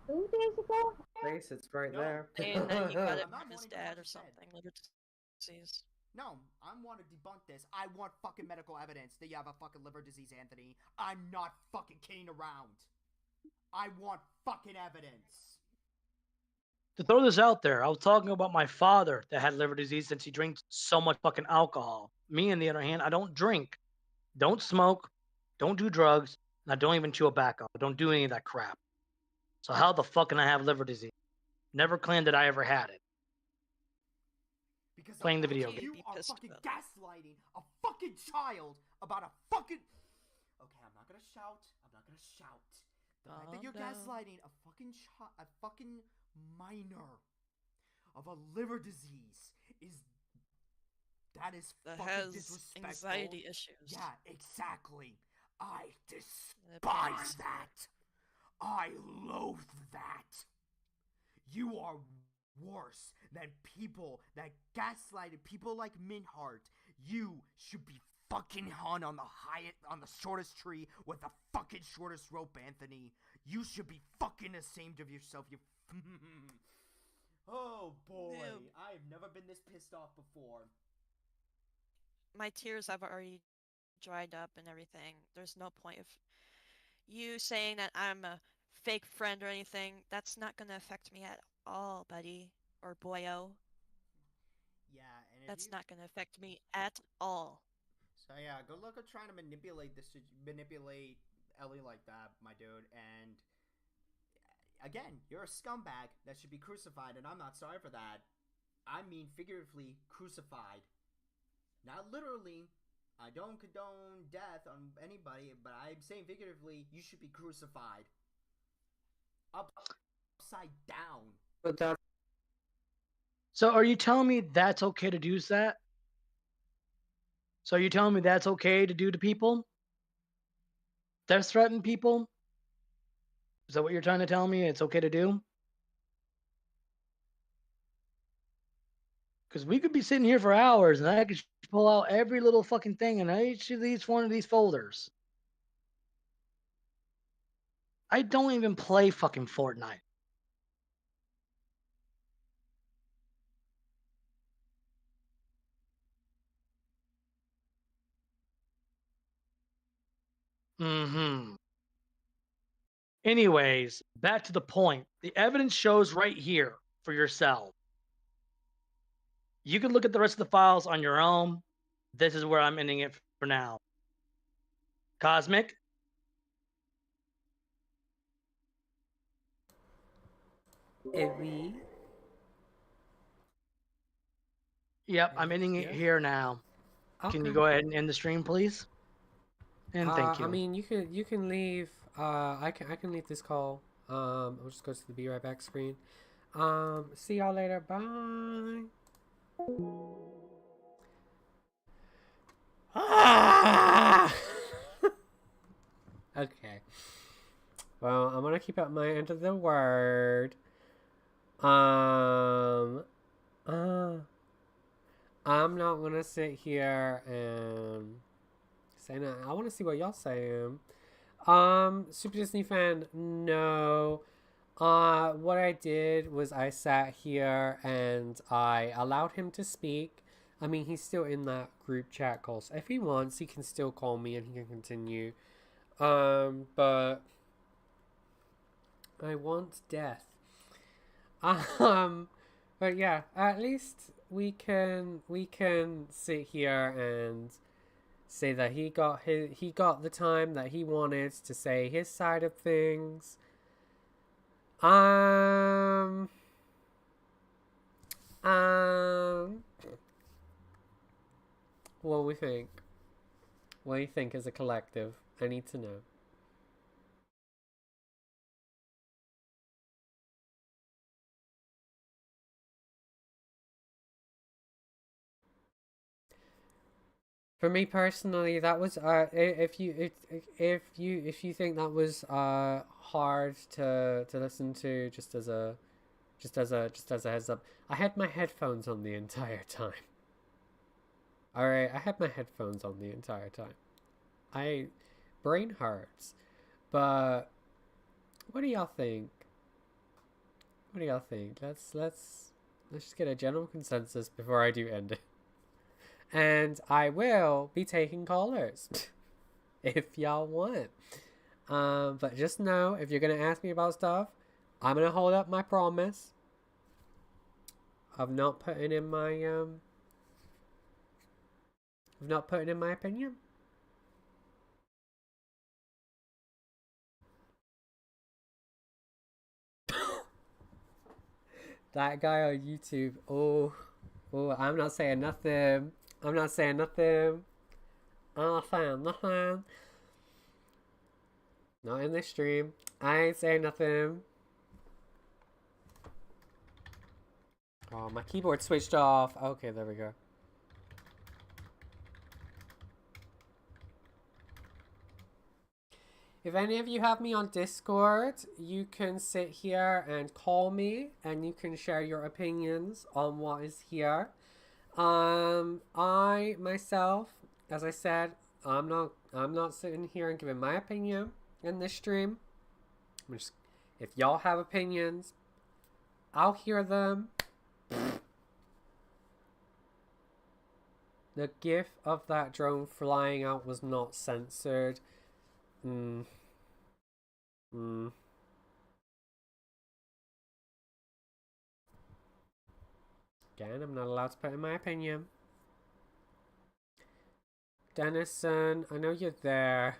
2 days ago. Face, it's right there. And then you got it from his dad or something, liver disease. No, I want to debunk this. I want fucking medical evidence that you have a fucking liver disease, Anthony. I'm not fucking kidding around. I want fucking evidence. To throw this out there, I was talking about my father that had liver disease since he drinks so much fucking alcohol. Me, on the other hand, I don't drink, don't smoke, don't do drugs, and I don't even chew tobacco. I don't do any of that crap. So how the fuck can I have liver disease? Never claimed that I ever had it. Because playing the video game. You are fucking gaslighting a fucking child about a fucking... Okay, I'm not gonna shout. The fact that you're gaslighting a fucking minor of a liver disease is fucking disrespectful. Anxiety issues. Yeah, exactly. I despise that. I loathe that. You are worse than people that gaslighted people like Minhart. You should be fucking hung on the shortest tree with the fucking shortest rope, Anthony. You should be fucking ashamed of yourself, you Oh boy, I've never been this pissed off before. My tears have already dried up and everything. There's no point of you saying that I'm a fake friend or anything. That's not gonna affect me at all, buddy. Or boyo. Yeah, and that's not gonna affect me at all. So yeah, good luck at trying to manipulate Ellie like that, my dude. And again, you're a scumbag that should be crucified, and I'm not sorry for that. I mean figuratively crucified. Not literally. I don't condone death on anybody, but I'm saying figuratively, you should be crucified. Upside down. But that's... So are you telling me that's okay to do that? So are you telling me that's okay to do to people? Death threaten people? Is that what you're trying to tell me? It's okay to do? Because we could be sitting here for hours and I could pull out every little fucking thing in each of these one of these folders. I don't even play fucking Fortnite. Mm-hmm. Anyways, back to the point. The evidence shows right here for yourself. You can look at the rest of the files on your own. This is where I'm ending it for now. Kosmik? Evie? Yep, I'm ending it Yes? here now. Can you Okay. go ahead and end the stream, please? And thank you. I mean, you can leave. I can leave this call. I'll just go to the be right back screen. See y'all later. Bye. Ah! Okay. Well, I'm gonna keep up my end of the word. I'm not gonna sit here and say that. I want to see what y'all saying. Super Disney fan, no. What I did was I sat here and I allowed him to speak. I mean, he's still in that group chat call, so if he wants, he can still call me and he can continue. But I want death. But yeah, at least we can sit here and say that he got the time that he wanted to say his side of things. What do we think? What do you think as a collective? I need to know. For me personally, that was if you think that was hard to listen to, just as a heads up, I had my headphones on the entire time. Alright, I had my headphones on the entire time. Brain hurts. But what do y'all think? What do y'all think? Let's just get a general consensus before I do end it. And I will be taking callers if y'all want. But just know, if you're gonna ask me about stuff, I'm gonna hold up my promise of not putting in my opinion. That guy on YouTube. Oh, I'm not saying nothing. I'm not saying nothing. Not in this stream. I ain't saying nothing. Oh, my keyboard switched off. Okay, there we go. If any of you have me on Discord, you can sit here and call me and you can share your opinions on what is here. I myself, as I said, I'm not sitting here and giving my opinion in this stream. If y'all have opinions, I'll hear them. The gif of that drone flying out was not censored. Again, I'm not allowed to put in my opinion. Dennison, I know you're there.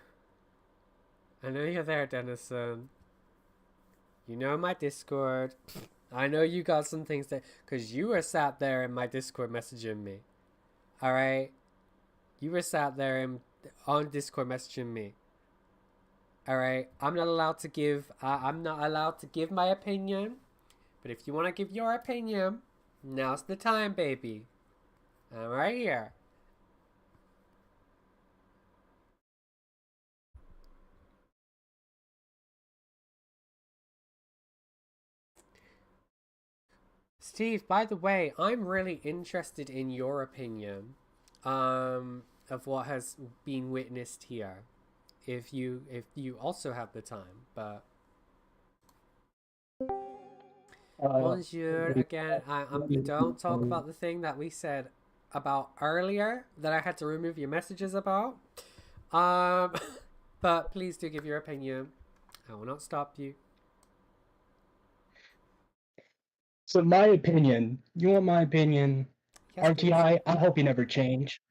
I know you're there, Dennison. You know my Discord. I know you got some things that... Because you were sat there in my Discord messaging me. Alright? You were sat there on Discord messaging me. Alright? I'm not allowed to give... I'm not allowed to give my opinion. But if you want to give your opinion, now's the time, baby. I'm right here. Steve, by the way, I'm really interested in your opinion of what has been witnessed here. If you also have the time, but bonjour again. Don't talk about the thing that we said about earlier that I had to remove your messages about. But please do give your opinion. I will not stop you. So my opinion, you want my opinion? Yes, RTI, I hope you never change.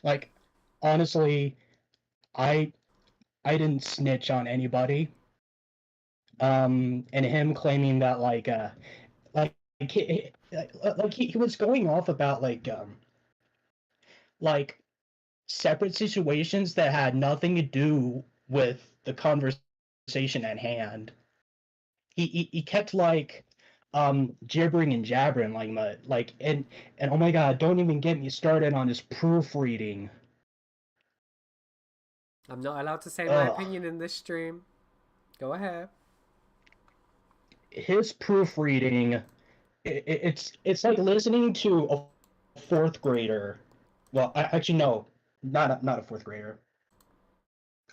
Like, honestly, I didn't snitch on anybody. And him claiming that like he was going off about like separate situations that had nothing to do with the conversation at hand. He kept gibbering and jabbering and oh my god, don't even get me started on his proofreading. I'm not allowed to say my opinion in this stream. Go ahead. His proofreading, it's like listening to a fourth grader. Well, actually no, not a fourth grader.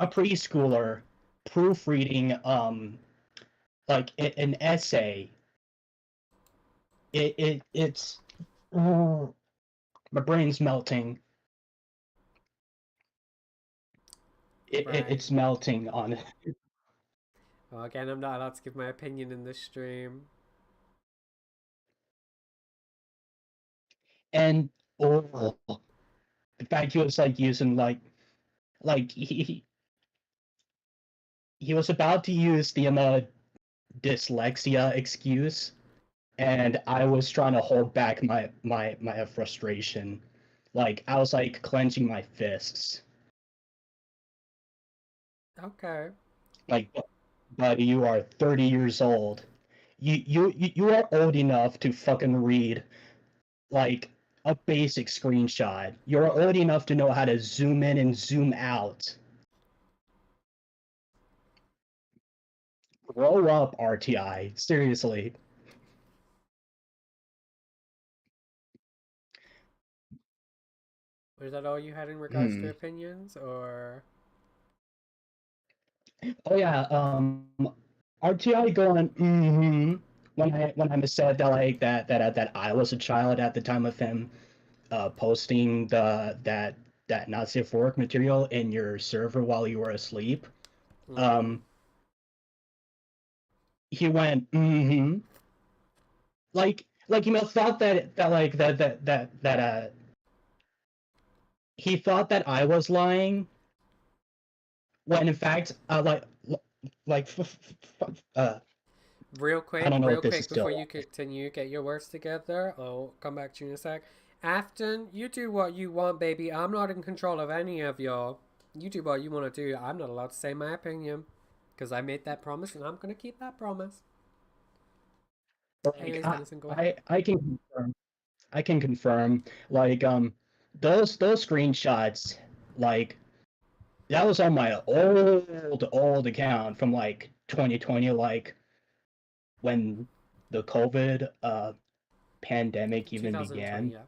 A preschooler proofreading like an essay. It's my brain's melting. It's melting on it. Well, again, I'm not allowed to give my opinion in this stream. And the fact he was using he was about to use the dyslexia excuse, and I was trying to hold back my frustration. Like I was clenching my fists. Okay. Like, buddy, you are 30 years old. You are old enough to fucking read like a basic screenshot. You're old enough to know how to zoom in and zoom out. Grow up, RTI. Seriously. Was that all you had in regards to opinions, or? Oh yeah, RTI going when I said that I was a child at the time of him posting that not safe for work material in your server while you were asleep. He went like thought that he thought that I was lying when in fact real quick, before you continue, get your words together. I'll come back to you in a sec. Afton, you do what you want, baby. I'm not in control of any of y'all. You do what you want to do. I'm not allowed to say my opinion because I made that promise and I'm gonna keep that promise. Anyways, Denison, go ahead. I can confirm. Those screenshots, that was on my old account from 2020, when the COVID pandemic even began.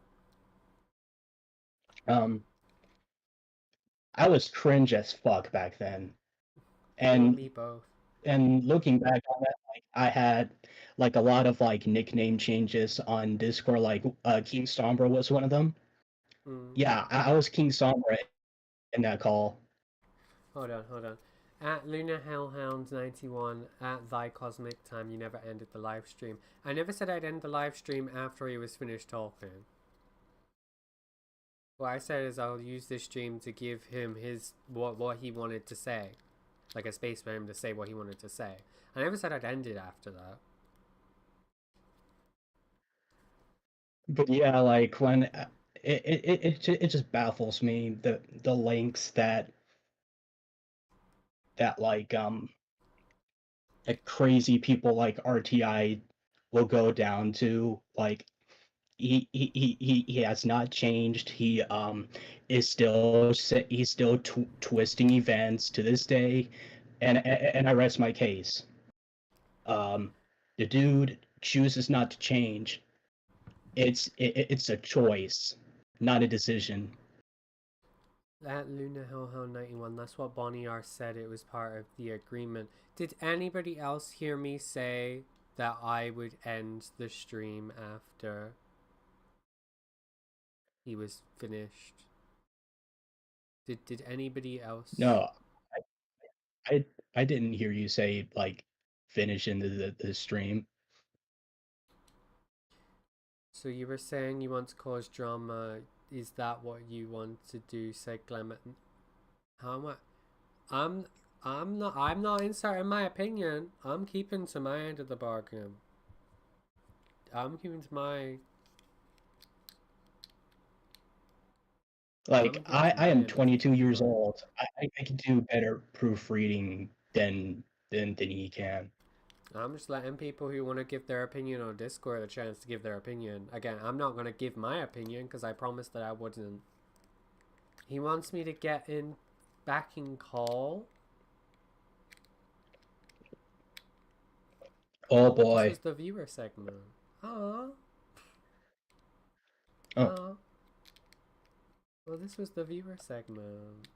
Yeah. I was cringe as fuck back then. And me both. And looking back on that, I had a lot of nickname changes on Discord, King Sombra was one of them. Yeah, I was King Sombra in that call. Hold on. At Luna Hellhound 91, at Thy KosmikTym, you never ended the live stream. I never said I'd end the live stream after he was finished talking. What I said is I'll use this stream to give him his what he wanted to say. Like a space for him to say what he wanted to say. I never said I'd end it after that. But yeah, when it just baffles me the links that crazy people like RTI will go down to. He has not changed. He is still twisting events to this day, and I rest my case. The dude chooses not to change. It's a choice, not a decision. At Luna Hellhound 91, that's what BonnieR said. It was part of the agreement. Did anybody else hear me say that I would end the stream after he was finished Did anybody else? No, I didn't hear you say like finish into the stream. So you were saying you want to cause drama. Is that what you want to do? Say Clement. How am I? I'm not inserting my opinion. I'm keeping to my end of the bargain. I'm keeping to my. Like I am 22 years old. I can do better proofreading than he can. I'm just letting people who want to give their opinion on Discord a chance to give their opinion. Again, I'm not going to give my opinion because I promised that I wouldn't. He wants me to get in back in call. Oh boy. This was the viewer segment. Aww. Oh. Well, this was the viewer segment.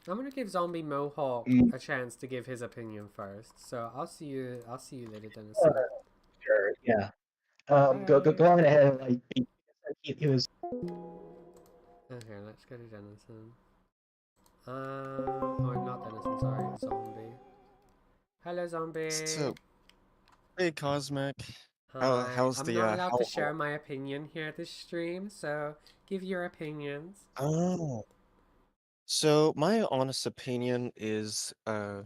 I'm gonna give Zombie Mohawk a chance to give his opinion first. So I'll see you later, Dennis. Sure. Yeah. Go on ahead. Like he was. Okay, let's go to Dennison. Oh, not Dennison. Sorry, Zombie. Hello, Zombie. So, hey, Kosmik. Hi. How's I'm the not allowed to share my opinion here at this stream, so give your opinions. Oh. So my honest opinion is, I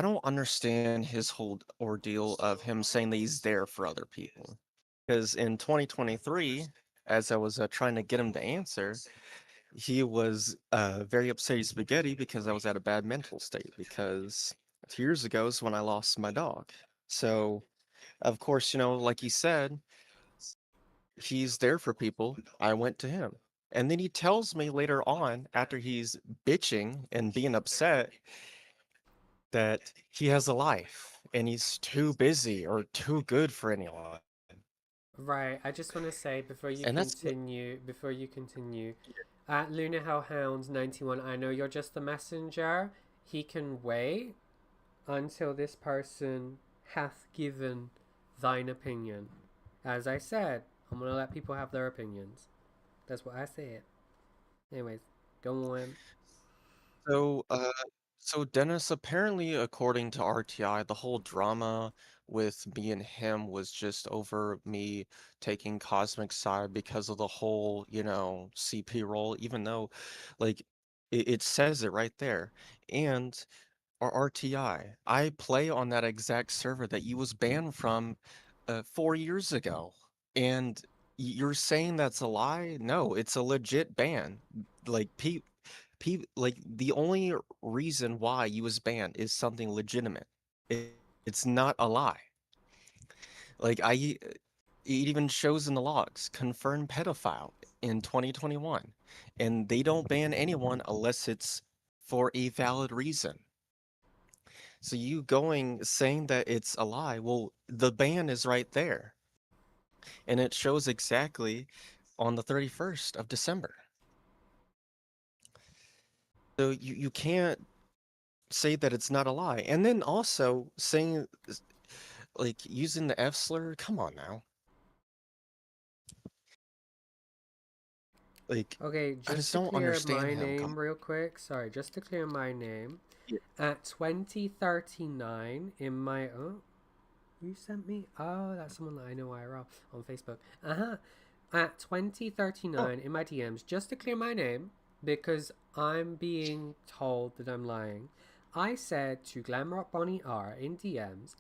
don't understand his whole ordeal of him saying that he's there for other people. Because in 2023, as I was trying to get him to answer, he was very upset he's spaghetti because I was at a bad mental state. Because 2 years ago is when I lost my dog. So, of course, like he said, he's there for people. I went to him. And then he tells me later on, after he's bitching and being upset, that he has a life and he's too busy or too good for anyone. Right, I just want to say before you continue, at Luna Hellhounds 91, I know you're just the messenger. He can wait until this person hath given thine opinion. As I said, I'm gonna let people have their opinions. That's what I said. Anyways, go on. So Dennis, apparently, according to RTI, the whole drama with me and him was just over me taking Cosmic's side because of the whole, CP role, even though, like, it says it right there. And our RTI, I play on that exact server that you was banned from 4 years ago. And you're saying that's a lie? No, it's a legit ban. Like, like the only reason why you was banned is something legitimate. It's not a lie. Like it even shows in the logs, confirmed pedophile in 2021, and they don't ban anyone unless it's for a valid reason. So you saying that it's a lie, well, the ban is right there. And it shows exactly on the 31st of December. So you can't say that it's not a lie. And then also saying, like, using the F slur, come on now. Like, okay, I just to don't clear understand my him. name real quick. Sorry, just to clear my name. Yeah. At 2039 in my you sent me? Oh, that's someone that I know IRL on Facebook. At 2039 in my DMs, just to clear my name, because I'm being told that I'm lying. I said to GlamrockBonnieR in DMs,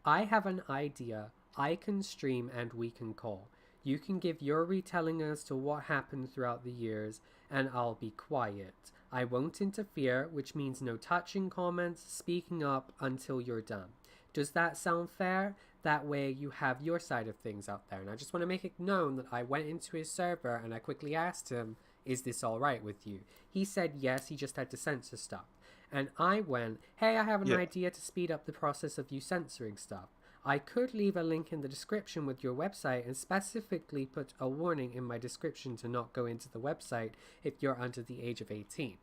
I have an idea. I can stream and we can call. You can give your retelling as to what happened throughout the years, and I'll be quiet. I won't interfere, which means no touching comments, speaking up until you're done. Does that sound fair? That way you have your side of things out there. And I just want to make it known that I went into his server and I quickly asked him, is this alright with you? He said yes, he just had to censor stuff. And I went, hey, I have an idea to speed up the process of you censoring stuff. I could leave a link in the description with your website and specifically put a warning in my description to not go into the website if you're under the age of 18.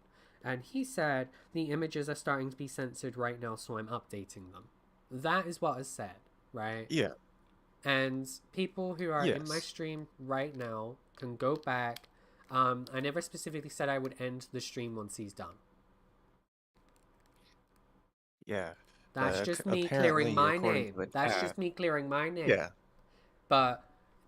And he said, the images are starting to be censored right now, so I'm updating them. That is what is said, right? Yeah. And people who are in my Yes. stream right now can go back. I never specifically said I would end the stream once he's done. Yeah. That's just me clearing Apparently, my according name. to the That's chat. just me clearing my name. Yeah. But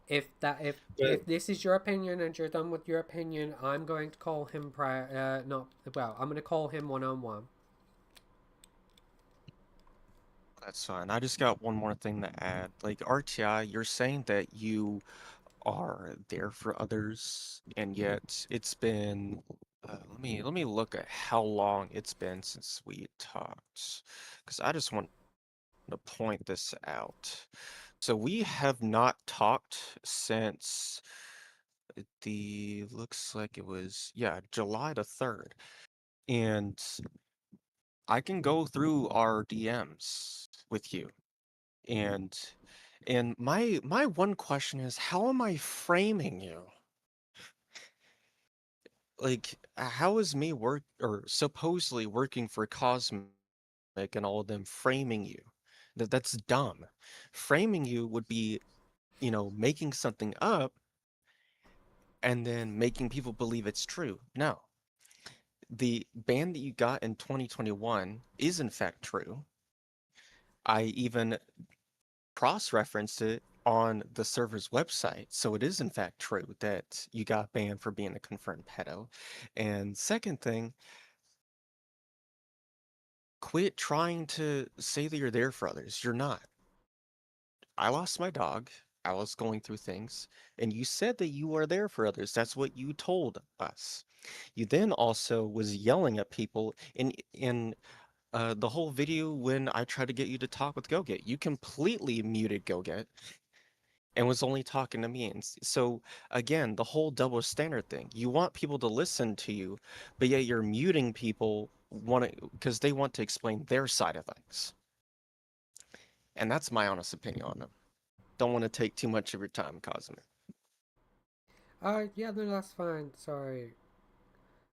if if this is your opinion and you're done with your opinion, I'm going to call him I'm going to call him one-on-one. That's fine. I just got one more thing to add. Like RTI, you're saying that you are there for others, and yet it's been let me look at how long it's been since we talked, because I just want to point this out. So we have not talked since looks like it was, yeah, July the 3rd. And I can go through our DMs with you. And my one question is, how am I framing you? Like, how is me supposedly working for Cosmic and all of them framing you? That's dumb. Framing you would be, making something up and then making people believe it's true. No. The ban that you got in 2021 is in fact true. I even cross-referenced it on the server's website, so it is in fact true that you got banned for being a confirmed pedo. And second thing, quit trying to say that you're there for others. You're not. I lost my dog. I was going through things, and you said that you are there for others. That's what you told us. You then also was yelling at people in the whole video when I tried to get you to talk with GoGet. You completely muted GoGet and was only talking to me. And so again, the whole double standard thing. You want people to listen to you, but yet you're muting people because they want to explain their side of things. And that's my honest opinion on them. Don't want to take too much of your time, Cosmic. Yeah, no, that's fine. Sorry.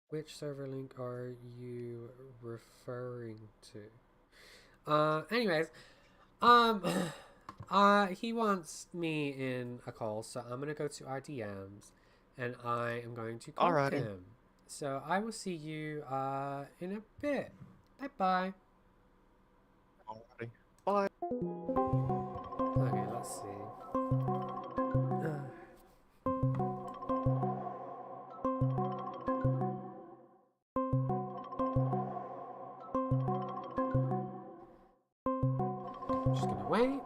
Which server link are you referring to? Anyways, he wants me in a call, so I'm gonna go to our DMs, and I am going to call Alrighty. him. So I will see you, in a bit. Bye-bye. Alrighty. Bye. Okay, let's see. Just gonna wait.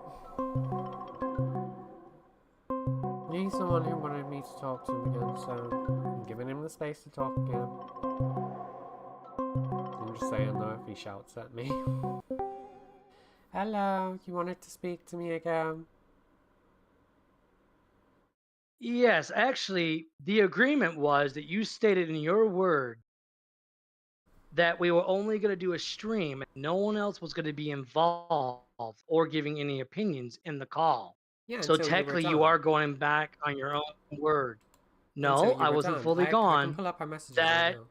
He's the one who wanted me to talk to him again, so I'm giving him the space to talk again. I'm just saying though, if he shouts at me. Hello, you wanted to speak to me again? Yes, actually, the agreement was that you stated in your word that we were only going to do a stream and no one else was going to be involved or giving any opinions in the call. Yeah, so until you were technically done. you are going back on your own word. Until No, you I were wasn't done. fully I gone. can pull up our messages That right now.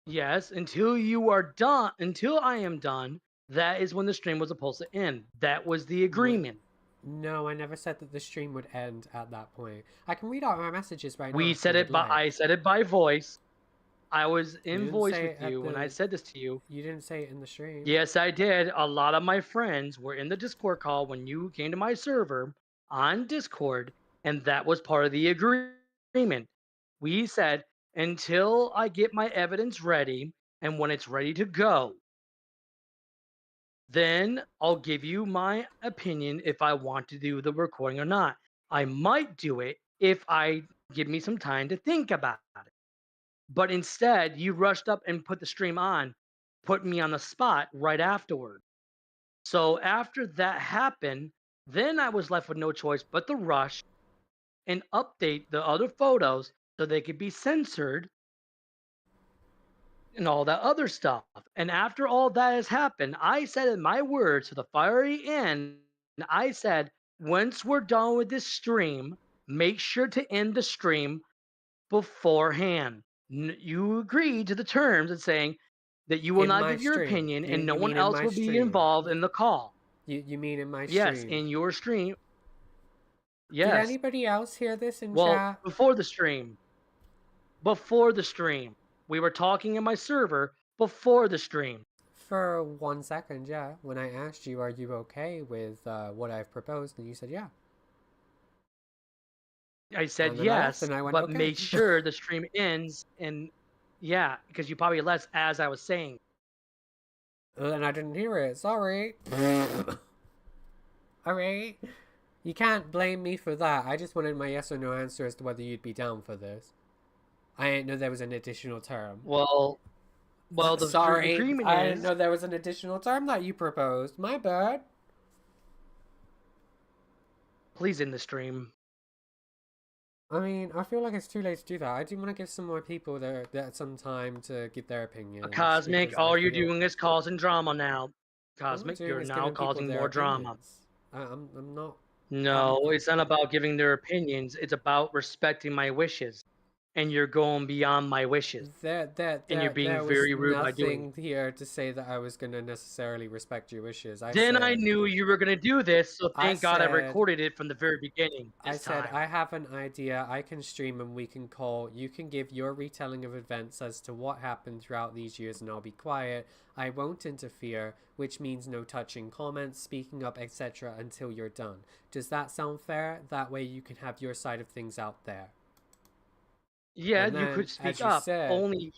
yes, until you are done, until I am done, that is when the stream was supposed to end. That was the agreement. No, I never said that the stream would end at that point. I can read out my messages right now. We if said you it would by like. I said it by voice. I was You in didn't voice say with it at you when I the- said this to you. You didn't say it in the stream. Yes, I did. A lot of my friends were in the Discord call when you came to my server on Discord, and that was part of the agreement. We said, until I get my evidence ready, and when it's ready to go, then I'll give you my opinion if I want to do the recording or not. I might do it if I give me some time to think about it. But instead, you rushed up and put the stream on, put me on the spot right afterward. So after that happened, then I was left with no choice but to rush and update the other photos so they could be censored and all that other stuff. And after all that has happened, I said in my words to the fiery end, I said, once we're done with this stream, make sure to end the stream beforehand. You agreed to the terms and saying that you will In not my give your stream. opinion and no You one mean in else my will be stream. involved in the call. You mean in my Yes, stream? in your stream. Did Yes. anybody else hear this in Well, chat? before the stream. Before the stream. We were talking in my server before the stream. For 1 second, yeah. When I asked you, are you okay with what I've proposed? And you said, yeah. I said And then I left yes, and I went, but okay. make sure the stream ends. And yeah, because you probably left as I was saying. And I didn't hear it. Sorry. Alright. You can't blame me for that. I just wanted my yes or no answer as to whether you'd be down for this. I didn't know there was an additional term. Well, the sorry, agreement I is... didn't know there was an additional term that you proposed. My bad. Please end the stream. I mean, I feel like it's too late to do that. I do want to give some more people that some time to give their opinions. Kosmik, all you're doing is causing drama now. Kosmik, you're now causing more drama. I'm not... No, it's not about giving their opinions. It's about respecting my wishes. And you're going beyond my wishes. And you're being very rude by doing it. There was nothing here to say that I was going to necessarily respect your wishes. I knew you were going to do this, so thank God I recorded it from the very beginning. I said, I have an idea. I can stream and we can call. You can give your retelling of events as to what happened throughout these years and I'll be quiet. I won't interfere, which means no touching comments, speaking up, etc. until you're done. Does that sound fair? That way you can have your side of things out there. Yeah, you could speak up. Only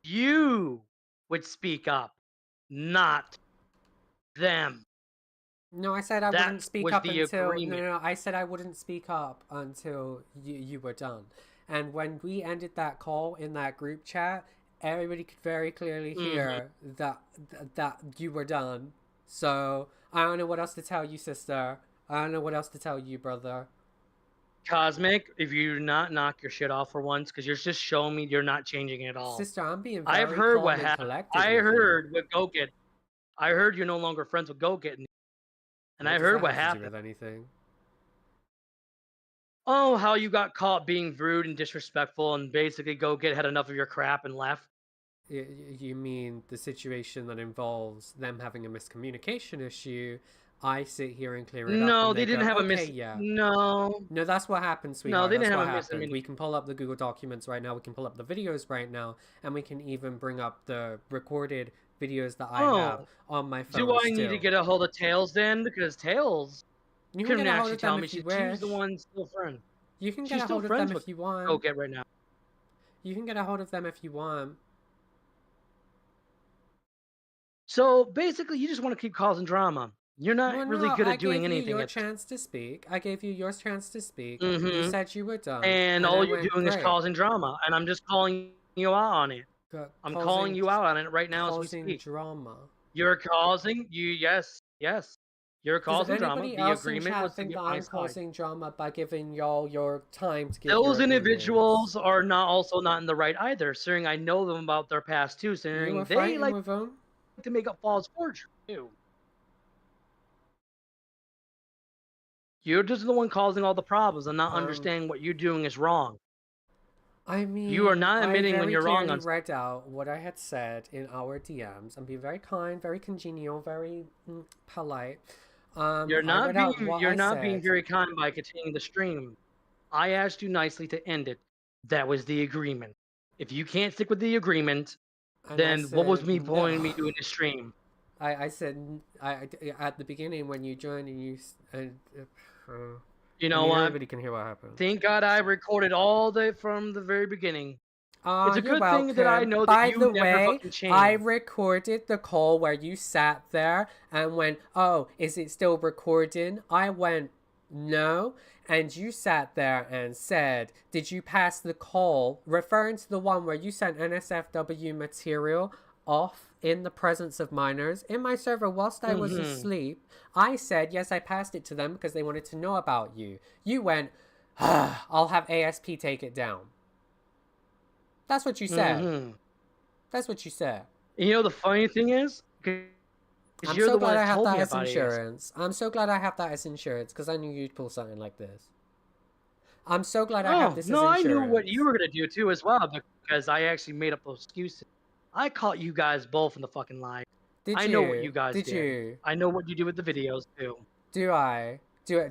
you would speak up, not them. No, I said I wouldn't speak up until... No, I said I wouldn't speak up until you were done. And when we ended that call in that group chat, everybody could very clearly hear that you were done. So, I don't know what else to tell you, sister. I don't know what else to tell you, brother. Kosmik, if you do not knock your shit off for once, because you're just showing me you're not changing at all. Sister, I'm being very I've heard calm what and happened. collected I with heard you. with Go Get. I heard you're no longer friends with Go Get. And I does heard that what have to do happened. with anything? Oh, how you got caught being rude and disrespectful, and basically Go Get had enough of your crap and left. You mean the situation that involves them having a miscommunication issue? I sit here and clear it up. No, and they didn't go, have a okay, yeah. No, that's what happened, sweetheart. No, they didn't that's have what a happened. We can pull up the Google Documents right now. We can pull up the videos right now, and we can even bring up the recorded videos that I have on my phone. Do I need to get a hold of Tails then? Because Tails you couldn't get a hold actually of tell them me if you she's the one still friend. You can She's get a hold of them if you want. Go Get right now. You can get a hold of them if you want. So basically, you just want to keep causing drama. You're not really good at doing anything. I gave you your chance to speak. I gave you your chance to speak. Mm-hmm. You said you were done. And all you're doing is causing drama. And I'm just calling you out on it. I'm calling you out on it right now as we speak. Drama. You're causing... Yes. You're causing drama. The The agreement was to think get that my I'm side. causing drama by giving y'all your time to get Those your individuals are also not in the right either, considering I know them about their past too, considering they like with them? to make up false forgery too. You're just the one causing all the problems and not understanding what you're doing is wrong. I mean, you are not admitting when you're wrong. I read out what I had said in our DMs. I'm being very kind, very congenial, very polite. You're not being very kind by continuing the stream. I asked you nicely to end it. That was the agreement. If you can't stick with the agreement, then what was me pointing me doing the stream? I said at the beginning when you joined and you you know what? Everybody can hear what happened. Thank God I recorded all from the very beginning. It's a good welcome. thing that I know By that you the never way, fucking changed. I recorded the call where you sat there and went, "Oh, is it still recording?" I went, "No." And you sat there and said, "Did you pass the call?" Referring to the one where you sent NSFW material off in the presence of minors in my server whilst I was asleep. I said, yes, I passed it to them because they wanted to know about you. You went, I'll have ASP take it down. That's what you said. That's what you said. You know the funny thing is? I'm so glad I have that as insurance. I'm so glad I have that as insurance because I knew you'd pull something like this. I'm so glad I have this as insurance. I knew what you were going to do too as well because I actually made up those excuses. I caught you guys both in the fucking lie. I know what you guys Did did. you? I know what you do with the videos too. Do I?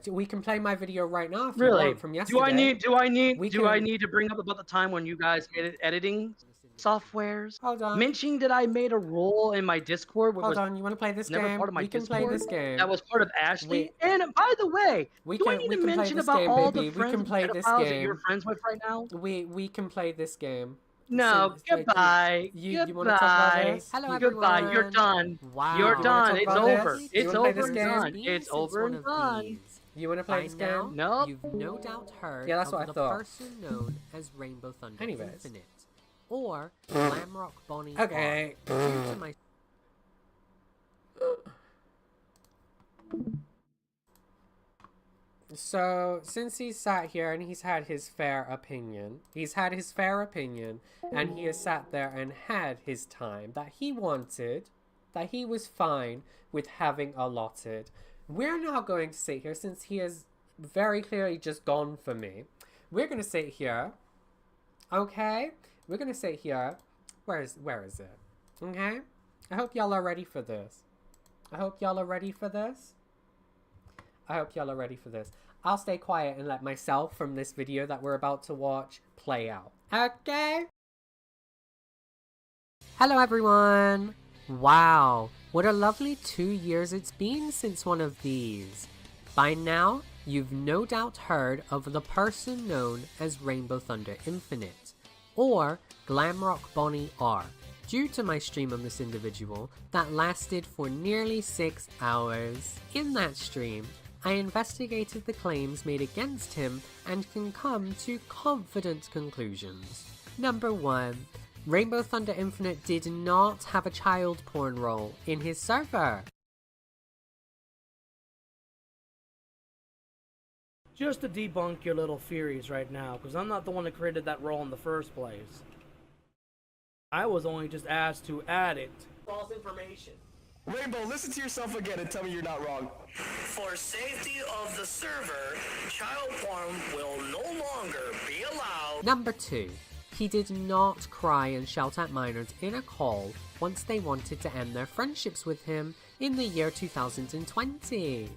We can play my video right now if you Really? want from yesterday. Do I can- need to bring up about the time when you guys made editing softwares? Hold on. Mentioning that I made a role in my Discord. Hold on, you want to play this never game? part of my We can Discord. play this game. That was part of Ashley. And by the way, do I need to mention about all the friends and pedophiles that you're friends with right now? We can play this game. No, goodbye. You want to talk about this? Hello, everyone. Goodbye. You're done. Wow. You're done. It's over. This? It's over and done. Game? It's over and done. You want to play this game? No. You've no doubt heard that's of what I the thought. person known as Rainbow Thunder Infinite, or GlamrockBonnieR. Okay. Due to my So, since he's sat here and he's had his fair opinion, and he has sat there and had his time that he wanted, that he was fine with having allotted, we're now going to sit here, since he has very clearly just gone for me. We're going to sit here, okay? We're going to sit here. Where is it? Okay? I hope y'all are ready for this. I'll stay quiet and let myself from this video that we're about to watch play out. Okay? Hello everyone! Wow, what a lovely 2 years it's been since one of these. By now, you've no doubt heard of the person known as Rainbow Thunder Infinite, or GlamrockBonnieR, due to my stream on this individual that lasted for nearly 6 hours. In that stream, I investigated the claims made against him and can come to confident conclusions. Number 1. Rainbow Thunder Infinite did not have a child porn role in his server. Just to debunk your little theories right now, because I'm not the one that created that role in the first place. I was only just asked to add it. False information. Rainbow, listen to yourself again and tell me you're not wrong. For safety of the server, child porn will no longer be allowed. Number 2. He did not cry and shout at minors in a call once they wanted to end their friendships with him in the year 2020.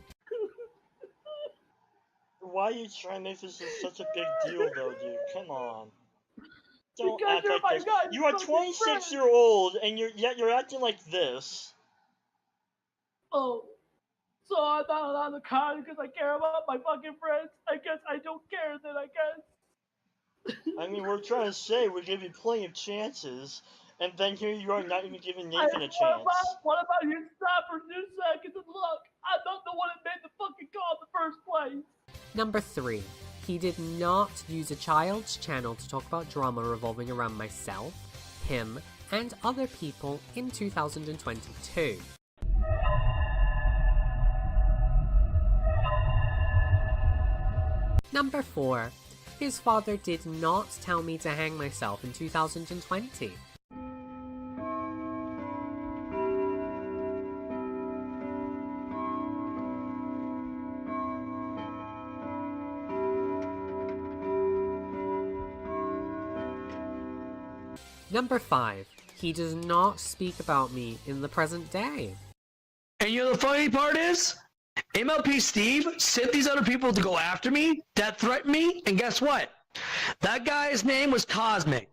Why are you trying to make this such a big deal though, dude? Come on. Don't Because act you're like my this. God, You are fucking 26-year-old and you're acting like this. Oh, so I'm not allowed to cry because I care about my fucking friends? I guess I don't care then, I guess. I mean, we're trying to say we give you plenty of chances, and then here you are not even giving Nathan a chance. What about you stop for 2 seconds and look? I'm not the one that made the fucking call in the first place. Number 3. He did not use a child's channel to talk about drama revolving around myself, him, and other people in 2022. Number 4. His father did not tell me to hang myself in 2020. Number 5. He does not speak about me in the present day. And you know the funny part is? MLP Steve sent these other people to go after me, that threatened me, and guess what? That guy's name was Kosmik.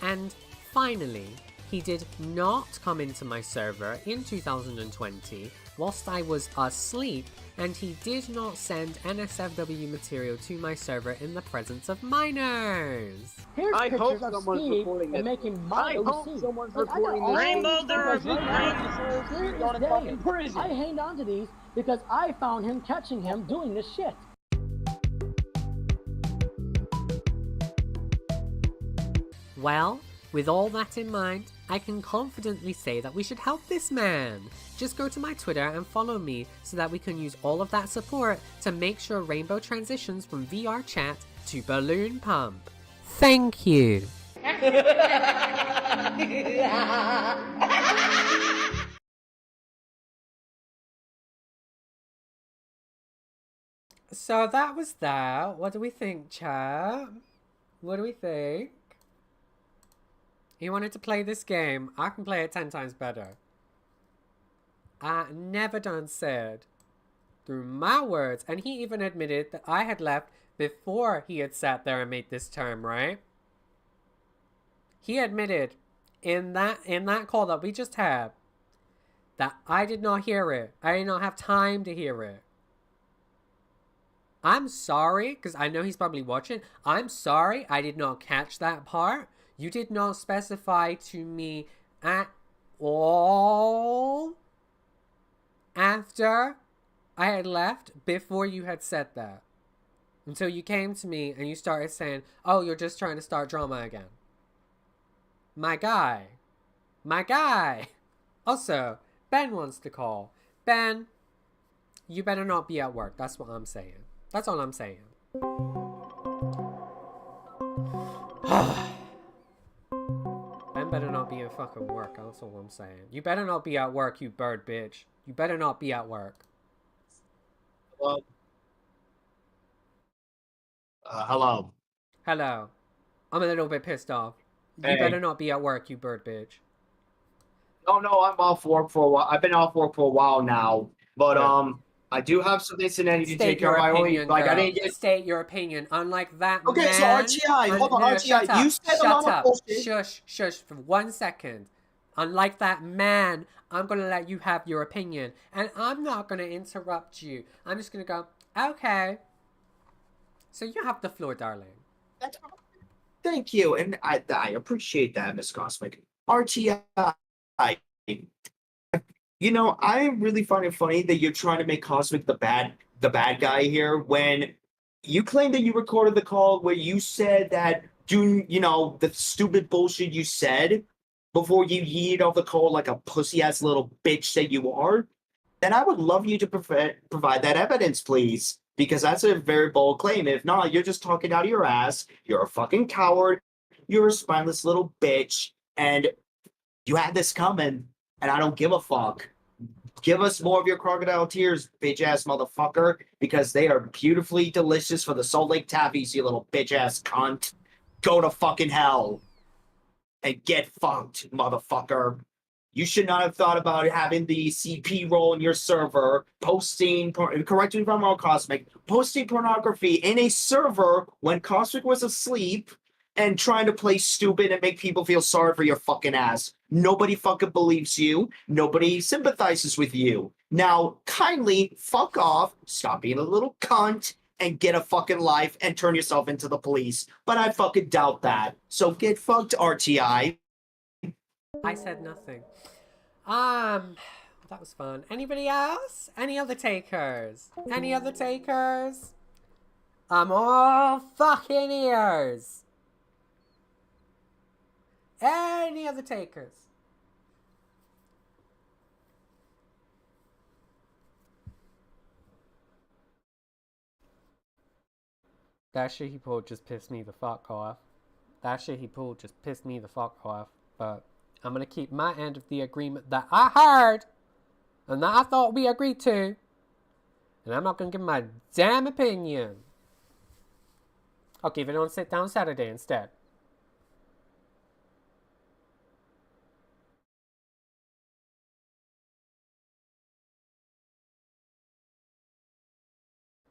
And finally, he did not come into my server in 2020 whilst I was asleep, and he did not send NSFW material to my server in the presence of minors. Here's I hope pictures of someone's Steve reporting it. and making my I hope OC. someone's Like, I got reporting all this. these Rainbow, pictures there are of him dinosaurs clear who's as gone to day. fucking prison. I hanged on to these because I found him catching him doing this shit. Well, with all that in mind, I can confidently say that we should help this man. Just go to my Twitter and follow me so that we can use all of that support to make sure Rainbow transitions from VR chat to balloon pump. Thank you. So that was that. What do we think, chat? What do we think? He wanted to play this game. I can play it 10 times better. I never done said through my words, and he even admitted that I had left before he had sat there and made this term, right? He admitted in that call that we just had that I did not hear it. I did not have time to hear it. I'm sorry, because I know he's probably watching. I'm sorry I did not catch that part. You did not specify to me at all after I had left before you had said that. Until you came to me and you started saying, oh, you're just trying to start drama again. My guy. My guy. Also, Ben wants to call. Ben, you better not be at work. That's what I'm saying. That's all I'm saying. Ben better not be at fucking work. That's all I'm saying. You better not be at work, you bird bitch. You better not be at work. Hello. Hello. Hello. I'm a little bit pissed off. You Hey. better not be at work, you bird bitch. No, I'm off work for a while. I've been off work for a while now, but I do have some things that I need to take care of. I only I didn't get. State your opinion. Unlike that Okay, man. so RTI, hold on, RTI. Shut up. You said Shut a lot up. of bullshit. Shush for 1 second. Unlike that man, I'm gonna let you have your opinion, and I'm not gonna interrupt you. I'm just gonna go, okay. So you have the floor, darling. Thank you, and I appreciate that, Miss Cosmic. RTI. You know, I really find it funny that you're trying to make Cosmic the bad guy here when you claim that you recorded the call where you said that the stupid bullshit you said before you yeeted off the call like a pussy ass little bitch that you are. Then I would love you to provide that evidence, please. Because that's a very bold claim. If not, you're just talking out of your ass. You're a fucking coward. You're a spineless little bitch. And you had this coming, and I don't give a fuck. Give us more of your crocodile tears, bitch-ass motherfucker, because they are beautifully delicious for the Salt Lake Taffies, you little bitch-ass cunt. Go to fucking hell. And get fucked, motherfucker. You should not have thought about having the CP role in your server, correct me if I'm wrong, Cosmic, posting pornography in a server when Cosmic was asleep and trying to play stupid and make people feel sorry for your fucking ass. Nobody fucking believes you. Nobody sympathizes with you. Now, kindly fuck off, stop being a little cunt, and get a fucking life and turn yourself into the police. But I fucking doubt that. So get fucked, RTI. I said nothing. That was fun. Anybody else? Any other takers? Any other takers? I'm all fucking ears. Any other takers? That shit he pulled just pissed me the fuck off. But I'm gonna keep my end of the agreement that I heard and that I thought we agreed to. And I'm not gonna give my damn opinion. I'll give it on Sit Down Saturday instead.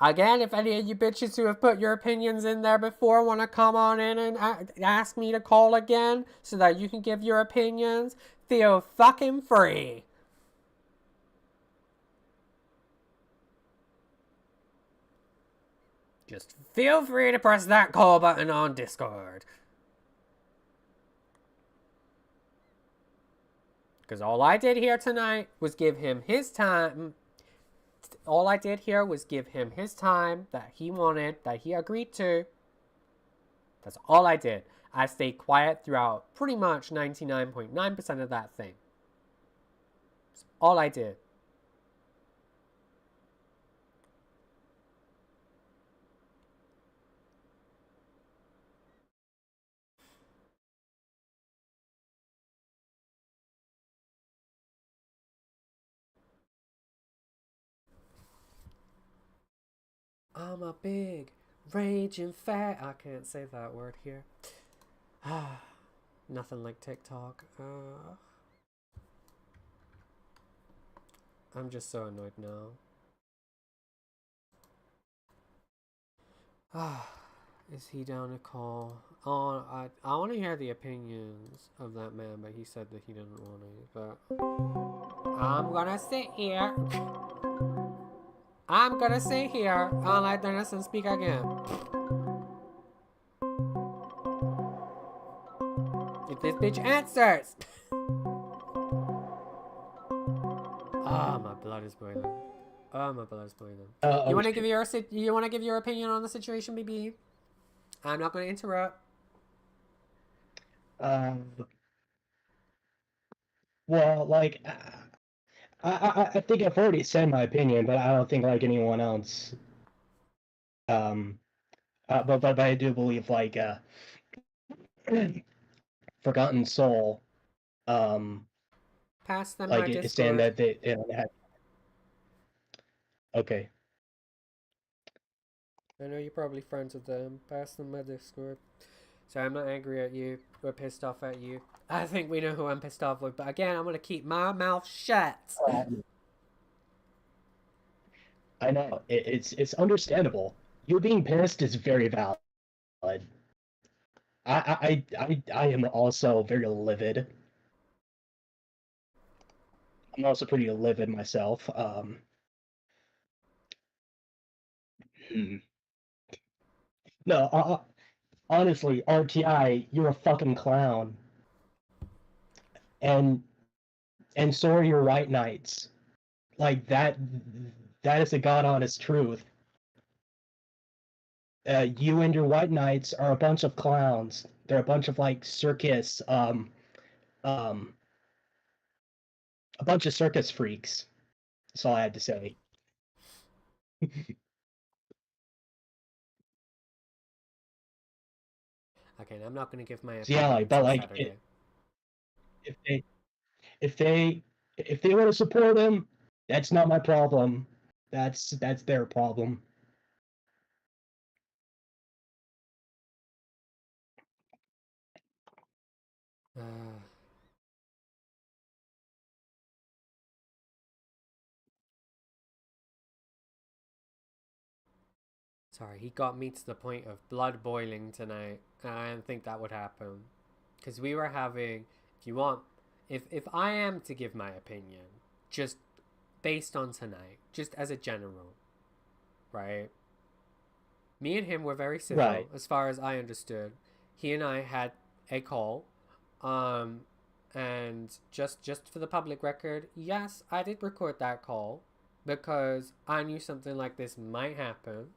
Again, if any of you bitches who have put your opinions in there before want to come on in and ask me to call again so that you can give your opinions, feel fucking free. Just feel free to press that call button on Discord. Because all I did here tonight was give him his time. All I did here was give him his time that he wanted, that he agreed to. That's all I did. I stayed quiet throughout pretty much 99.9% of that thing. That's all I did. I'm a big, raging fat. I can't say that word here. Nothing like TikTok. I'm just so annoyed now. Ah, is he down to call? Oh, I want to hear the opinions of that man, but he said that he didn't want to. But I'm gonna sit here. I'm gonna sit here and let Dennison speak again. If this bitch answers. Ah, my blood is boiling. Oh, my blood is boiling. You want to give your opinion on the situation, BB? I'm not going to interrupt. Well, like, I think I've already said my opinion, but I don't think like anyone else. But I do believe like Forgotten Soul, pass them like my it's saying Discord. that they had. Okay. I know you're probably friends with them. Pass them my Discord. So I'm not angry at you or pissed off at you. I think we know who I'm pissed off with, but again, I'm gonna keep my mouth shut. I know it's understandable. You being pissed is very valid. I am also very livid. I'm also pretty livid myself. No, honestly, RTI, you're a fucking clown. And so are your White Knights. Like that is a god honest truth. You and your White Knights are a bunch of clowns. They're a bunch of like circus, a bunch of circus freaks. That's all I had to say. Okay, I'm not gonna give my So yeah, opinion like, but until like, Saturday. if they want to support him, that's not my problem. That's their problem. Sorry, he got me to the point of blood boiling tonight, and I didn't think that would happen. Because we were having, if you want, if I am to give my opinion, just based on tonight, just as a general, right? Me and him were very civil, Right. as far as I understood. He and I had a call, and just for the public record, yes, I did record that call because I knew something like this might happen.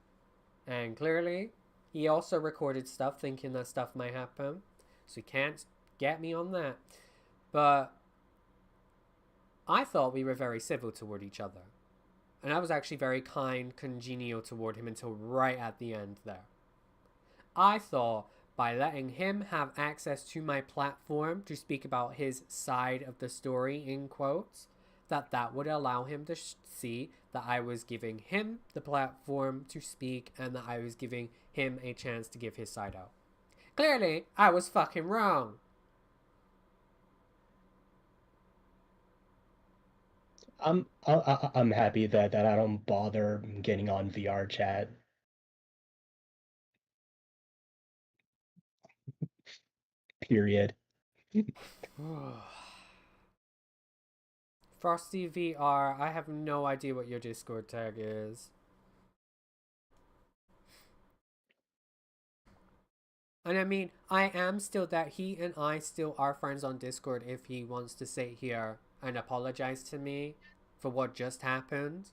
And clearly, he also recorded stuff thinking that stuff might happen. So he can't get me on that. But I thought we were very civil toward each other. And I was actually very kind, congenial toward him until right at the end there. I thought by letting him have access to my platform to speak about his side of the story, in quotes, that would allow him to see that I was giving him the platform to speak and that I was giving him a chance to give his side out. Clearly, I was fucking wrong. I'm happy that I don't bother getting on VR chat. Period. Frosty VR, I have no idea what your Discord tag is. And I mean, I am still that he and I still are friends on Discord if he wants to sit here and apologize to me for what just happened.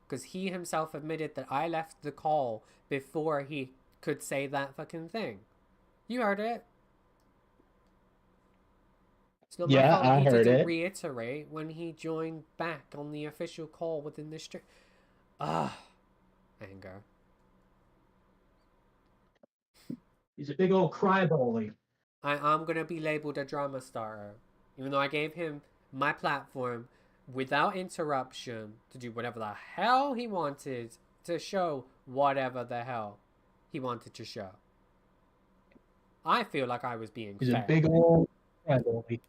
Because he himself admitted that I left the call before he could say that fucking thing. You heard it. It's not my fault I he heard didn't it. reiterate when he joined back on the official call within the stream. Anger. He's a big old crybaby. I'm gonna be labeled a drama starter. Even though I gave him my platform without interruption to do whatever the hell he wanted to show whatever the hell he wanted to show. I feel like I was being He's fair. a big old crybaby.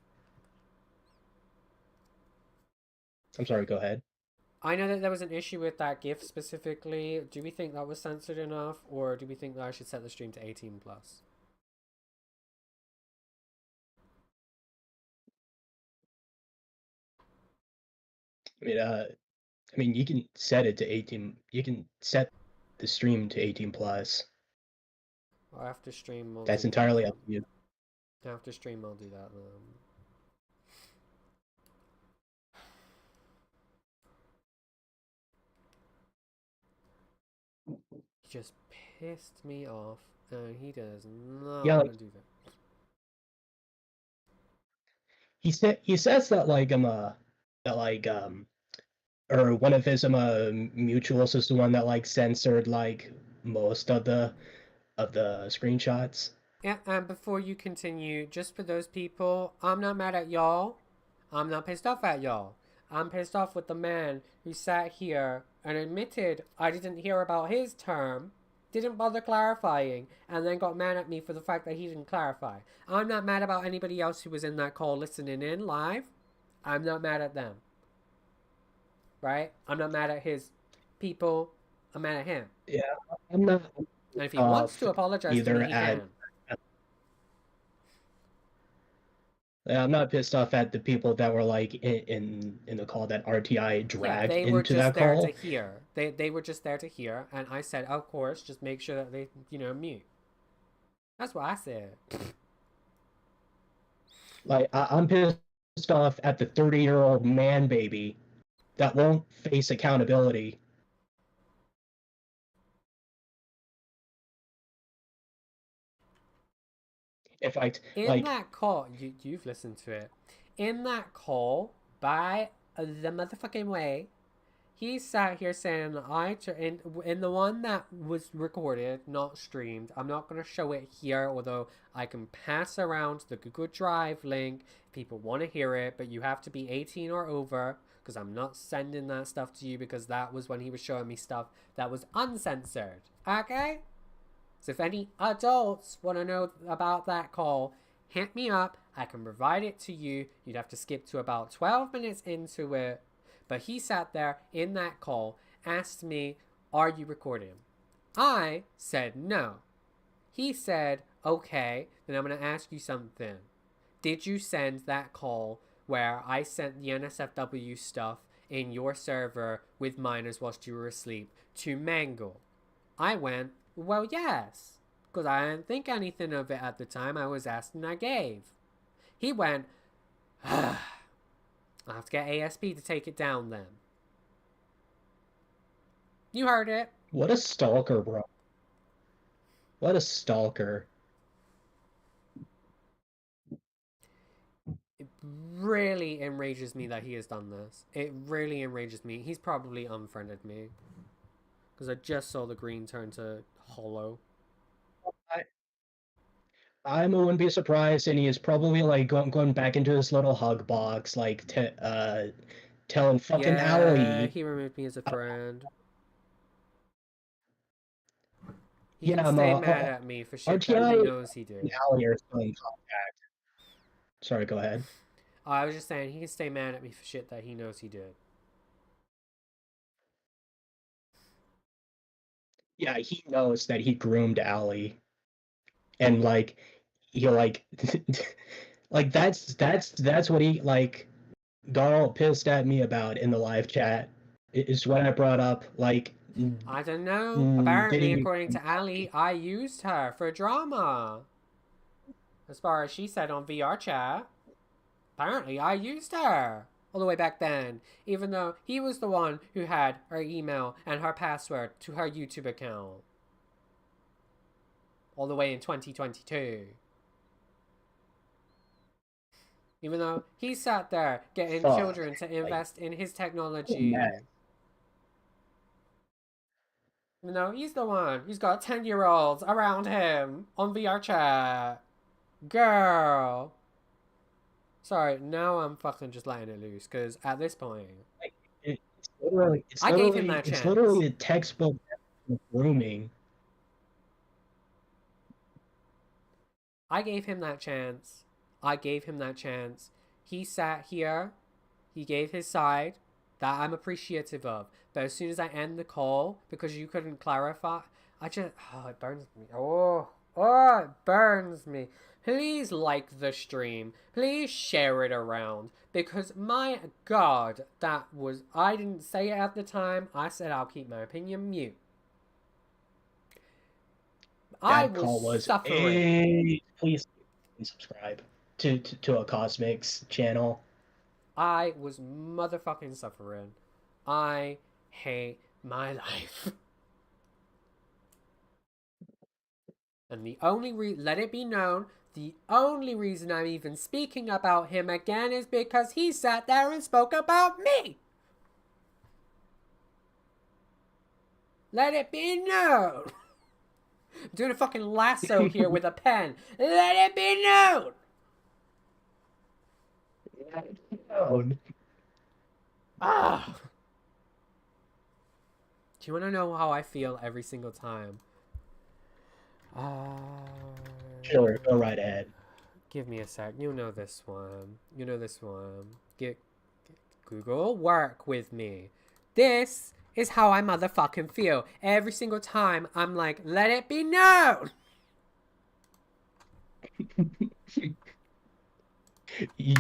I'm sorry, go ahead. I know that there was an issue with that GIF specifically. Do we think that was censored enough, or do we think that I should set the stream to 18 plus? I mean, you can set it to 18. You can set the stream to 18 plus. Or after stream, we'll That's do entirely that. up to you. After stream, I'll do that then. He just pissed me off, and he does not want to do that. He says that or one of his mutuals is the one that like censored like most of the screenshots. Yeah, and before you continue, just for those people, I'm not mad at y'all. I'm not pissed off at y'all. I'm pissed off with the man who sat here and admitted I didn't hear about his term, didn't bother clarifying, and then got mad at me for the fact that he didn't clarify. I'm not mad about anybody else who was in that call listening in live. I'm not mad at them. Right? I'm not mad at his people. I'm mad at him. Yeah, I'm not. And if he wants to apologize to me, he can. Yeah, I'm not pissed off at the people that were like in the call that RTI dragged they were into just that there call. to hear. They were just there to hear, and I said, of course, just make sure that they, mute. That's what I said. Like, I'm pissed off at the 30-year-old man baby that won't face accountability. In fact, in that call, you've listened to it. In that call, by the motherfucking way, he sat here saying, in the one that was recorded, not streamed, I'm not going to show it here, although I can pass around the Google Drive link if people want to hear it, but you have to be 18 or over, because I'm not sending that stuff to you, because that was when he was showing me stuff that was uncensored. Okay? So if any adults want to know about that call, hit me up. I can provide it to you. You'd have to skip to about 12 minutes into it. But he sat there in that call, asked me, are you recording? I said no. He said, okay, then I'm going to ask you something. Did you send that call where I sent the NSFW stuff in your server with minors whilst you were asleep to Mangle? I went, well, yes, because I didn't think anything of it at the time. I was asked and I gave. He went, I'll have to get ASP to take it down then. You heard it. What a stalker, bro. What a stalker. It really enrages me that he has done this. It really enrages me. He's probably unfriended me. Because I just saw the green turn to hollow. I wouldn't be surprised, and he is probably like going back into his little hug box, like telling fucking Yeah, Ali. he removed me as a friend. He can stay mad at me for shit that he knows he did. Ali are still in contact. Sorry, go ahead. I was just saying he can stay mad at me for shit that he knows he did. Yeah, he knows that he groomed Ali, and like he like like that's what he like got all pissed at me about in the live chat. Is what I brought up. Like, I don't know. Apparently, according to Ali, I used her for drama. As far as she said on VR chat. Apparently, I used her all the way back then, even though he was the one who had her email and her password to her YouTube account. All the way in 2022. Even though he sat there getting children to invest in his technology. Even though he's the one who's got 10-year-olds around him on VR chat. Girl. Sorry, now I'm fucking just letting it loose, because at this point... I gave him that chance. It's literally a textbook of grooming. I gave him that chance. He sat here. He gave his side. that I'm appreciative of. But as soon as I end the call, because you couldn't clarify, it burns me. Oh, it burns me. Please like the stream. Please share it around. Because my God, I didn't say it at the time. I said I'll keep my opinion mute. I was suffering. Hey, please subscribe to a Kosmik's channel. I was motherfucking suffering. I hate my life. And the only let it be known, the only reason I'm even speaking about him again is because he sat there and spoke about me. Let it be known. I'm doing a fucking lasso here with a pen. Let it be known. Ah. Do you want to know how I feel every single time? Sure, go right ahead. Give me a sec. You know this one. You know this one. Get Google, work with me. This is how I motherfucking feel. Every single time I'm like, let it be known.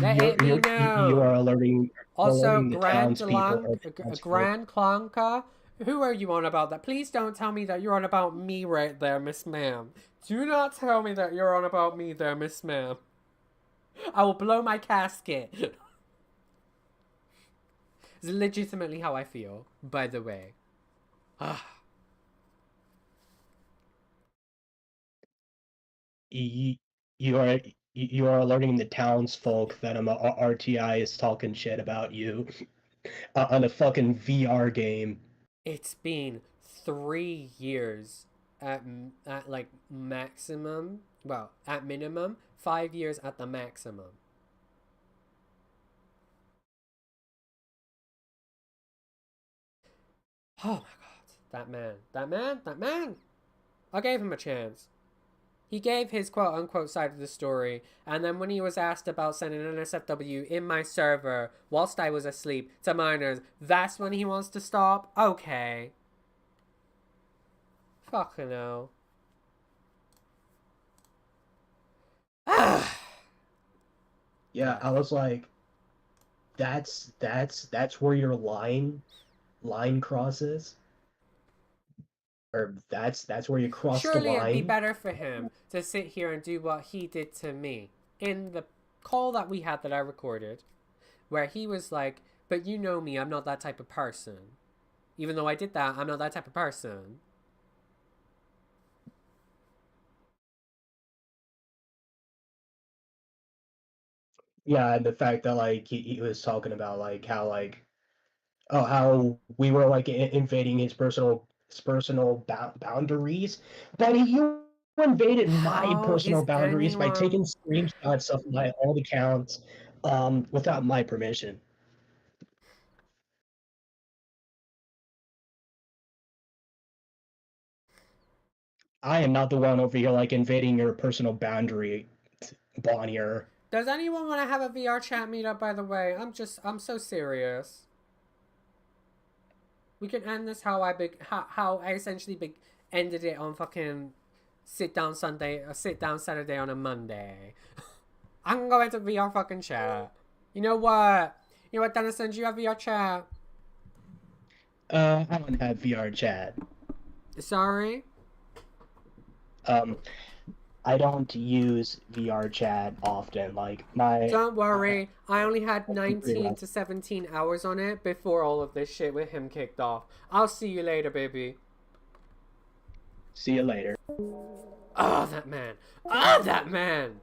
Let it be known. You are alerting Also, the townspeople. Grand Clanka, who are you on about that? Please don't tell me that you're on about me right there, Miss Ma'am. Do not tell me that you're on about me there, Miss Ma'am. I will blow my casket. It's legitimately how I feel, by the way. You are alerting the townsfolk that RTI is talking shit about you on a fucking VR game. It's been 3 years at like maximum. Well, at minimum, 5 years at the maximum. Oh my God, that man. I gave him a chance. He gave his quote-unquote side of the story, and then when he was asked about sending an NSFW in my server whilst I was asleep to minors, that's when he wants to stop? Okay. Fucking hell. Yeah, I was like, that's where your line crosses? Or that's where you cross Surely the line? it'd be better for him to sit here and do what he did to me in the call that we had that I recorded, where he was like, but you know me, I'm not that type of person. Even though I did that, I'm not that type of person. Yeah, and the fact that like he was talking about like how like how we were like invading his personal boundaries, but you invaded my personal boundaries by taking screenshots of my old accounts without my permission. I am not the one over here like invading your personal boundary, BonnieR. Does anyone want to have a VR chat meetup, by the way? I'm so serious. We can end this how I essentially ended it on fucking sit down Saturday on a Monday. I'm going to VR fucking chat. You know what? Dennison, do you have VR chat? I don't have VR chat. Sorry? I don't use VR chat often. Like my. Don't worry, I only had 19 to 17 hours on it before all of this shit with him kicked off. I'll see you later, baby. See you later. Oh, that man. Oh, that man.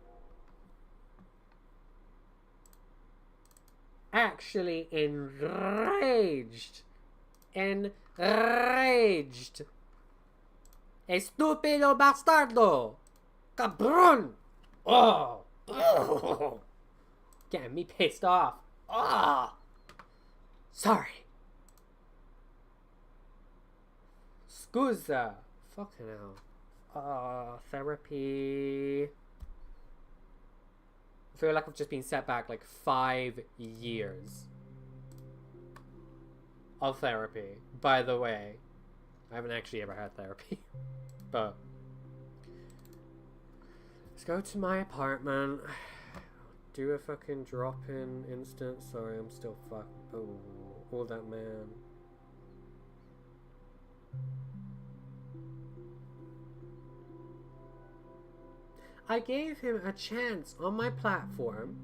Actually enraged. Enraged. Estúpido bastardo. Cabrón. Oh. Oh. Getting me pissed off. Oh. Sorry. Scusa. Fucking hell. Therapy. I feel like I've just been set back like 5 years. of therapy, by the way. I haven't actually ever had therapy. But let's go to my apartment. Do a fucking drop-in instance. Sorry, I'm still oh, all that man. I gave him a chance on my platform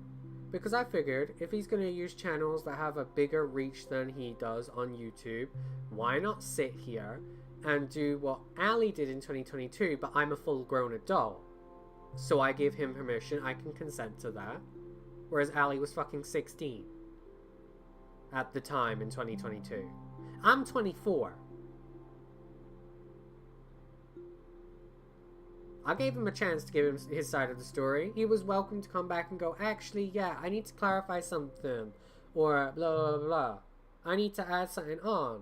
because I figured if he's going to use channels that have a bigger reach than he does on YouTube, why not sit here and do what Ali did in 2022, but I'm a full-grown adult. So I give him permission, I can consent to that. Whereas Ali was fucking 16 at the time in 2022. I'm 24. I gave him a chance to give him his side of the story. He was welcome to come back and go, actually, yeah, I need to clarify something. Or blah, blah, blah, blah. I need to add something on.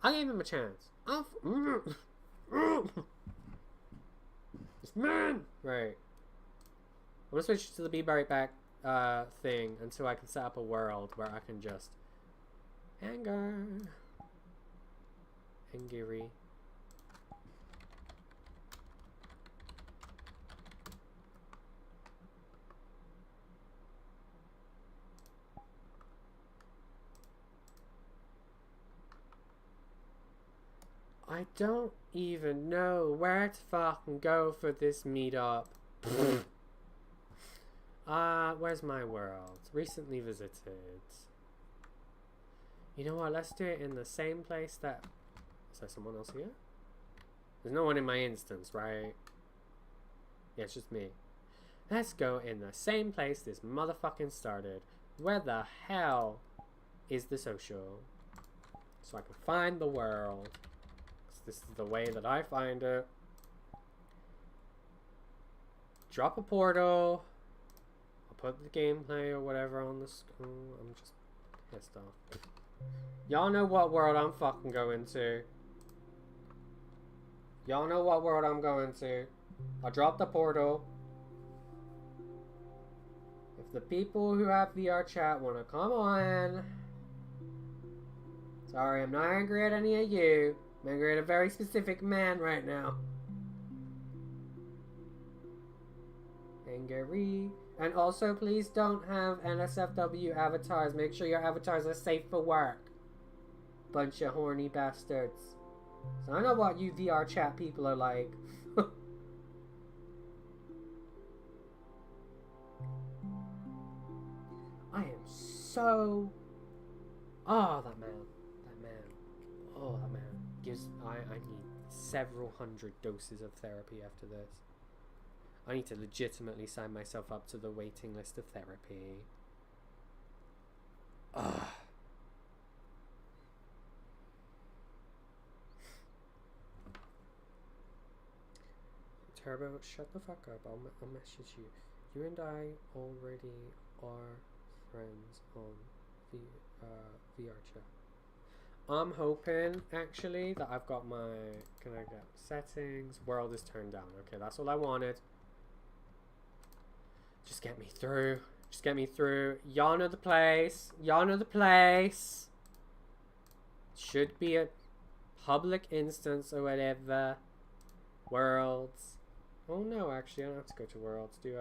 I gave him a chance. This man! Right. I'm gonna switch to the Be Right Back thing until I can set up a world where I can just... Angry. I don't even know where to fucking go for this meetup. Where's my world? Recently visited. You know what? Let's do it in the same place that... Is there someone else here? There's no one in my instance, right? Yeah, it's just me. Let's go in the same place this motherfucking started. Where the hell is the social? So I can find the world. This is the way that I find it. Drop a portal. I'll put the gameplay or whatever on the screen. I'm just pissed off. Y'all know what world I'm fucking going to. Y'all know what world I'm going to. I'll drop the portal. If the people who have VR chat want to come on. Sorry, I'm not angry at any of you. I'm angry at a very specific man right now. Angry. And also, please don't have NSFW avatars. Make sure your avatars are safe for work. Bunch of horny bastards. So I know what you VR chat people are like. I am so... Oh, that man. That man. Oh, that man. I need several hundred doses of therapy after this. I need to legitimately sign myself up to the waiting list of therapy. Ugh. Turbo, shut the fuck up. I'll message you. You and I already are friends on VR chat. I'm hoping, actually, that I've got my... Can I get settings? World is turned down. Okay, that's all I wanted. Just get me through. Just get me through. Y'all know the place. Y'all know the place. Should be a public instance or whatever. Worlds. Oh no, actually, I don't have to go to Worlds, do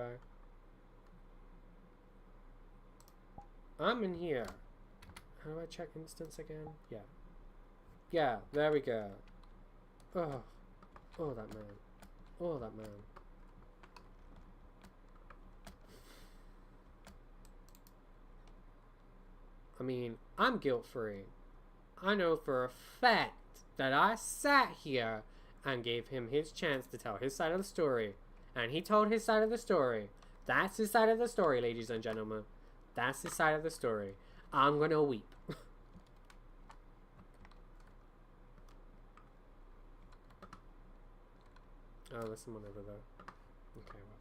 I? I'm in here. How do I check instance again? Yeah. Yeah, there we go. Oh. Oh, that man. Oh, that man. I mean, I'm guilt-free. I know for a fact that I sat here and gave him his chance to tell his side of the story. And he told his side of the story. That's his side of the story, ladies and gentlemen. That's his side of the story. I'm gonna weep. Oh, there's someone over there. Okay, well.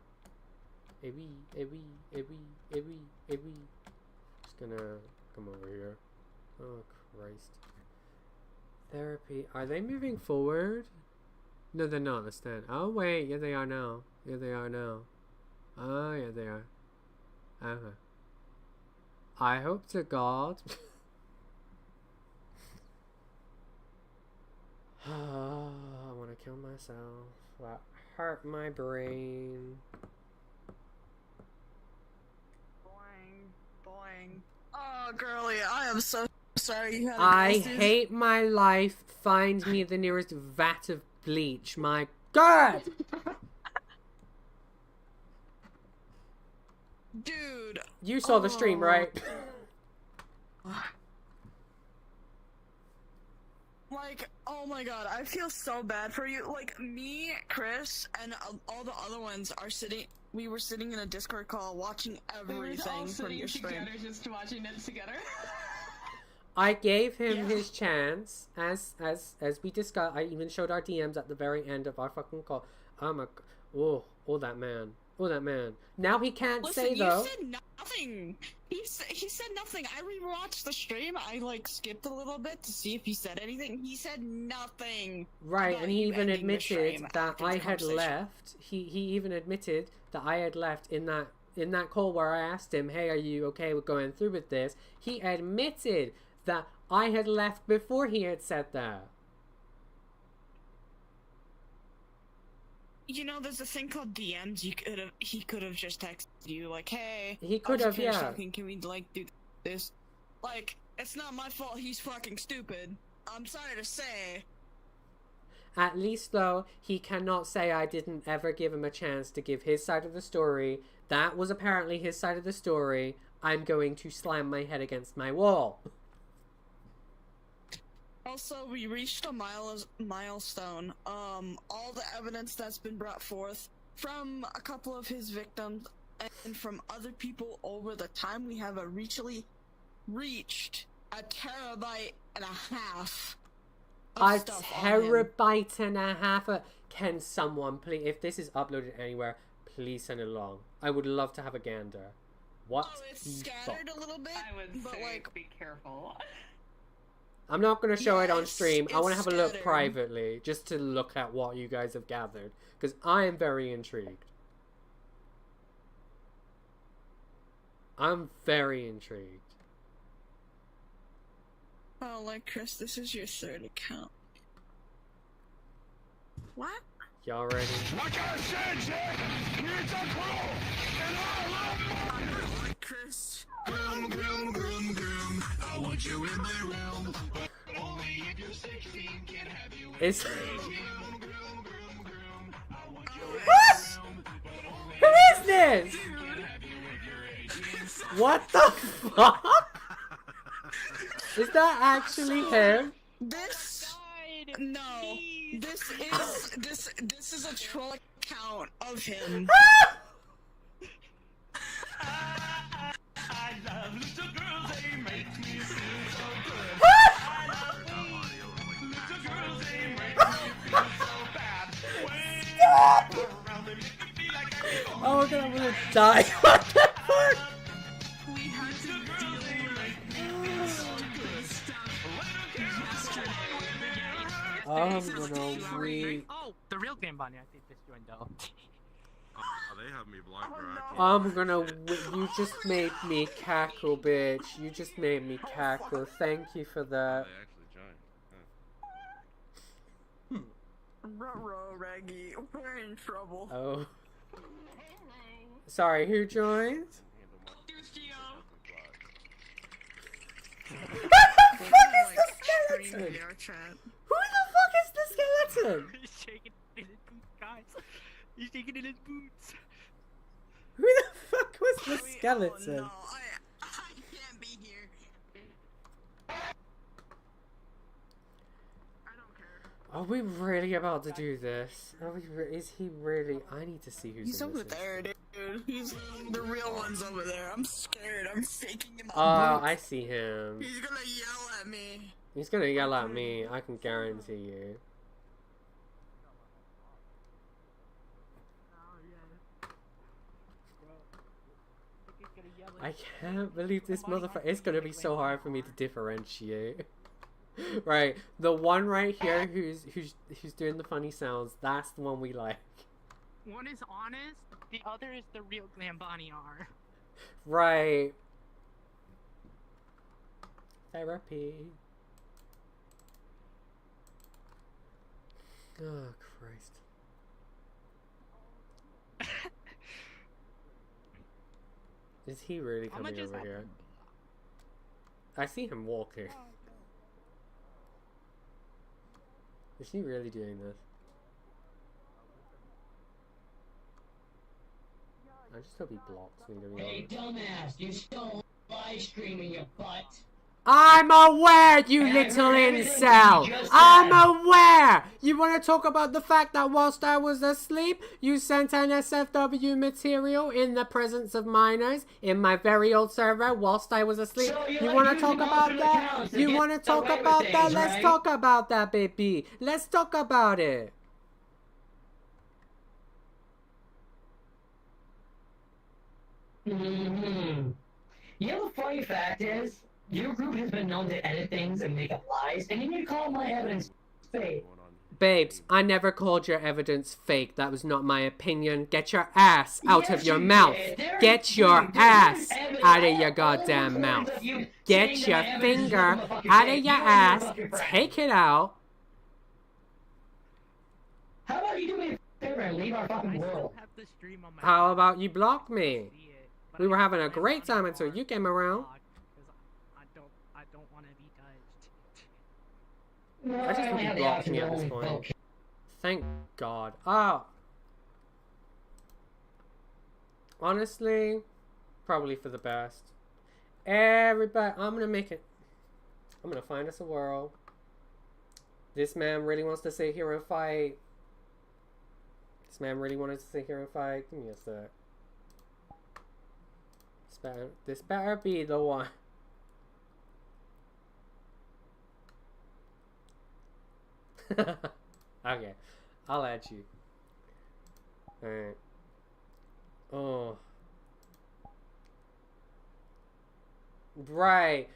Just gonna come over here. Oh, Christ. Therapy. Are they moving forward? No, they're not. Let's stand. Oh, wait. Yeah, they are now. Yeah, they are now. Oh, yeah, they are. Okay. I hope to God I want to kill myself. That hurt my brain. Boing, boing. Oh, girlie, I am so sorry you had to I go through hate my life. Find me the nearest vat of bleach. My God! Dude. You saw the stream, right? Like, oh my god, I feel so bad for you. Like, me, Chris, and all the other ones are sitting. We were sitting in a Discord call watching everything from your stream. Just watching it together. I gave him his chance, as we discussed. I even showed our DMs at the very end of our fucking call. Oh my, oh that man, oh that man. Now he can't say though. You said nothing. He said nothing. I rewatched the stream. I like skipped a little bit to see if he said anything. He said nothing. Right, and he even ending the admitted stream that after I the had conversation. left. He even admitted that I had left in that call where I asked him, "Hey, are you okay with going through with this?" He admitted that I had left before he had said that. You know, there's a thing called DMs. He could have just texted you like, "Hey, He I could was have, finished yeah. talking. Can we like do this?" Like, it's not my fault. He's fucking stupid. I'm sorry to say. At least, though, he cannot say I didn't ever give him a chance to give his side of the story. That was apparently his side of the story. I'm going to slam my head against my wall. Also, we reached a milestone. All the evidence that's been brought forth from a couple of his victims and from other people over the time we have reached 1.5 terabyte of A stuff on him. terabyte and a half. Can someone please, if this is uploaded anywhere, please send it along. I would love to have a gander. What? Oh, it's the scattered fuck? a little bit, I would but say like, be careful. I'm not going to show it on stream. I want to it's have a look scattered. privately, just to look at what you guys have gathered, because I am very intrigued. I'm very intrigued. oh, like Chris, this is your third account. What? Y'all ready? Like I said, Jack, it's a cruel and I love Like Chris. Groom, groom, groom, groom. I want you in my realm, but only if you're 16 can have you. It's... What? Who is this? What the fuck? Is that actually him? No, this is a troll account of him. I love little girls, they make me feel so good. I love little girls, they make me feel so bad. Stop! Around them, make me feel like I'm Oh my god, I'm gonna die. What the fuck? We had to deal with stupid stuff yesterday. I'm gonna read. Oh, the real GlamrockBonnieR, I think, just joined though. Oh, they have me blocked, bro. I'm gonna. You just made me cackle, bitch. You just made me cackle. Thank you for that. They actually joined. Ruh-roh, Reggie, we're in trouble. Oh. Sorry, who joined? Who the fuck is the skeleton? Who the fuck is the skeleton? He's shaking in his boots, guys. He's shaking in his boots. Who the fuck was the skeleton? Oh, no, I can't be here. Are we really about to do this? Are we? Is he really? I need to see who's He's in over this. there, dude. He's the real one's over there. I'm scared. I'm shaking in my Oh, boots. I see him. He's gonna yell at me. He's gonna yell at me. I can guarantee you. I can't believe this motherfucker. It's gonna be so hard for me to differentiate. Right, the one right here who's doing the funny sounds. That's the one we like. One is honest, the other is the real GlamrockBonnieR. Right. Therapy. Oh, Christ. Is he really coming over here? I see him walking. Is he really doing this? I just hope he blocks me, to be honest. Hey, dumbass, you still live streaming your butt. I'm aware, you little incel! I'm aware! You want to talk about the fact that whilst I was asleep, you sent an SFW material in the presence of minors in my very old server whilst I was asleep? So you want to talk about that? You want to talk about that? Let's talk about that, baby. Let's talk about it. Mm-hmm. You know the funny fact is, your group has been known to edit things and make up lies, and you need to call my evidence fake. Babes, I never called your evidence fake. That was not my opinion. Get your ass out of your mouth. Get your ass out of your goddamn mouth. Get your finger out of your ass. Take it out. How about you do me a favor and leave our fucking world? How about you block me? We were having a great time until you came around. I just hope you blocked me at this point. Thank God. Oh. Honestly, probably for the best. Everybody, I'm gonna make it. I'm gonna find us a world. This man really wants to sit here and fight. This man really wanted to sit here and fight. Give me a sec. This better be the one. Okay, I'll add you. Alright. Oh. Right.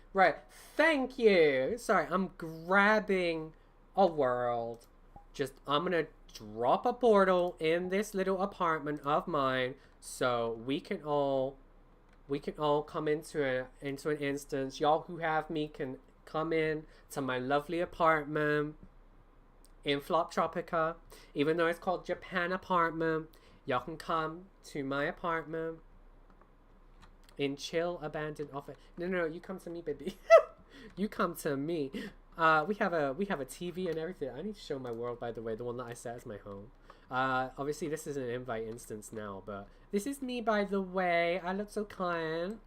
Thank you. Sorry, I'm grabbing a world. I'm gonna drop a portal in this little apartment of mine so we can all come into an instance. Y'all who have me can come in to my lovely apartment in Flop Tropica. Even though it's called Japan apartment, y'all can come to my apartment in chill abandoned office. No, you come to me, baby. You come to me. We have a TV and everything. I need to show my world, by the way, the one that I set as my home. Obviously this is an invite instance now, but this is me, by the way. I look so kind.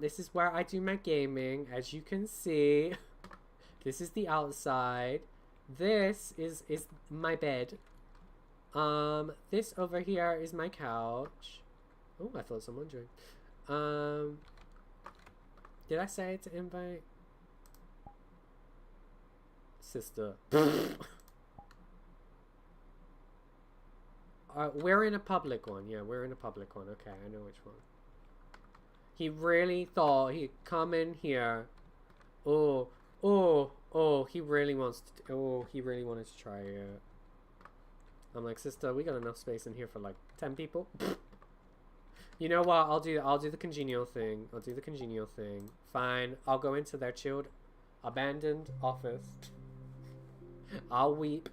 This is where I do my gaming, as you can see. This is the outside. This is my bed. This over here is my couch. Oh, I thought someone joined. Did I say to invite? Sister. We're in a public one. Yeah, we're in a public one. Okay, I know which one. He really thought he'd come in here. Oh, he really wants to. Oh, he really wanted to try it. I'm like, sister, we got enough space in here for like 10 people. You know what? I'll do the congenial thing. Fine. I'll go into their chilled, abandoned office. I'll weep.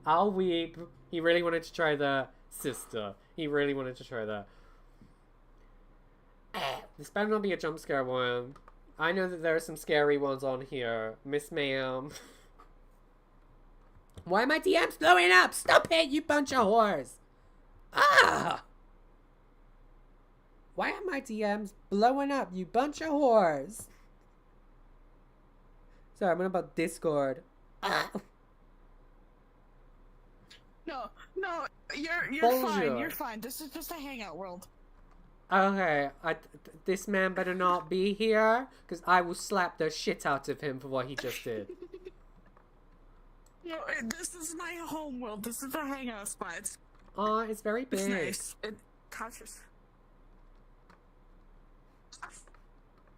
I'll weep. He really wanted to try the sister. He really wanted to try that. This better not be a jump scare one. I know that there are some scary ones on here. Miss Ma'am. Why are my DMs blowing up? Stop it, you bunch of whores. Ah! Why are my DMs blowing up, you bunch of whores? Sorry, I'm about Discord. Ah! No, you're Bonjour. fine. You're fine. This is just a hangout world. Okay, this man better not be here, because I will slap the shit out of him for what he just did. No, this is my home world. This is a hangout spot. It's very big. It's nice. It touches.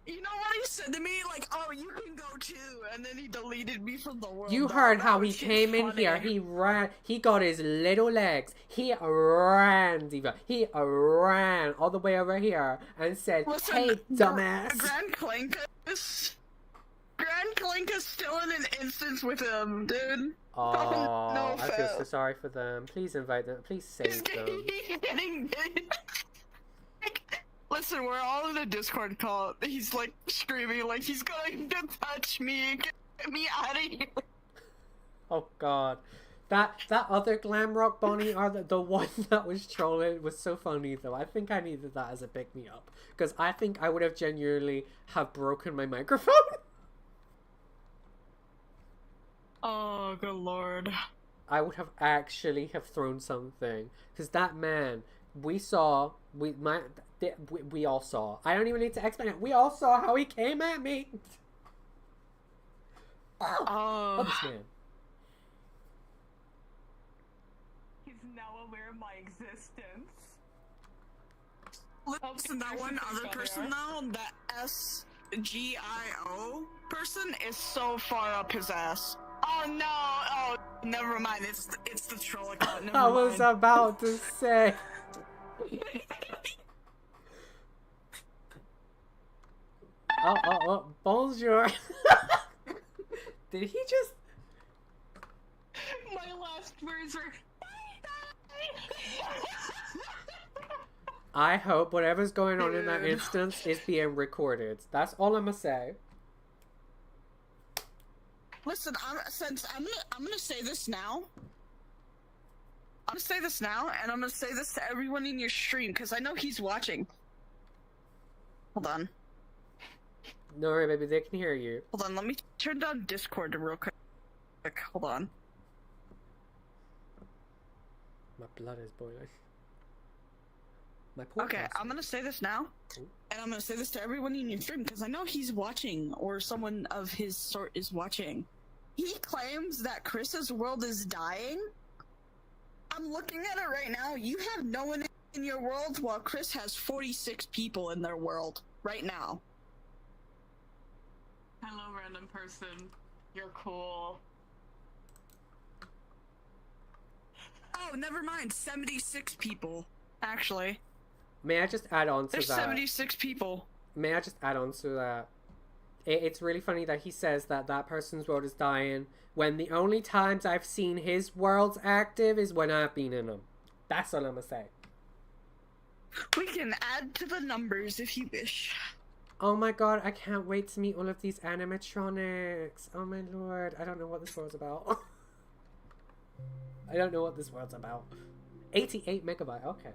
You know what he said to me? Like, oh, you can go too, and then he deleted me from the world. You heard how he came in here. He ran. He got his little legs. He ran, Diva. He ran all the way over here and said, Listen, "Hey, dumbass." Grand Clankus. Grand Clink is still in an instance with him, dude. Oh, no I feel so offense. sorry for them. Please invite them. Please save them. Listen, we're all in a Discord call. He's like screaming like he's going to touch me. Get me out of here. Oh god. That other GlamrockBonnieR, the one that was trolling, was so funny though. I think I needed that as a pick-me-up. Because I think I would have genuinely have broken my microphone. Oh, good lord. I would have actually have thrown something. Because that man, we all saw. I don't even need to explain it. We all saw how he came at me. Oh, this man. He's now aware of my existence. Listen, that one other person though, that SGIO person is so far up his ass. Oh no! Oh, never mind. It's the troll account. Never I was mind. about to say. Oh, bonjour. Did he just? My last words were. I hope whatever's going on in that instance is being recorded. That's all I'm gonna say. Listen, I'm gonna say this now. I'm gonna say this now, and I'm gonna say this to everyone in your stream because I know he's watching. Hold on. No worry, baby. They can hear you. Hold on. Let me turn down Discord real quick. Hold on. My blood is boiling. My poor Okay, husband. I'm gonna say this now, and I'm gonna say this to everyone in your stream because I know he's watching, or someone of his sort is watching. He claims that Chris's world is dying. I'm looking at it right now. You have no one in your world, while Chris has 46 people in their world right now. Hello, random person. You're cool. Oh, never mind. 76 people, actually. May I just add on to There's that? 76 people. May I just add on to that? It's really funny that he says that that person's world is dying when the only times I've seen his worlds active is when I've been in them. That's all I'm gonna say. We can add to the numbers if you wish. Oh my god, I can't wait to meet all of these animatronics. Oh my lord, I don't know what this world's about. I don't know what this world's about. 88 megabyte, okay.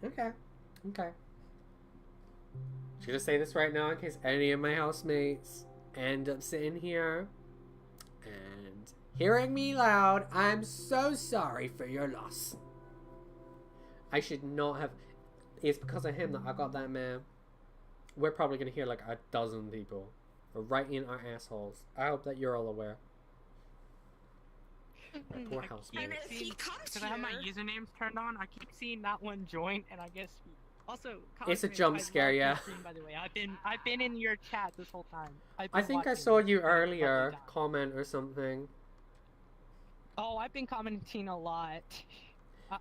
Okay. Should I say this right now in case any of my housemates end up sitting here and hearing me loud? I'm so sorry for your loss. I should not have. It's because of him that I got that man. We're probably going to hear like a dozen people right in our assholes. I hope that you're all aware. My poor housemate. And if he comes Because I have my here- usernames turned on, I keep seeing that one join, and I guess also. It's a Cosmic, jump I scare, love your yeah. stream, by the way, I've been in your chat this whole time. I think I saw you earlier comment or something. Oh, I've been commenting a lot.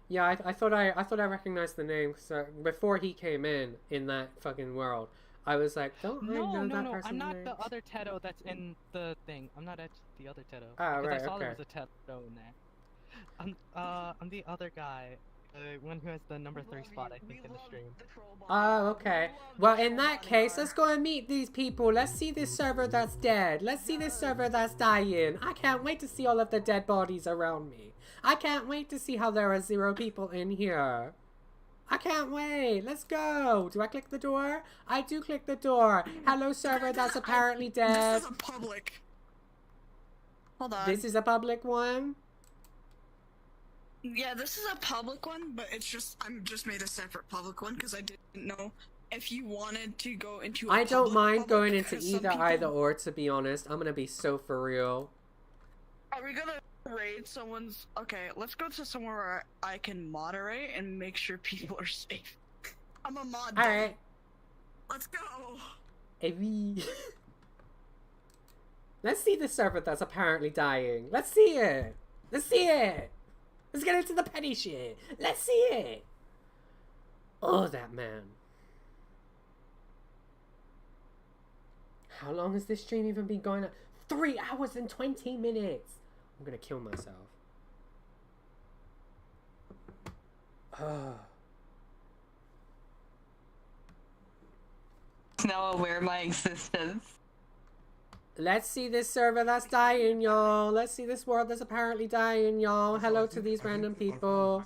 Yeah, I thought I recognized the name because before he came in that fucking world, I was like, don't I know that person's I'm not name? the other Teto that's in the thing. I'm not actually the other Teto. Ah, because right, I saw there okay. was a Teto in there. I'm the other guy, the one who has the number 3 spot, I think, in the stream. Oh, okay. Well, in that case, let's go and meet these people. Let's see this server that's dead. Let's see this server that's dying. I can't wait to see all of the dead bodies around me. I can't wait to see how there are 0 people in here. I can't wait. Let's go. Do I click the door? I do click the door. Hello, server that's apparently dead. This is a public. Hold on. This is a public one? Yeah, this is a public one, but I'm just made a separate public one because I didn't know if you wanted to go into. I don't mind going into 'cause some either people- either or, to be honest. I'm gonna be so for real. Are we gonna raid someone's? Okay, let's go to somewhere where I can moderate and make sure people are safe. I'm a mod. Alright. Let's go. Hey, let's see the server that's apparently dying. Let's see it. Let's see it. Let's get into the petty shit. Let's see it. Oh, that man. How long has this stream even been going on? 3 hours and 20 minutes. I'm gonna kill myself. Now aware of my existence. Let's see this server that's dying, y'all. Let's see this world that's apparently dying, y'all. Hello to these random people.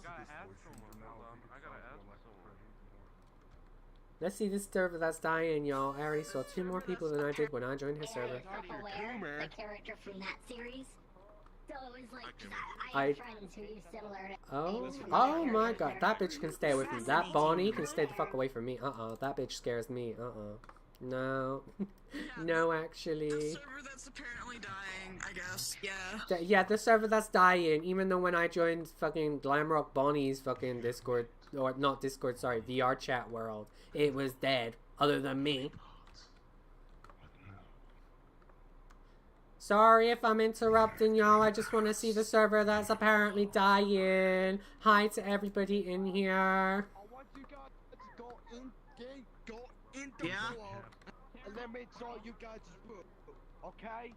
Let's see this server that's dying, y'all. I already saw 2 more people than I did when I joined his server. The character from that series. So it was like, I have friends who use similar to Oh my god. That bitch can stay away from me. That Bonnie can stay the fuck away from me. That bitch scares me. No. No, actually. The server that's apparently dying, I guess. Yeah. Yeah, the server that's dying. Even though when I joined fucking GlamrockBonnie's fucking Discord, or not Discord, sorry, VR chat world, it was dead. Other than me. Sorry if I'm interrupting y'all. I just want to see the server that's apparently dying. Hi to everybody in here. I want you guys to go in game, go into co-op, and then make sure you guys book. Okay?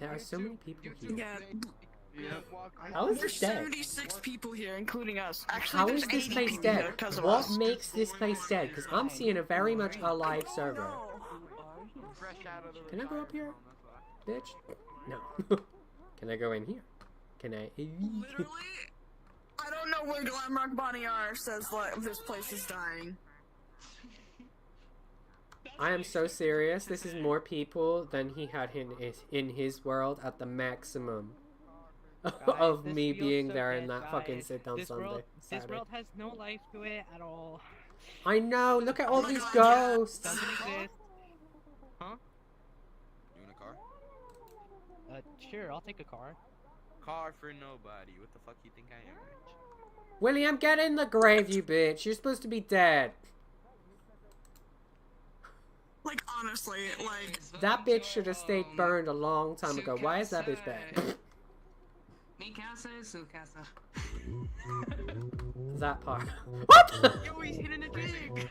There are so many people here. Yeah. How is There's this dead? 76 people here, including us. Actually, How there's is this 80 place people dead? here because of What us. makes this place dead? Because I'm seeing a very much alive server. Can I go up here? Bitch? No. Can I go in here? Can I? Literally, I don't know where GlamrockBonnieR says like this place is dying. I am so serious. This is more people than he had in his world at the maximum of This me feels being so there in bad, that fucking guys. sit down This Sunday. world Saturday. has no life to it at all. I know. Look at all these ghosts. Doesn't exist. Huh? You in a car? Sure, I'll take a car. Car for nobody. What the fuck you think I am, Rich? William, get in the grave, you bitch. You're supposed to be dead. Like honestly, like That bitch should have stayed burned a long time ago. Why is that bitch back? Mi casa es su casa. That part. What? Yo, he's hitting a jig.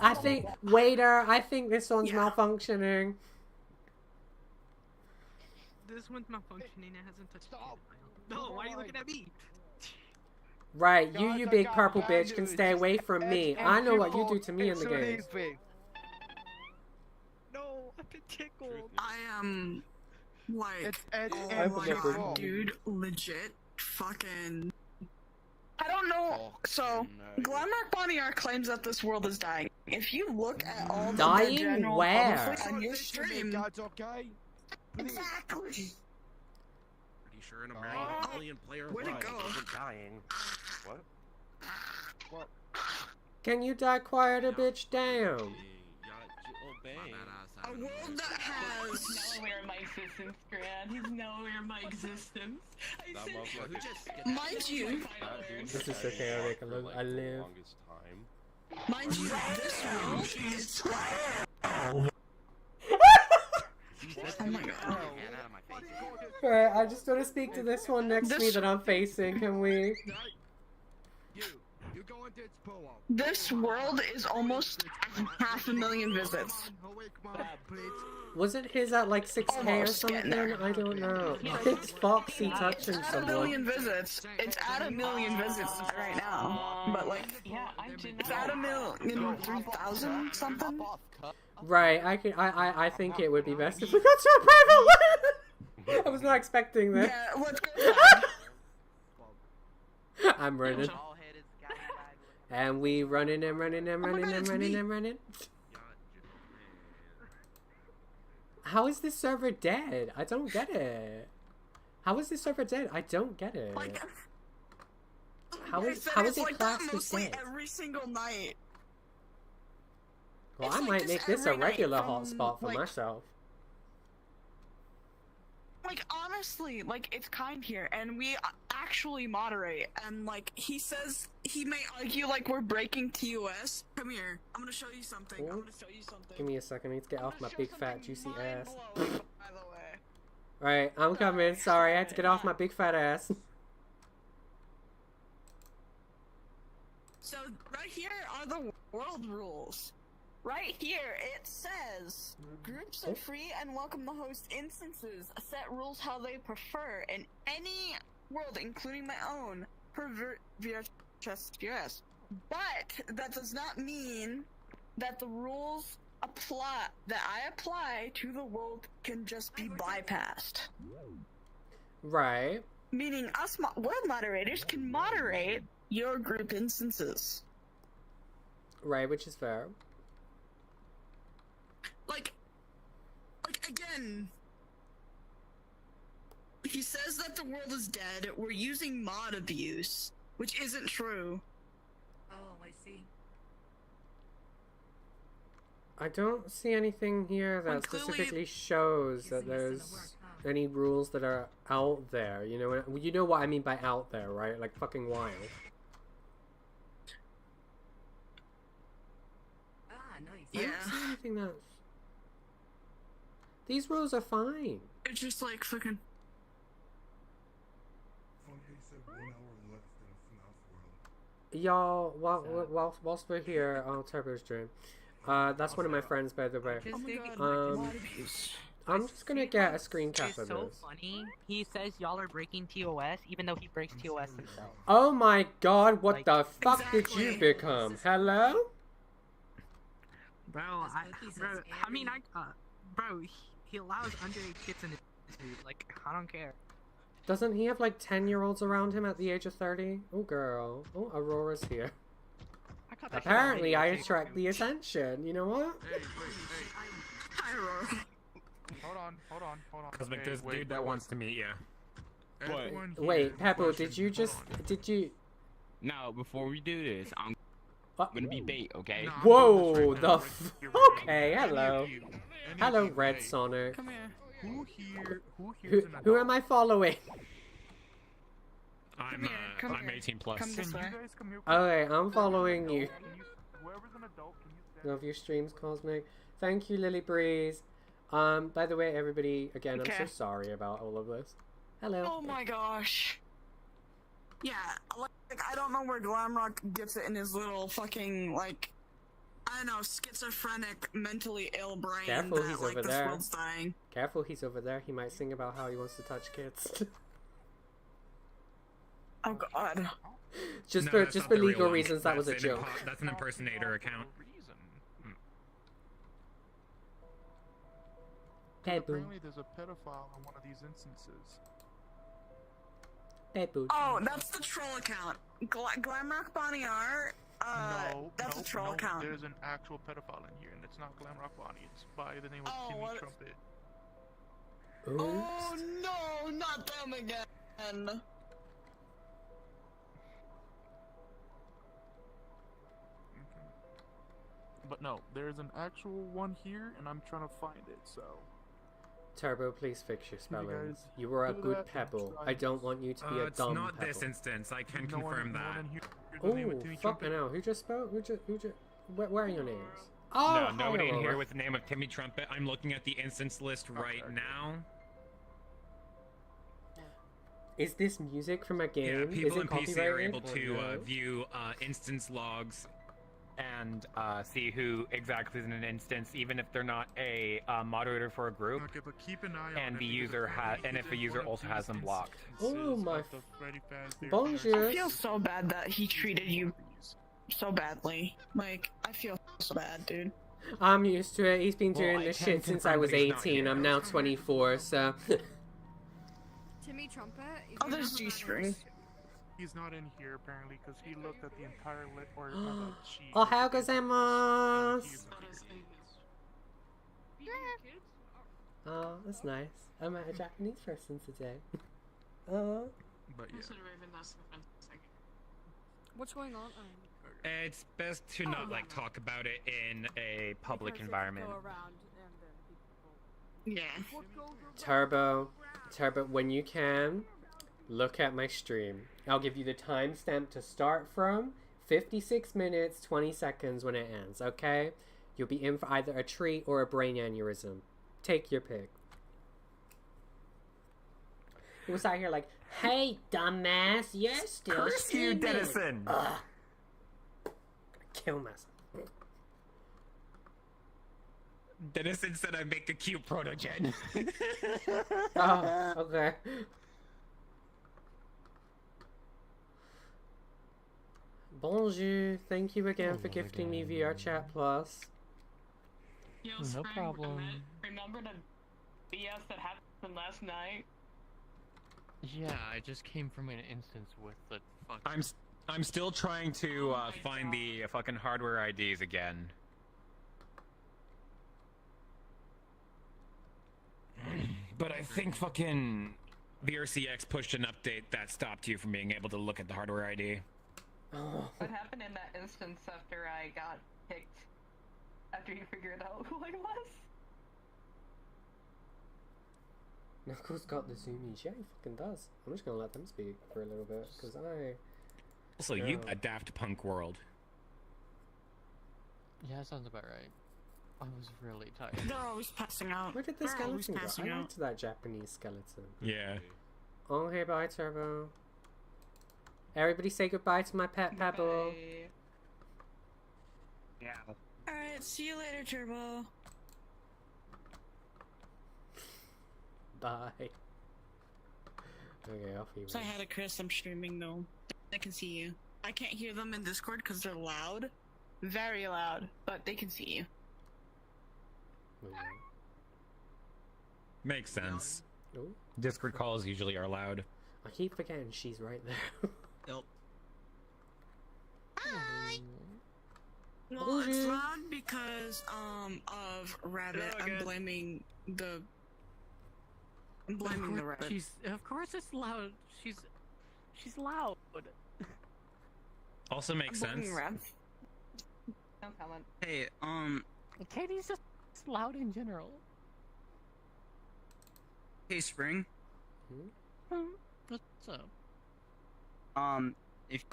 I think, waiter, I think this one's malfunctioning. This one's malfunctioning. It hasn't touched me. No, why are you looking at me? Right, you big purple bitch can stay away from me. I know what you do to me in the game. No, I've been tickled. I am like, I oh my remember. god, dude, legit, fucking. I don't know. So, GlamrockBonnieR claims that this world is dying. If you look at all the Dying general where? public on your stream, okay? exactly. Pretty sure an American alien player Where'd it alive go? isn't dying. What? What? Can you die quieter, bitch? Down. A world that has. He's not aware of my existence, Grant. He's not aware of my existence. Mind you, This is so chaotic. I live. mind you, this world is. Oh my god. Alright, I just want to speak to this one next to me that I'm facing. Can we? You go into its pool. This world is almost 500,000 visits. Wasn't his at like 6K or Almost getting something? there. I don't know. It's Foxy touching It's at a someone. million visits. It's at 1 million visits right now. But like, it's at 1,003,000 something. Right, I think it would be best if we got to a private one. I was not expecting this. Yeah, let's go. I'm running. And we running and running and running and running and running. How is this server dead? I don't get it. How is this server dead? I don't get it. How is it's it like that classed as mostly dead? every single night. Well, it's I like might this make this a every night regular from, hotspot for like- myself. Like honestly, like it's kind here, and we actually moderate. And like he says, he may argue like we're breaking TOS. Come here, I'm gonna show you something. I'm gonna show you something. Give me a second. I need to get off my big fat juicy ass. By the way. Right, I'm coming. Sorry, I had to get off my big fat ass. So right here are the world rules. Right here it says, groups are free and welcome to host instances. Set rules how they prefer in any world, including my own, per VRCHS. But that does not mean that the rules I apply to the world can just be bypassed. Right. Meaning us world moderators can moderate your group instances. Right, which is fair. Like again, he says that the world is dead. We're using mod abuse, which isn't true. Oh, I see. I don't see anything here that specifically shows that there's any rules that are out there. You know what I mean by out there, right? Like fucking wild. Ah, nice. I don't see anything that's... These rules are fine. It's just like fucking... Y'all, whilst we're here on Turbo's stream, that's one of my friends, by the way. I'm just gonna get a screen cap of so this. funny. He says y'all are breaking TOS, even though he breaks TOS himself. Oh my god, what the fuck did you become? Hello? Bro, bro, he allows underage kids in his food. Like, I don't care. Doesn't he have like 10-year-olds around him at the age of 30? Oh girl. Oh, Aurora's here. Apparently I attract the attention. You know what? Hi, Aurora. Hold on. Kosmik, there's a dude that wants to meet you. Wait, Pebble, did you... No, before we do this, I'm gonna be bait, okay? Whoa, okay, hello. Hello, Red Sonic. Come here. Who am I following? I'm 18 plus. Okay, I'm following you. Love your streams, Kosmik. Thank you, Lily Breeze. By the way, everybody, again, I'm so sorry about all of this. Hello. Oh my gosh. Yeah, like I don't know where Glamrock gets it in his little fucking, like, I don't know, schizophrenic, mentally ill brain. Careful, that, he's like, over this there. world's dying. Careful, he's over there. He might sing about how he wants to touch kids. Oh god. Just for legal reasons, that was a That's joke. That's an impersonator account. Apparently there's a pedophile on one of these instances. Oh, that's the troll account. GlamrockBonnieR, that's a troll account. There's an actual pedophile in here, and it's not GlamrockBonnie. It's by the name of Timmy Trumpet. Oh no, not them again. But no, there's an actual one here, and I'm trying to find it, so... Turbo, please fix your spellings. guys You were a do good that and pebble. try I don't want you to be a It's dumb not pebble. this instance. I can confirm that. Oh, fucking hell. Who just spoke? Who just... Where are your names? Oh, No, nobody in hello. here with the name of Timmy Trumpet. I'm looking at the instance list right now. Is this music from a game? Yeah, people Is in it PC are copyrighted? able to Or no? view instance logs. And see who exactly is in an instance, even if they're not a moderator for a group. Okay, but keep an eye and on the it user and if the user also has them blocked. Oh my... I Bonjour. feel so bad that he treated you so badly. Like, I feel so bad, dude. I'm used to it. He's been Well, doing I this can shit since I confirm was that he's not 18. I'm now 24, so... Timmy Trumpet. Oh, there's G-String. He's not in here, apparently, because he looked at the entire sheet. Ohayou gozaimasu! Oh, that's nice. I met a Japanese person today. Oh. But yeah. What's going on? It's best to not talk about it in a public environment. Yeah. Turbo, when you can, look at my stream. I'll give you the timestamp to start from. 56 minutes, 20 seconds when it ends, okay? You'll be in for either a treat or a brain aneurysm. Take your pick. He was out here like, hey, dumbass, you're still Curse you, streaming." Denison! Ugh. Kill myself. Denison said I make a cute protogen. Oh, okay. Bonjour. Thank you again for gifting me VR Chat Plus. Yo, No Spring, problem. Remember the BS that happened last night? Yeah, I just came from an instance with the fuck. I'm still trying to find the fucking hardware IDs again. But I think fucking VRCX pushed an update that stopped you from being able to look at the hardware ID. What happened in that instance after I got picked? After you figured out who I was? Knuckles got the zoomies. Yeah, he fucking does. I'm just gonna let them speak for a little bit, because Also, you a Daft Punk world. Yeah, that sounds about right. I was really tired. They're always passing out. Where did the They're always skeleton go? passing I out. liked that Japanese skeleton. Yeah. Oh, hey, bye, Turbo. Everybody say goodbye to my pet Pebble. Yeah. Alright, see you later, Turbo. Bye. Okay, off you. So I had a Chris, I'm streaming though. I can see you. I can't hear them in Discord because they're loud. Very loud, but they can see you. Makes sense. Ooh. Discord calls usually are loud. I keep forgetting she's right there. Yep. Hi! Well, it's loud because, of Rabbit. I'm blaming the Rabbit. Of course it's loud. She's loud. Also makes sense. No comment. Hey, Katie's just loud in general. hey, Spring. What's up? If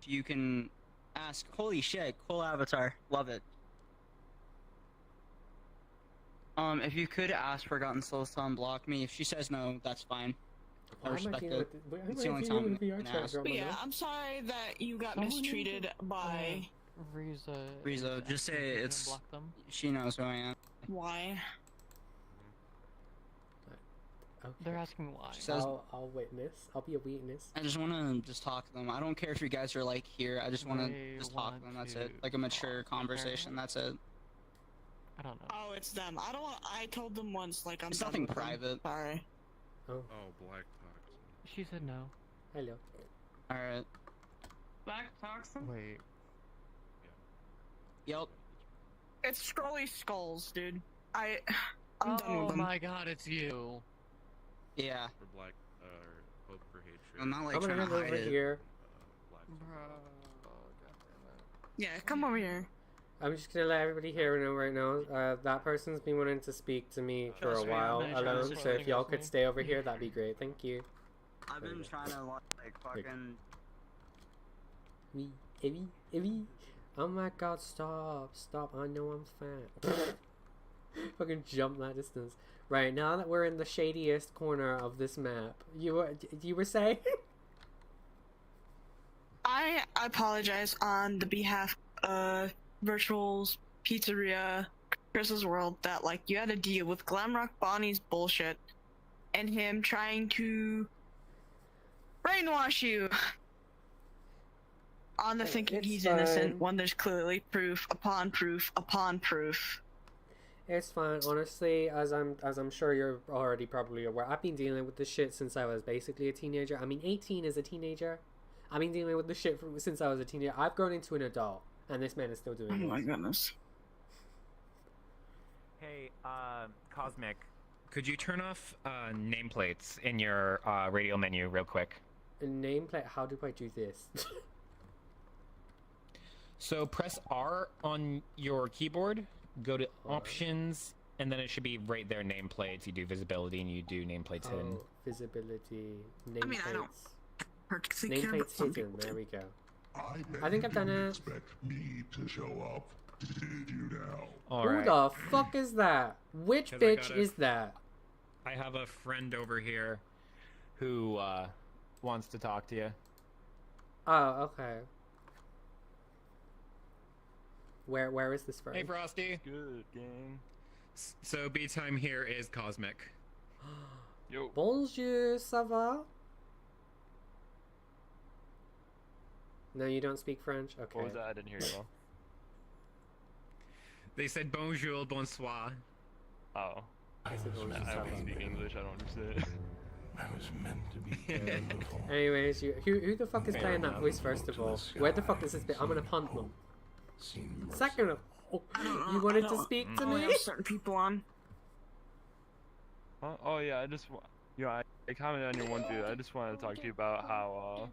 you can ask, holy shit, cool avatar, love it. If you could ask Forgotten Souls to unblock me, if she says no, that's fine. I respect it. It's the only time I can ask. But yeah, I'm sorry that you got mistreated by... Riza, just say it's... Block them? She knows who I am. Why? Okay. They're asking why. She says, I'll witness. I'll be a witness. I just want to just talk to them. I don't care if you guys are like here. I just want to just talk to them. That's it. Like a mature conversation. That's it. I don't know. Oh, it's them. I don't want... I told them once, like, I'm It's done nothing with them. private. Sorry. Oh. Oh, Black Toxin. She said no. Hello. Alright. Black Toxin? Wait. Yep. It's Scrolly Skulls, dude. I'm done with Oh them. my god, it's you. Yeah. For Black, Hope for Hatred. I'm not like I'm gonna trying to head hide over it. here. Yeah, come over here. I'm just gonna let everybody here know right now. That person's been wanting to speak to me for a while alone. So if y'all could stay over here, that'd be great. Thank you. I've been trying to like fucking. Evie. Oh my god, stop. I know I'm fat. Fucking jump that distance. Right, now that we're in the shadiest corner of this map, you were saying? I apologize on the behalf of Virtual's Pizzeria, Chris's World, that like you had to deal with GlamrockBonnie's bullshit and him trying to brainwash you on the thinking It's he's innocent fine. when there's clearly proof upon proof upon proof. It's fine, honestly, as I'm sure you're already probably aware, I've been dealing with this shit since I was basically a teenager. I mean, 18 is a teenager. I've been dealing with this shit since I was a teenager. I've grown into an adult, and this man is still doing it. Oh my goodness. Hey, Cosmic, could you turn off nameplates in your radio menu real quick? A nameplate? How do I do this? So press R on your keyboard, go to options, and then it should be right there, nameplates. You do visibility and you do nameplates hidden. Oh, visibility. Nameplates. I mean, I don't particularly care, but Nameplates some hidden. people There we go. I think I've done it. Expect me to show up, did you now? Who the fuck is that? Which 'Cause I bitch gotta- is that? I have a friend over here who wants to talk to you. Oh, okay. Where is this from? Hey, Frosty. Good gang. So B time here is Kosmik. Yo. Bonjour, ça va? No, you don't speak French? Okay. What was that? I didn't hear you well. They said bonjour, bonsoir. Oh. I said bonjour, I ça only va. speak English. I don't understand. I was meant to be Anyways, who the fuck is playing that voice first of all? Where the fuck is this bit? I'm gonna punt them. Second of all, you wanted to speak to only me? have certain people on. Huh? Oh yeah, I just I commented on your one video. I just wanted to talk to you about how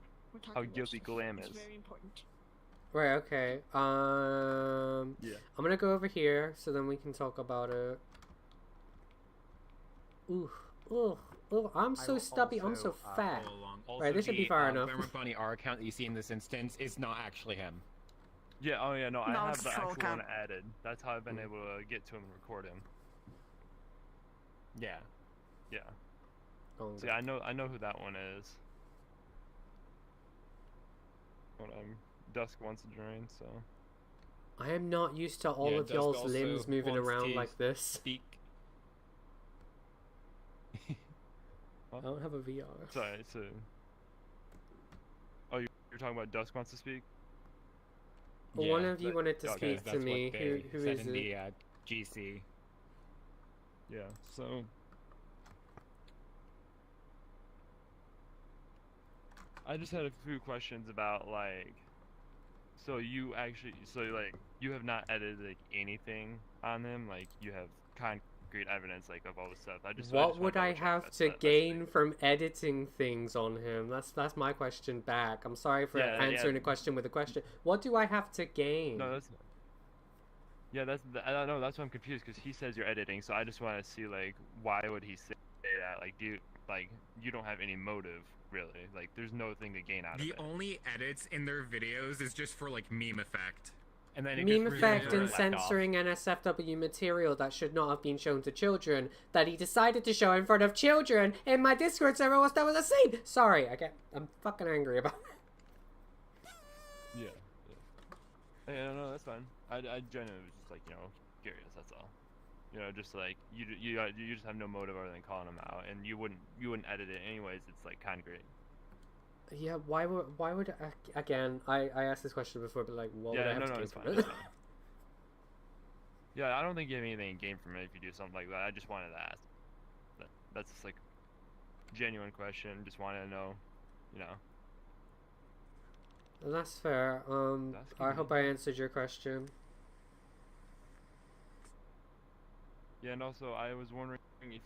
guilty Glam is. Very important. Right, okay. Yeah. I'm gonna go over here so then we can talk about it. Ooh, ooh, ooh, I'm so stubby, I'm so fat. Right, this should be far enough. GlamrockBonnieR account that you see in this instance is not actually him. Yeah, oh yeah, no, I No, have it's the a troll actual one account. added. That's how I've been able to get to him and record him. Yeah. Yeah. Oh, See, I know who that one is. But Dusk wants to join, so. I am not used to all Yeah, of Dusk y'all's also limbs moving wants around to like this. Speak. I don't have a VR. Sorry, so. Oh, you're talking about Dusk wants to speak? Well, one of you wanted to okay, speak to me. Who said is in it? the GC. Yeah, so. I just had a few questions about, like. So you actually. So, like, you have not edited, like, anything on them? Like, you have concrete evidence, like, of all this stuff? What would I have to gain from editing things on him? That's my question back. I'm sorry for answering a question with a question. What do I have to gain? No, that's. Yeah, I don't know. That's why I'm confused because he says you're editing, so I just want to see like why would he say that? Like, you don't have any motive really? Like, there's no thing to gain out of The it. only edits in their videos is just for like meme effect. And then Meme effect and censoring NSFW material that should not have been shown to children that he decided to show in front of children in my Discord server whilst I was asleep. Sorry, I'm fucking angry about it. Yeah. Yeah, no, that's fine. I genuinely was just like, curious. That's all. Just like you just have no motive other than calling him out, and you wouldn't edit it anyways. It's like kind of great. Yeah, why would again? I asked this question before, but like, what would I have to gain it's from fine. it? It's fine. Yeah, I don't think you have anything to gain from it if you do something like that. I just wanted to ask. That's just like a genuine question. Just wanted to know, That's fair. I hope I answered your question. Yeah, and also I was wondering if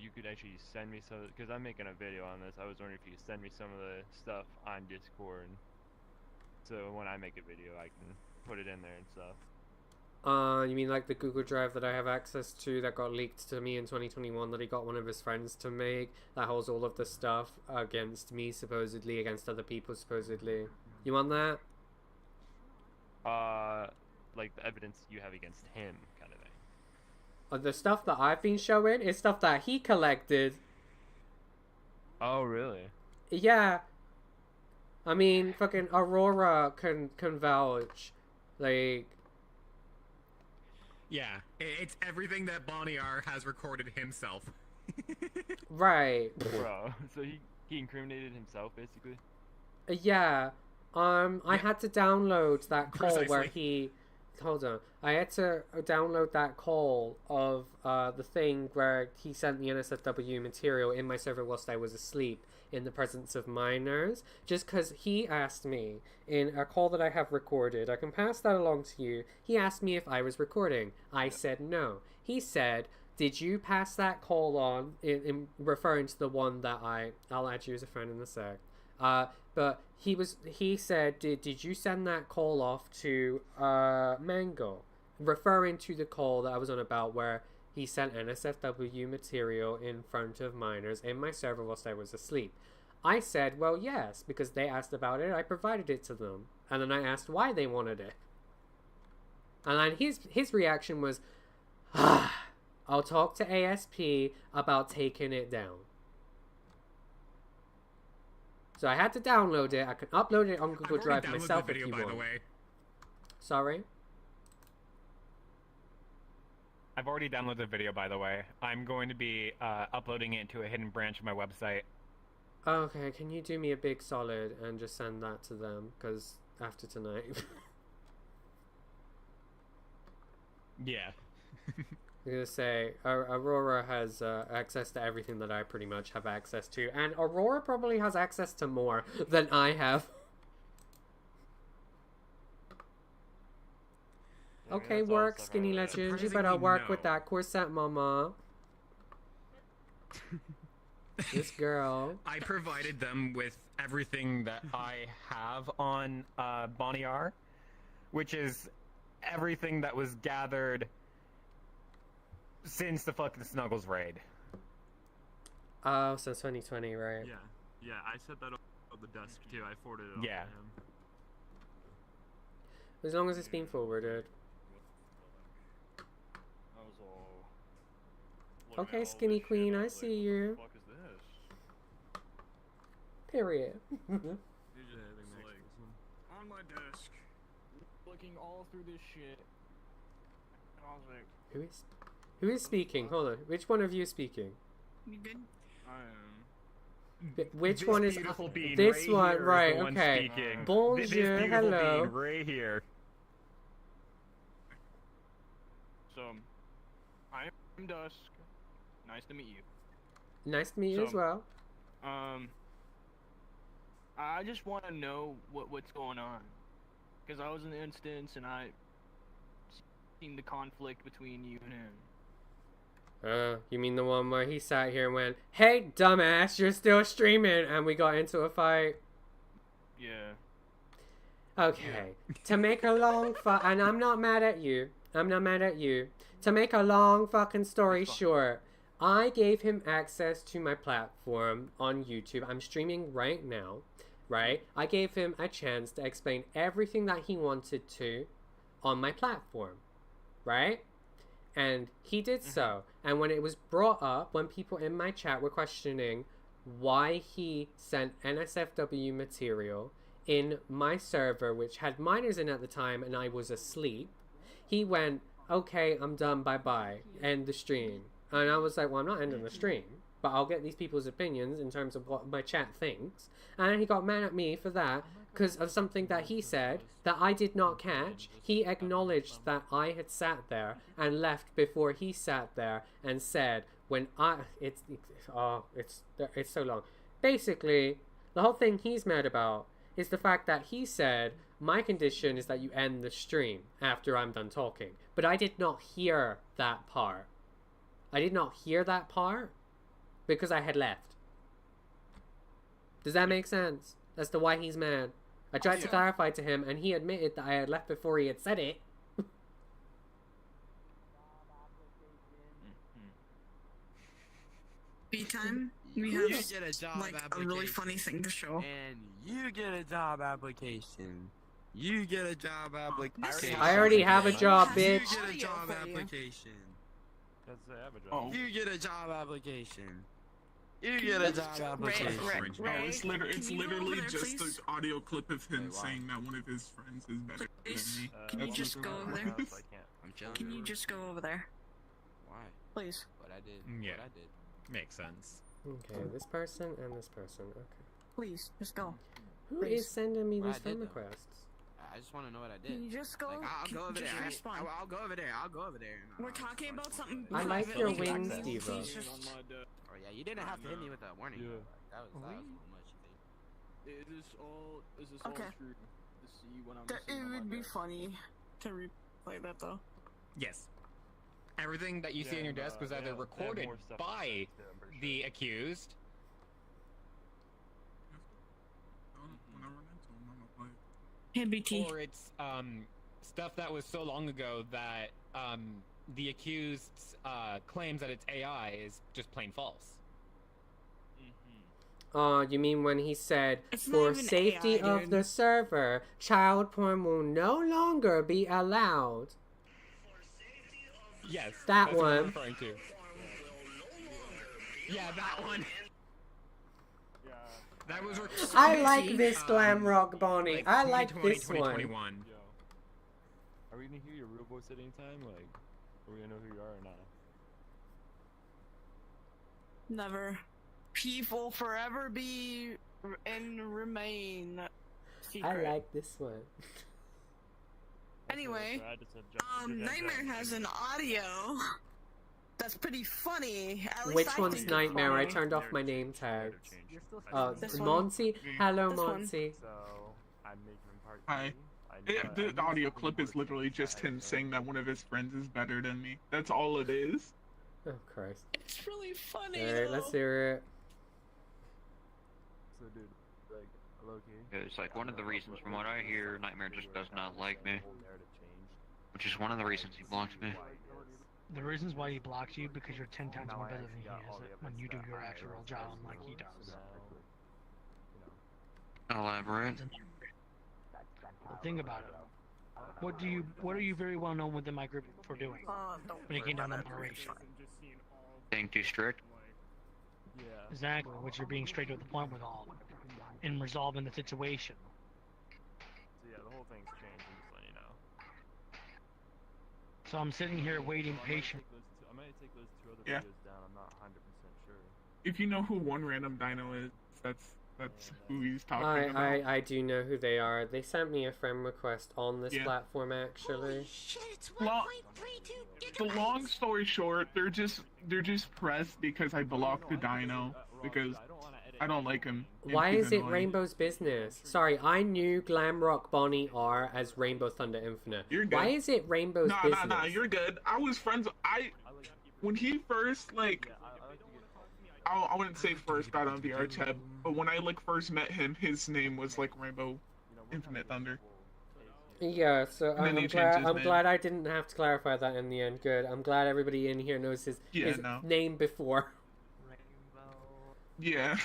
you could actually send me some, because I'm making a video on this. I was wondering if you could send me some of the stuff on Discord, so when I make a video, I can put it in there and stuff. You mean like the Google Drive that I have access to that got leaked to me in 2021 that he got one of his friends to make that holds all of the stuff against me supposedly, against other people supposedly. You want that? Like the evidence you have against him, kind of thing. The stuff that I've been showing is stuff that he collected. Oh, really? Yeah. I mean, fucking Aurora can vouch. Like... Yeah, it's everything that BonnieR has recorded himself. Right. Bro, so he incriminated himself, basically? Yeah. I had to download that call where he... Hold on. I had to download that call of the thing where he sent the NSFW material in my server whilst I was asleep in the presence of minors, just because he asked me in a call that I have recorded. I can pass that along to you. He asked me if I was recording. I said no. He said, did you pass that call on, in referring to the one that I'll add you as a friend in a sec. But he said, did you send that call off to Mango, referring to the call that I was on about where he sent NSFW material in front of minors in my server whilst I was asleep. I said, well, yes, because they asked about it, I provided it to them. And then I asked why they wanted it. And then his reaction was, I'll talk to ASP about taking it down. So I had to download it. I can upload it on Google Drive myself if you want. By the way. Sorry? I've already downloaded the video, by the way. I'm going to be uploading it to a hidden branch of my website. Okay, can you do me a big solid and just send that to them? Because after tonight. Yeah. I'm gonna say Aurora has access to everything that I pretty much have access to, and Aurora probably has access to more than I have. Okay, work, skinny legend. You better work with that corset, mama. This girl. I provided them with everything that I have on BonnieR, which is everything that was gathered since the fucking Snuggles raid. Oh, since 2020, right? Yeah, I set that up on the desk too. I forwarded it on Yeah. to him. As long as it's been forwarded. Okay, skinny queen, I see you. What the fuck is this? Period. On my desk, looking all through this shit. And I was like, Who is speaking? Hold on. Which one of you is speaking? You good? I am. Which This one is beautiful bean this right one? here is Right. the one Okay. speaking. Bonjour. This beautiful Hello. bean right here. So, I'm Dusk. Nice to meet you. Nice to meet you as well. I just want to know what's going on, because I was in the instance and I seen the conflict between you and him. You mean the one where he sat here and went, "Hey, dumbass, you're still streaming," and we got into a fight? Yeah. Okay. To make a long and I'm not mad at you. I'm not mad at you. To make a long fucking story short, I gave him access to my platform on YouTube. I'm streaming right now, right? I gave him a chance to explain everything that he wanted to on my platform, right? And he did so. And when it was brought up, when people in my chat were questioning why he sent NSFW material in my server, which had minors in at the time and I was asleep, he went, "Okay, I'm done, bye-bye, end the stream." And I was like, well, I'm not ending the stream, but I'll get these people's opinions in terms of what my chat thinks. And then he got mad at me for that because of something that he said that I did not catch. He acknowledged that I had sat there and left before he sat there and said, it's so long. Basically, the whole thing he's mad about is the fact that he said, my condition is that you end the stream after I'm done talking. But I did not hear that part. I did not hear that part because I had left. Does that make sense as to why he's mad? I tried to clarify to him and he admitted that I had left before he had said it. B-time, we You have get a job like a application. really funny thing to show. And you get a job application. You get a job application. I already have a job, You bitch. get a job application. Does it have a job? You get a job application. You get a job application. No, it's literally there, just please? an audio clip of him saying that one of his friends is better than me. Can you just go over there? I'm chilling. Can you just go over there? Why? Please. What I did. Yeah. What I did. Makes sense. Okay, this person and this person. Okay. Please, just go. Who is sending me What these I did, friend though. requests? I just want to know what I did. Can you just go? Like, I'll go over just there. respond. I'll go over there. I'll go over there. We're talking about something. I like private, your like, wings, actual- Diva. please just- Oh yeah, you didn't have to hit me with that warning. Yeah. Though. Like, that was a little much. Is this all Okay. true? To see when I'm It would be funny to replay that though. Yes. Everything that you see on your desk was either recorded by the accused. Hey, BT. Or it's stuff that was so long ago that the accused's claims that it's AI is just plain false. You mean when he said, It's not for even safety AI, of dude. the server, child porn will no longer be allowed? Yes. That that's what I'm one. referring to. Yeah, that one. That was I like this Glamrock Bonnie. I like this one. 2021. Are we gonna hear your real voice at any time? Like, Are we gonna know who you are or not? Never. People forever be and remain secret. I like this one. Anyway, Nightmare has an audio that's pretty funny. At least Which I one's think it's Nightmare? I funny. turned off my name tags. This one. Monty? Hello, This one. Monty. So I'm making him part Hi. The audio clip is literally just him saying that one of his friends is better than me. That's all it is. Oh, Christ. It's really funny. Alright, let's hear it. So dude, like, low-key. It's like one of the reasons, from what I hear, Nightmare just does not like me. Which is one of the reasons he blocks me. The reasons why he blocks you because you're 10 times more better than he is when you do your actual job like he does. Elaborate. Well, think about it. What are you very well known within my group for doing? When it came down to moderation. Being too strict. Exactly, which you're being straight to the point with all, and resolving the situation. So yeah, the whole thing's changed. I'm just letting you know. So I'm sitting here waiting patient. I might take those two other Yeah. videos down. I'm not 100% sure. If you know who one random dino is, that's who he's talking about. I do know who they are. They sent me a friend request on this Yeah. platform, actually. Well, the long story short, they're just pressed because I blocked the dino because I don't like him. and Why he's is it annoying. Rainbow's business? Sorry, I knew GlamrockBonnieR as RainbowThunderInfinite. You're good. Why is it Rainbow's business? Nah, you're good. I was friends. When he first I wouldn't say first got on VR chat, but when I first met him, his name was Rainbow Infinite Thunder. Yeah, so And then he I'm changed his glad name. I didn't have to clarify that in the end. Good. I'm glad everybody in here knows his no. name before. Yeah.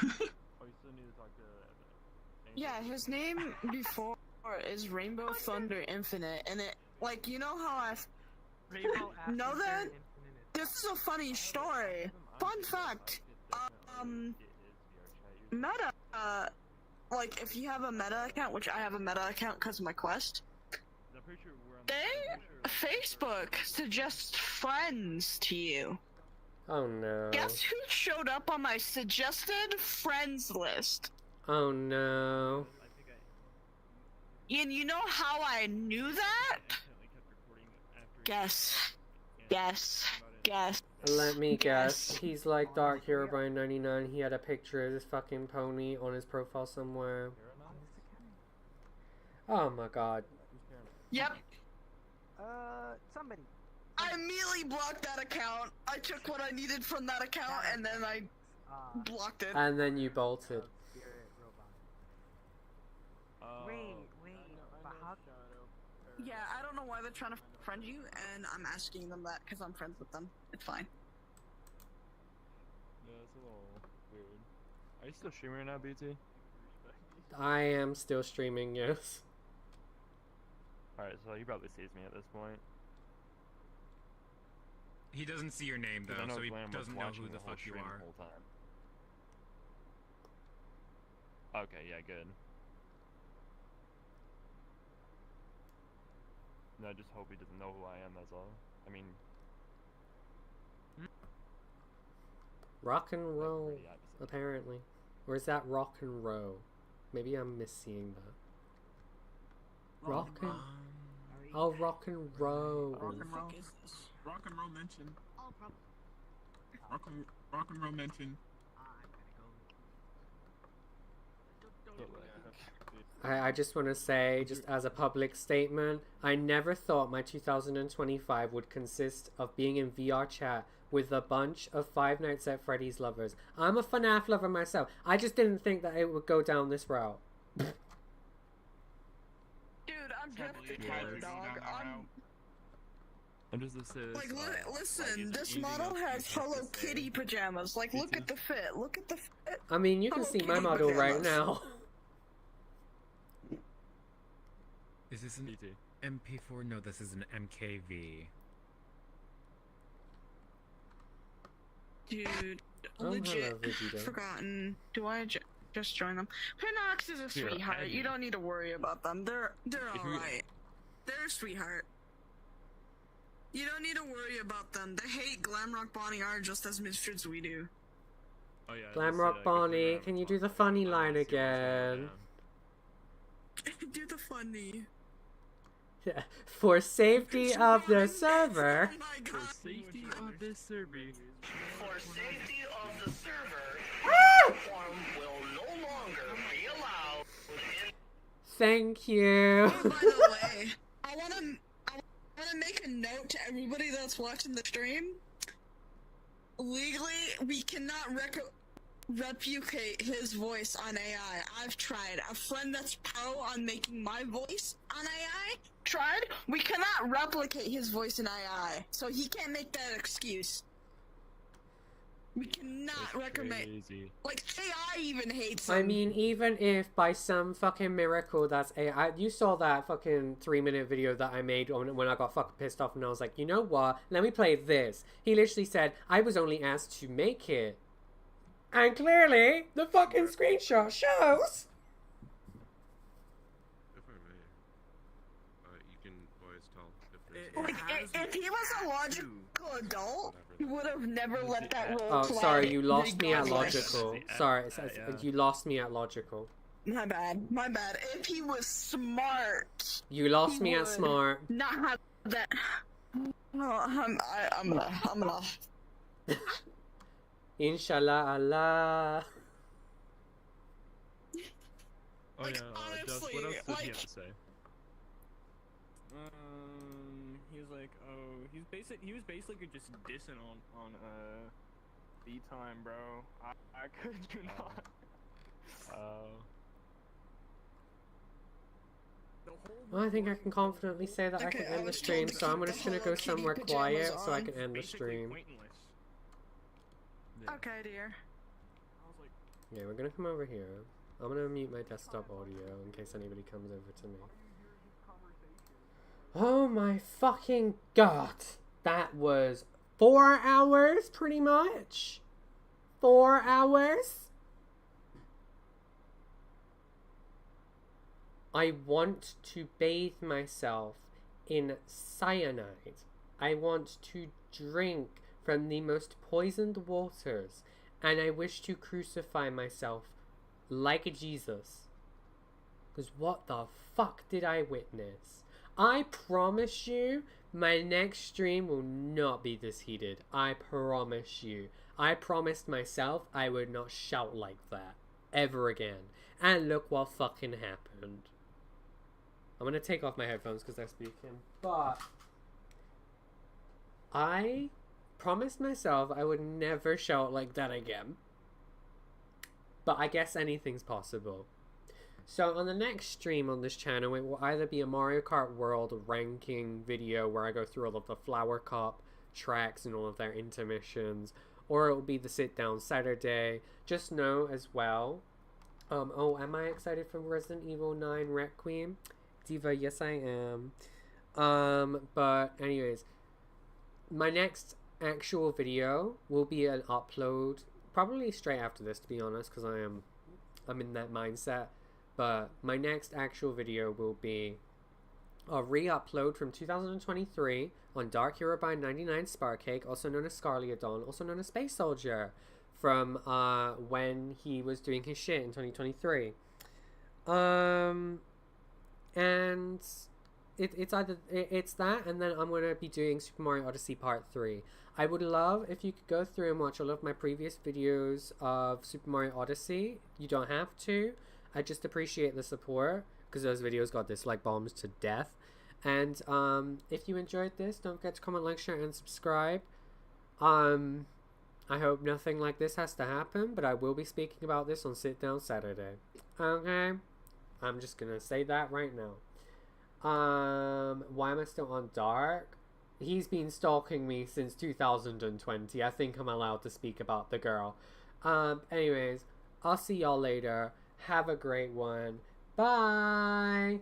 Yeah, his name before is Rainbow Thunder Infinite, and it, like, you know how I know that? This is a funny story. Fun fact, Meta, like, if you have a Meta account, which I have a Meta account because of my Quest, Facebook suggests friends to you. Oh no. Guess who showed up on my suggested friends list? Oh no. And you know how I knew that? Guess. Let me guess. He's like Dark Hero Brian 99. He had a picture of this fucking pony on his profile somewhere. Oh my god. Yep. Somebody. I immediately blocked that account. I took what I needed from that account and then I blocked it. And then you bolted. Wait, but how? Yeah, I don't know why they're trying to friend you, and I'm asking them that because I'm friends with them. It's fine. Yeah, it's a little weird. Are you still streaming right now, BT? I am still streaming, yes. Alright, so he probably sees me at this point. He doesn't see your name 'Cause I though, know so he Glam was doesn't know watching who the whole fuck you stream are. The whole time. Okay, yeah, good. No, I just hope he doesn't know who I am, that's all. I mean... Rock and roll, apparently. Or is that rock and roll? Maybe I'm misseeing that. Rock and... Oh, rock and roll. Rock and roll. Rock and roll mention. Rock and roll mention. I just want to say, just as a public statement, I never thought my 2025 would consist of being in VR chat with a bunch of Five Nights at Freddy's lovers. I'm a FNAF lover myself. I just didn't think that it would go down this route. Dude, I'm just a kid, dog. I'm just Like, listen, this model has Hello Kitty pajamas. Like, look at the fit. Look at the fit. I mean, you can Hello see my Kitty model right pajamas. now. Is this an MP4? No, this is an MKV. Dude, Oh, legit hello, Vegeta. forgotten. Do I just join them? Pinox is a Here, sweetheart. add You you. don't need to worry about them. They're If you- alright. They're a sweetheart. You don't need to worry about them. They hate GlamrockBonnieR just as much as we do. Oh yeah. Glamrock Bonnie, can you do the funny line again? Do the funny. Yeah. For safety of the server. Oh my God. For safety of this server. For safety of the server, form will no longer be allowed in... Thank you. Oh, by the way, I wanna make a note to everybody that's watching the stream. Legally, we cannot replicate his voice on AI. I've tried. A friend that's pro on making my voice on AI tried. We cannot replicate his voice in AI, so he can't make that excuse. We cannot recommend. Like AI even hates him. I mean, even if by some fucking miracle that's AI, you saw that fucking 3-minute video that I made when I got fucking pissed off and I was like, you know what? Let me play this. He literally said, I was only asked to make it. And clearly, the fucking screenshot shows. If I may, you can always tell if there's... Like, if he was a logical adult, he would have never let that roll Oh, play. sorry, you lost me at regardless. logical. Sorry, you lost me at logical. My bad. My bad. If he was smart, You lost me at would smart. not have that. Oh, I'm gonna. Inshallah Allah. Oh yeah, honestly, what else does he like- have to say? He was like, oh, he was basically just dissing on B-Time, bro. I could you not. Well, I think I can confidently say that I can end the stream, so I'm just gonna go somewhere quiet so I can end the stream. Okay, dear. Yeah, we're gonna come over here. I'm gonna mute my desktop audio in case anybody comes over to me. Oh my fucking god! That was 4 hours, pretty much? 4 hours? I want to bathe myself in cyanide. I want to drink from the most poisoned waters, and I wish to crucify myself like a Jesus. Because what the fuck did I witness? I promise you, my next stream will not be this heated. I promise you. I promised myself I would not shout like that ever again. And look what fucking happened. I'm gonna take off my headphones because they're speaking, but I promised myself I would never shout like that again. But I guess anything's possible. So on the next stream on this channel, it will either be a Mario Kart World ranking video where I go through all of the Flower Cup tracks and all of their intermissions, or it will be the Sit Down Saturday. Just know as well, oh, am I excited for Resident Evil 9 Requiem? Diva, yes I am. But anyways, my next actual video will be an upload probably straight after this, to be honest, because I'm in that mindset. But my next actual video will be a re-upload from 2023 on Dark Hero by 99 Sparcake, also known as Scarliodon, also known as Space Soldier, from when he was doing his shit in 2023. And it's that, and then I'm gonna be doing Super Mario Odyssey Part 3. I would love if you could go through and watch all of my previous videos of Super Mario Odyssey. You don't have to. I just appreciate the support, because those videos got dislike bombs to death. And if you enjoyed this, don't forget to comment, like, share, and subscribe. I hope nothing like this has to happen, but I will be speaking about this on Sit Down Saturday. Okay? I'm just gonna say that right now. Why am I still on Dark? He's been stalking me since 2020. I think I'm allowed to speak about the girl. Anyways, I'll see y'all later. Have a great one. Bye!